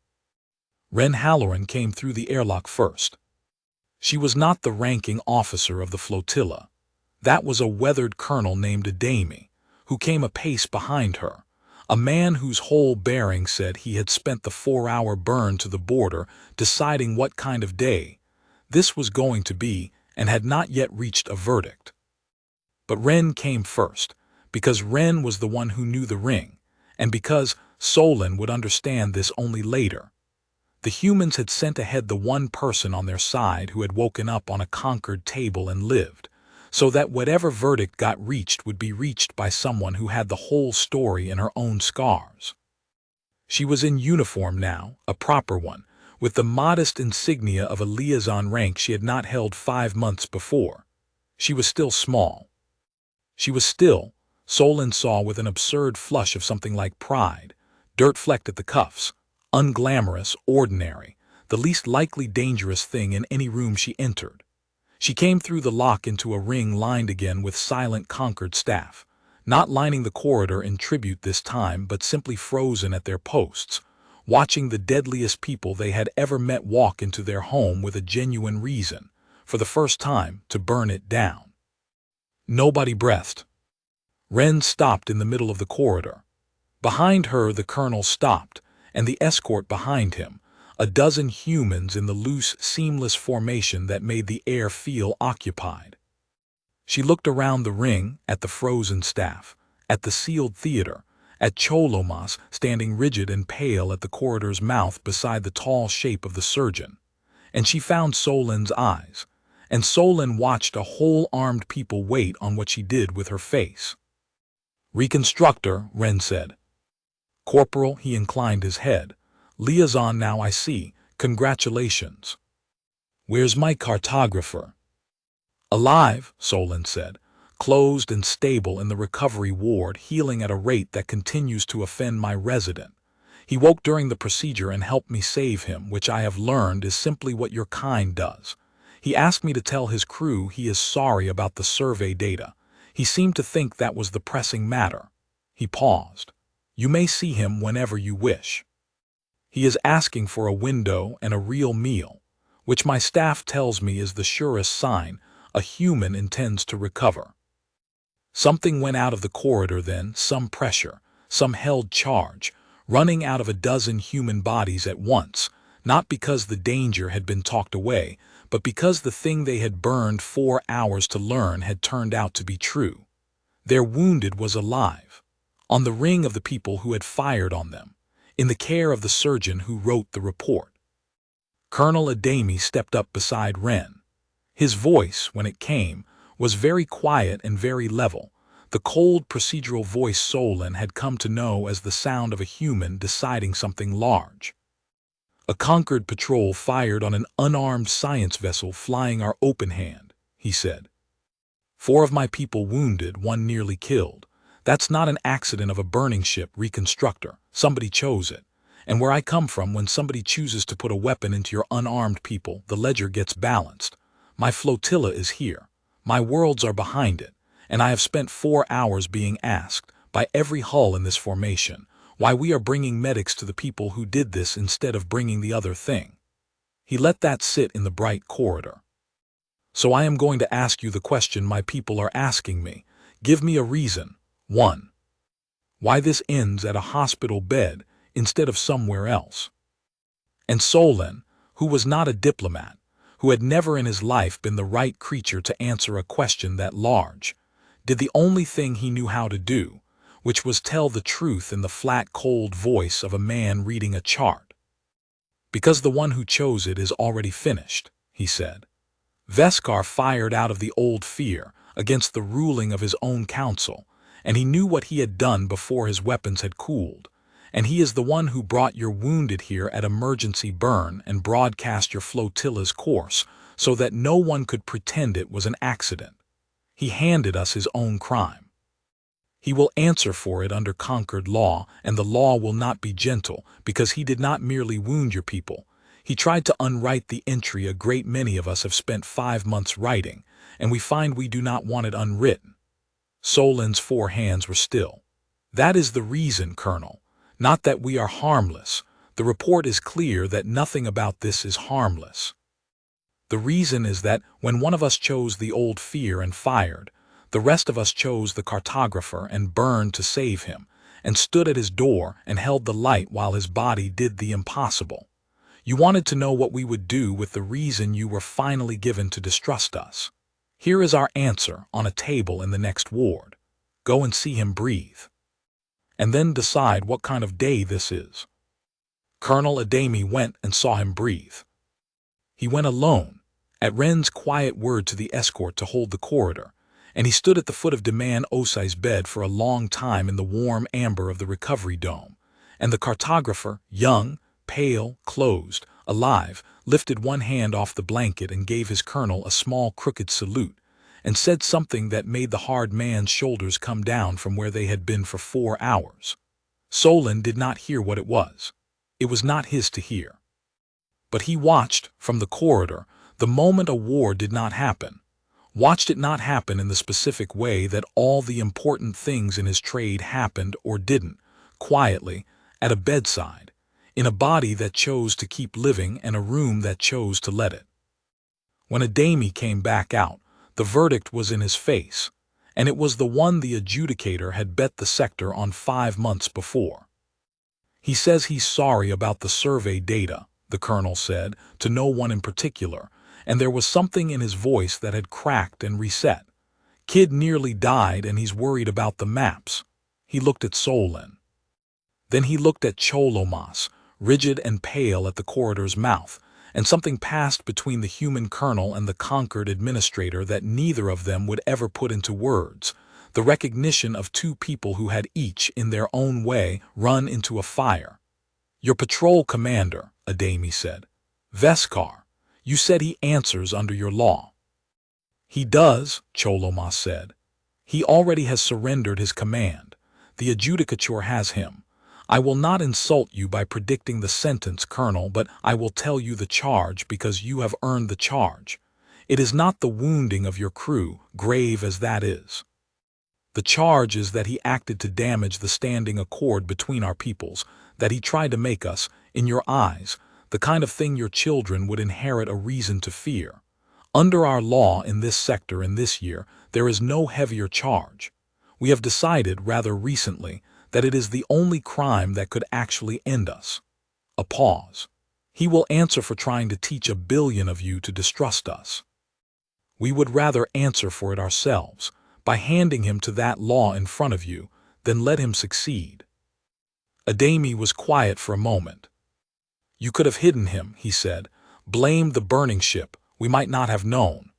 Ren Halloran came through the airlock first. She was not the ranking officer of the flotilla. That was a weathered colonel named Adami, who came a pace behind her, a man whose whole bearing said he had spent the 4-hour burn to the border deciding what kind of day this was going to be and had not yet reached a verdict. But Ren came first, because Ren was the one who knew the ring, and because Solon would understand this only later. The humans had sent ahead the one person on their side who had woken up on a conquered table and lived, so that whatever verdict got reached would be reached by someone who had the whole story in her own scars. She was in uniform now, a proper one, with the modest insignia of a liaison rank she had not held 5 months before. She was still small. She was still, Solon saw with an absurd flush of something like pride, dirt-flecked at the cuffs, unglamorous, ordinary, the least likely dangerous thing in any room she entered. She came through the lock into a ring lined again with silent conquered staff, not lining the corridor in tribute this time but simply frozen at their posts, watching the deadliest people they had ever met walk into their home with a genuine reason, for the first time, to burn it down. Nobody breathed. Ren stopped in the middle of the corridor. Behind her the colonel stopped, and the escort behind him, a dozen humans in the loose, seamless formation that made the air feel occupied. She looked around the ring, at the frozen staff, at the sealed theater, at Cholomas standing rigid and pale at the corridor's mouth beside the tall shape of the surgeon, and she found Solon's eyes, and Solon watched a whole armed people wait on what she did with her face. Reconstructor, Ren said. Corporal, he inclined his head. Liaison now I see. Congratulations. Where's my cartographer? Alive, Solon said. Closed and stable in the recovery ward, healing at a rate that continues to offend my resident. He woke during the procedure and helped me save him, which I have learned is simply what your kind does. He asked me to tell his crew he is sorry about the survey data. He seemed to think that was the pressing matter. He paused. You may see him whenever you wish. He is asking for a window and a real meal, which my staff tells me is the surest sign a human intends to recover. Something went out of the corridor then, some pressure, some held charge, running out of a dozen human bodies at once, not because the danger had been talked away, but because the thing they had burned 4 hours to learn had turned out to be true. Their wounded was alive, on the ring of the people who had fired on them, in the care of the surgeon who wrote the report. Colonel Adami stepped up beside Wren. His voice, when it came, was very quiet and very level, the cold procedural voice Solon had come to know as the sound of a human deciding something large. "A conquered patrol fired on an unarmed science vessel flying our open hand," he said. "4 of my people wounded, 1 nearly killed. That's not an accident of a burning ship reconstructor. Somebody chose it. And where I come from, when somebody chooses to put a weapon into your unarmed people, the ledger gets balanced. My flotilla is here. My worlds are behind it. And I have spent 4 hours being asked, by every hull in this formation, why we are bringing medics to the people who did this instead of bringing the other thing." He let that sit in the bright corridor. "So I am going to ask you the question my people are asking me. Give me a reason. 1. Why this ends at a hospital bed instead of somewhere else." And Solon, who was not a diplomat, who had never in his life been the right creature to answer a question that large, did the only thing he knew how to do, which was tell the truth in the flat, cold voice of a man reading a chart. "Because the one who chose it is already finished," he said. "Veskar fired out of the old fear against the ruling of his own council, and he knew what he had done before his weapons had cooled, and he is the one who brought your wounded here at emergency burn and broadcast your flotilla's course so that no one could pretend it was an accident. He handed us his own crime. He will answer for it under conquered law, and the law will not be gentle, because he did not merely wound your people. He tried to unwrite the entry a great many of us have spent 5 months writing, and we find we do not want it unwritten." Solon's 4 hands were still. "That is the reason, Colonel. Not that we are harmless. The report is clear that nothing about this is harmless. The reason is that when one of us chose the old fear and fired, the rest of us chose the cartographer and burned to save him, and stood at his door and held the light while his body did the impossible. You wanted to know what we would do with the reason you were finally given to distrust us. Here is our answer on a table in the next ward. Go and see him breathe. And then decide what kind of day this is." Colonel Adami went and saw him breathe. He went alone, at Wren's quiet word to the escort to hold the corridor, and he stood at the foot of Deman Osai's bed for a long time in the warm amber of the recovery dome, and the cartographer, young, pale, closed, alive, lifted one hand off the blanket and gave his colonel a small crooked salute, and said something that made the hard man's shoulders come down from where they had been for 4 hours. Solon did not hear what it was. It was not his to hear. But he watched, from the corridor, the moment a war did not happen, watched it not happen in the specific way that all the important things in his trade happened or didn't, quietly, at a bedside, in a body that chose to keep living and a room that chose to let it. When Adami came back out, the verdict was in his face, and it was the one the adjudicator had bet the sector on 5 months before. "He says he's sorry about the survey data," the colonel said, to no one in particular, and there was something in his voice that had cracked and reset. "Kid nearly died and he's worried about the maps." He looked at Solon. Then he looked at Cholomas, rigid and pale at the corridor's mouth, and something passed between the human colonel and the conquered administrator that neither of them would ever put into words, the recognition of 2 people who had each, in their own way, run into a fire. "Your patrol commander," Adami said. "Veskar. You said he answers under your law." "He does," Cholomas said. "He already has surrendered his command. The adjudicature has him. I will not insult you by predicting the sentence, Colonel, but I will tell you the charge because you have earned the charge. It is not the wounding of your crew, grave as that is. The charge is that he acted to damage the standing accord between our peoples, that he tried to make us, in your eyes, the kind of thing your children would inherit a reason to fear. Under our law in this sector in this year, there is no heavier charge. We have decided, rather recently, that it is the only crime that could actually end us." A pause. He will answer for trying to teach 1 billion of you to distrust us. We would rather answer for it ourselves, by handing him to that law in front of you, than let him succeed. Agony was quiet for a moment. You could have hidden him, he said. Blamed the burning ship. We might not have known.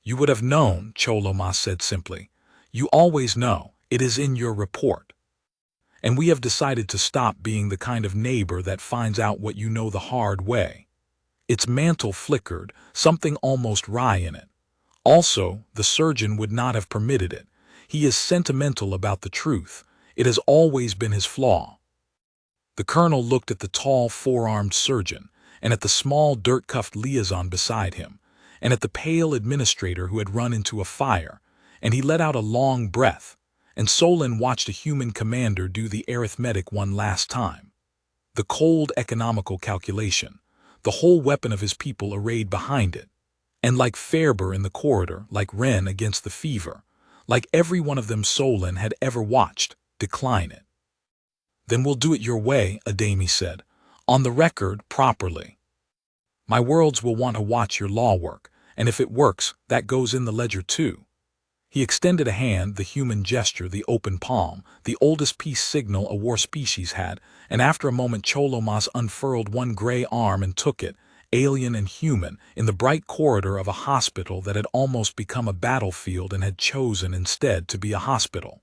You would have known, Cholomas said simply. You always know. It is in your report. And we have decided to stop being the kind of neighbor that finds out what you know the hard way. Its mantle flickered, something almost wry in it. Also, the surgeon would not have permitted it. He is sentimental about the truth. It has always been his flaw. The colonel looked at the tall, four-armed surgeon, and at the small, dirt-cuffed liaison beside him, and at the pale administrator who had run into a fire, and he let out a long breath, and Solon watched a human commander do the arithmetic one last time. The cold economical calculation, the whole weapon of his people arrayed behind it, and like Ferber in the corridor, like Wren against the fever, like every one of them Solon had ever watched, decline it. Then we'll do it your way, Agony said, on the record, properly. My worlds will want to watch your law work, and if it works, that goes in the ledger too. He extended a hand, the human gesture, the open palm, the oldest peace signal a war species had, and after a moment Cholomas unfurled one gray arm and took it, alien and human, in the bright corridor of a hospital that had almost become a battlefield and had chosen instead to be a hospital.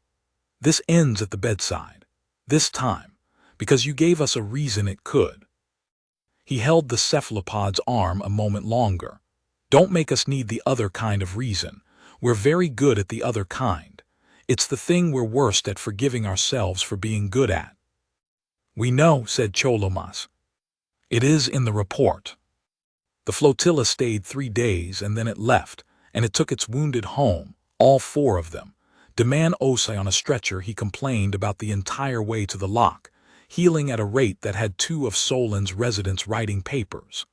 This ends at the bedside. This time, because you gave us a reason it could. He held the cephalopod's arm a moment longer. Don't make us need the other kind of reason. We're very good at the other kind. It's the thing we're worst at forgiving ourselves for being good at. We know, said Cholomas. It is in the report. The flotilla stayed 3 days and then it left, and it took its wounded home, all 4 of them. Demand Osei on a stretcher, he complained about the entire way to the lock, healing at a rate that had 2 of Solon's residents writing papers.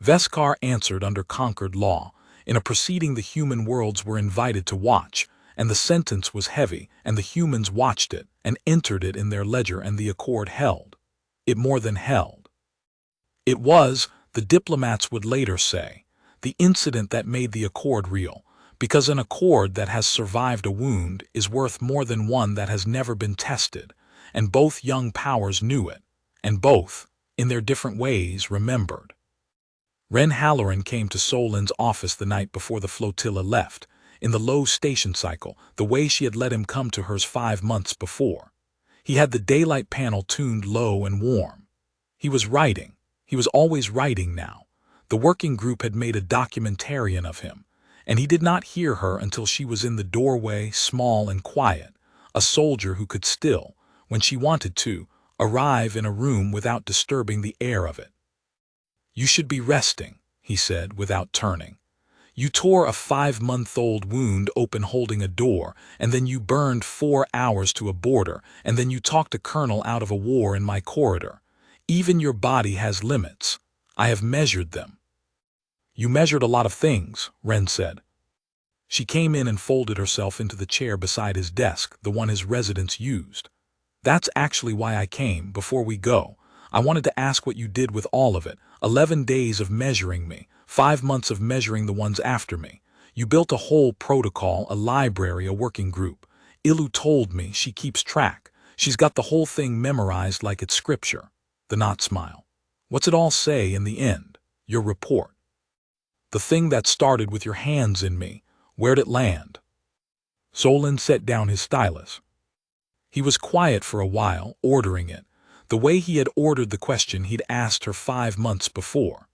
Veskar answered under conquered law. In a proceeding the human worlds were invited to watch, and the sentence was heavy, and the humans watched it, and entered it in their ledger, and the accord held. It more than held. It was, the diplomats would later say, the incident that made the accord real, because an accord that has survived a wound is worth more than one that has never been tested, and both young powers knew it, and both, in their different ways, remembered. Ren Halloran came to Solon's office the night before the flotilla left, in the low station cycle, the way she had let him come to hers 5 months before. He had the daylight panel tuned low and warm. He was writing. He was always writing now. The working group had made a documentarian of him, and he did not hear her until she was in the doorway, small and quiet, a soldier who could still, when she wanted to, arrive in a room without disturbing the air of it. You should be resting, he said, without turning. You tore a 5-month-old wound open holding a door, and then you burned 4 hours to a border, and then you talked a colonel out of a war in my corridor. Even your body has limits. I have measured them. You measured a lot of things, Ren said. She came in and folded herself into the chair beside his desk, the one his residents used. That's actually why I came, before we go. I wanted to ask what you did with all of it. 11 days of measuring me, 5 months of measuring the ones after me. You built a whole protocol, a library, a working group. Ilu told me she keeps track. She's got the whole thing memorized like it's scripture. The knot smiled. What's it all say in the end? Your report. The thing that started with your hands in me, where'd it land? Solon set down his stylus. He was quiet for a while, ordering it, the way he had ordered the question he'd asked her 5 months before.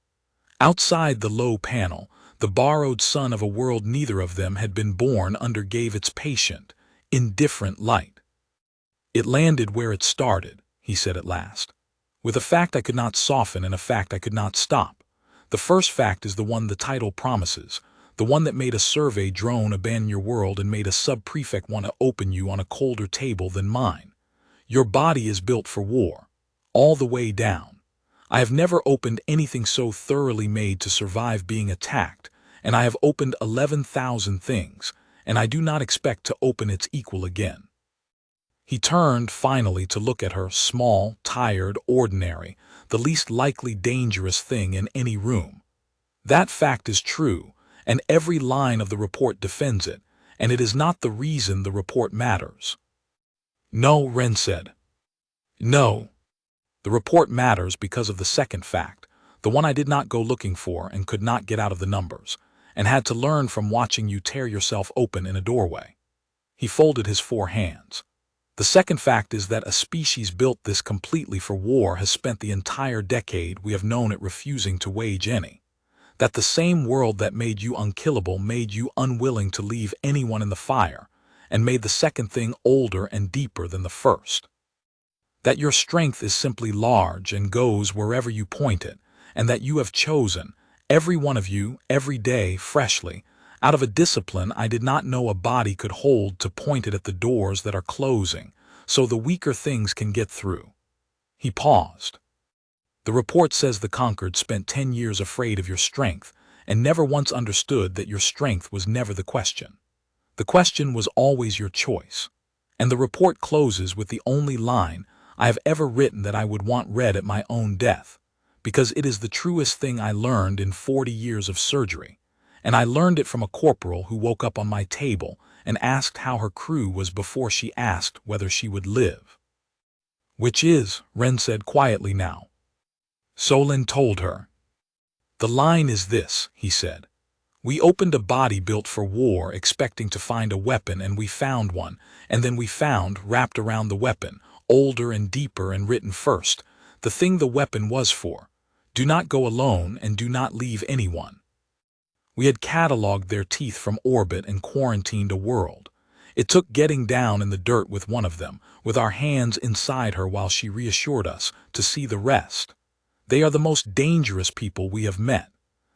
Outside the low panel, the borrowed son of a world neither of them had been born under gave its patient, indifferent light. It landed where it started, he said at last, with a fact I could not soften and a fact I could not stop. The first fact is the one the title promises, the one that made a survey drone abandon your world and made a sub-prefect want to open you on a colder table than mine. Your body is built for war, all the way down. I have never opened anything so thoroughly made to survive being attacked, and I have opened 11,000 things, and I do not expect to open its equal again. He turned finally to look at her, small, tired, ordinary, the least likely dangerous thing in any room. That fact is true, and every line of the report defends it, and it is not the reason the report matters. No, Ren said. No. The report matters because of the second fact, the one I did not go looking for and could not get out of the numbers, and had to learn from watching you tear yourself open in a doorway. He folded his 4 hands. The second fact is that a species built this completely for war has spent the entire decade we have known it refusing to wage any. That the same world that made you unkillable made you unwilling to leave anyone in the fire, and made the second thing older and deeper than the first. That your strength is simply large and goes wherever you point it, and that you have chosen, every one of you, every day, freshly, out of a discipline I did not know a body could hold, to point it at the doors that are closing, so the weaker things can get through. He paused. The report says the conquered spent 10 years afraid of your strength, and never once understood that your strength was never the question. The question was always your choice. And the report closes with the only line I have ever written that I would want read at my own death, because it is the truest thing I learned in 40 years of surgery, and I learned it from a corporal who woke up on my table and asked how her crew was before she asked whether she would live. Which is, Ren said quietly now. Solon told her. The line is this, he said. We opened a body built for war expecting to find a weapon, and we found one, and then we found, wrapped around the weapon, older and deeper and written first, the thing the weapon was for. Do not go alone and do not leave anyone. We had cataloged their teeth from orbit and quarantined a world. It took getting down in the dirt with one of them, with our hands inside her while she reassured us, to see the rest. They are the most dangerous people we have met.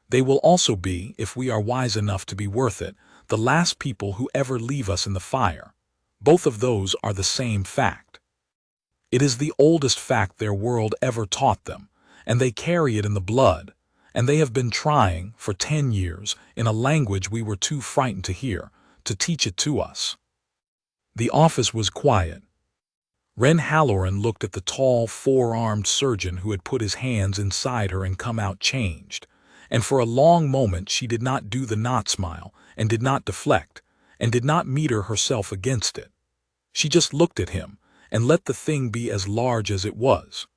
They will also be, if we are wise enough to be worth it, the last people who ever leave us in the fire. Both of those are the same fact. It is the oldest fact their world ever taught them, and they carry it in the blood, and they have been trying, for 10 years, in a language we were too frightened to hear, to teach it to us. The office was quiet. Ren Halloran looked at the tall, 4-armed surgeon who had put his hands inside her and come out changed, and for a long moment she did not do the not smile, and did not deflect, and did not meter herself against it. She just looked at him, and let the thing be as large as it was.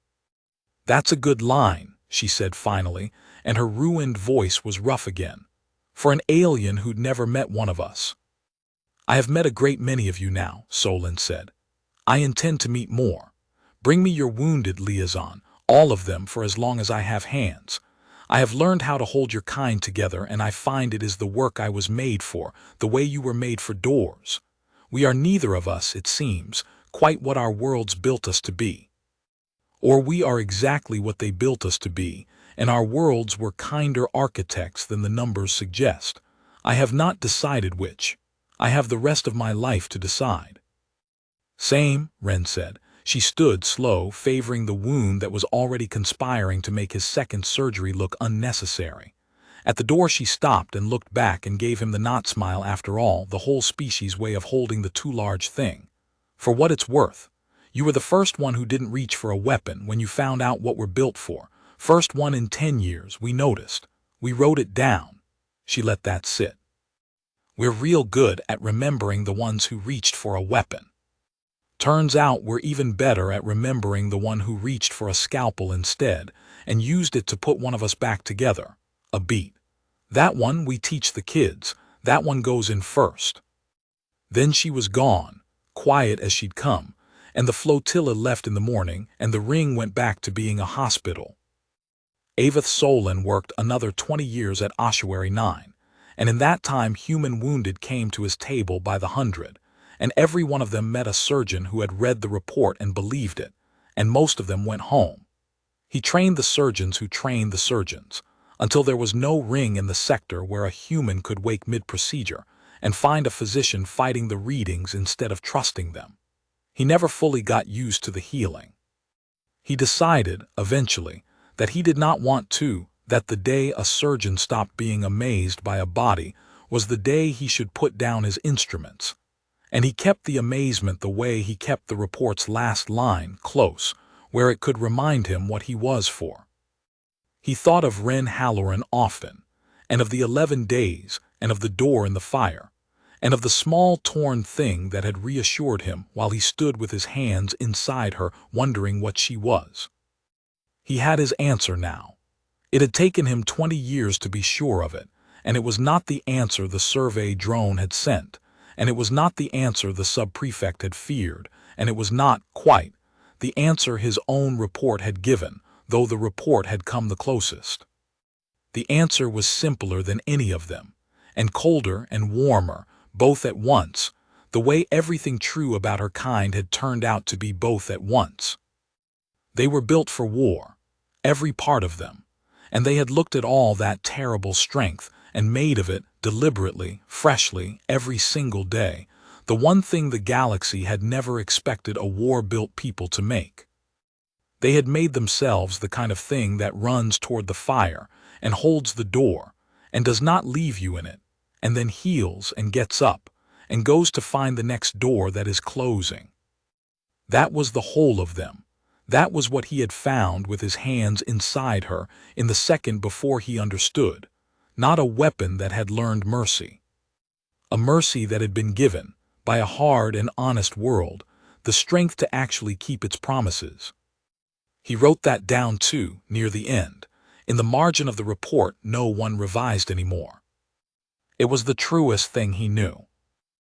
That's a good line, she said finally, and her ruined voice was rough again. For an alien who'd never met one of us. I have met a great many of you now, Solon said. I intend to meet more. Bring me your wounded liaison, all of them, for as long as I have hands. I have learned how to hold your kind together, and I find it is the work I was made for, the way you were made for doors. We are neither of us, it seems, quite what our worlds built us to be. Or we are exactly what they built us to be, and our worlds were kinder architects than the numbers suggest. I have not decided which. I have the rest of my life to decide. Same, Ren said. She stood slow, favoring the wound that was already conspiring to make his second surgery look unnecessary. At the door she stopped and looked back and gave him the not smile. After all, the whole species' way of holding the too large thing. For what it's worth, you were the first one who didn't reach for a weapon when you found out what we're built for. First one in 10 years, we noticed. We wrote it down. She let that sit. We're real good at remembering the ones who reached for a weapon. Turns out we're even better at remembering the one who reached for a scalpel instead and used it to put one of us back together. A beat. That one we teach the kids. That one goes in first. Then she was gone, quiet as she'd come, and the flotilla left in the morning, and the ring went back to being a hospital. Avith Solon worked another 20 years at Ossuary 9, and in that time human wounded came to his table by the hundred, and every one of them met a surgeon who had read the report and believed it, and most of them went home. He trained the surgeons who trained the surgeons, until there was no ring in the sector where a human could wake mid-procedure and find a physician fighting the readings instead of trusting them. He never fully got used to the healing. He decided, eventually, that he did not want to, that the day a surgeon stopped being amazed by a body was the day he should put down his instruments. And he kept the amazement the way he kept the report's last line, close, where it could remind him what he was for. He thought of Ren Halloran often, and of the 11 days, and of the door in the fire, and of the small torn thing that had reassured him while he stood with his hands inside her, wondering what she was. He had his answer now. It had taken him 20 years to be sure of it, and it was not the answer the survey drone had sent, and it was not the answer the sub-prefect had feared, and it was not, quite, the answer his own report had given, though the report had come the closest. The answer was simpler than any of them, and colder and warmer, both at once, the way everything true about her kind had turned out to be both at once. They were built for war, every part of them, and they had looked at all that terrible strength and made of it, deliberately, freshly, every single day, the one thing the galaxy had never expected a war-built people to make. They had made themselves the kind of thing that runs toward the fire and holds the door and does not leave you in it, and then heals and gets up and goes to find the next door that is closing. That was the whole of them. That was what he had found with his hands inside her in the second before he understood. Not a weapon that had learned mercy. A mercy that had been given, by a hard and honest world, the strength to actually keep its promises. He wrote that down too, near the end. In the margin of the report no one revised anymore. It was the truest thing he knew.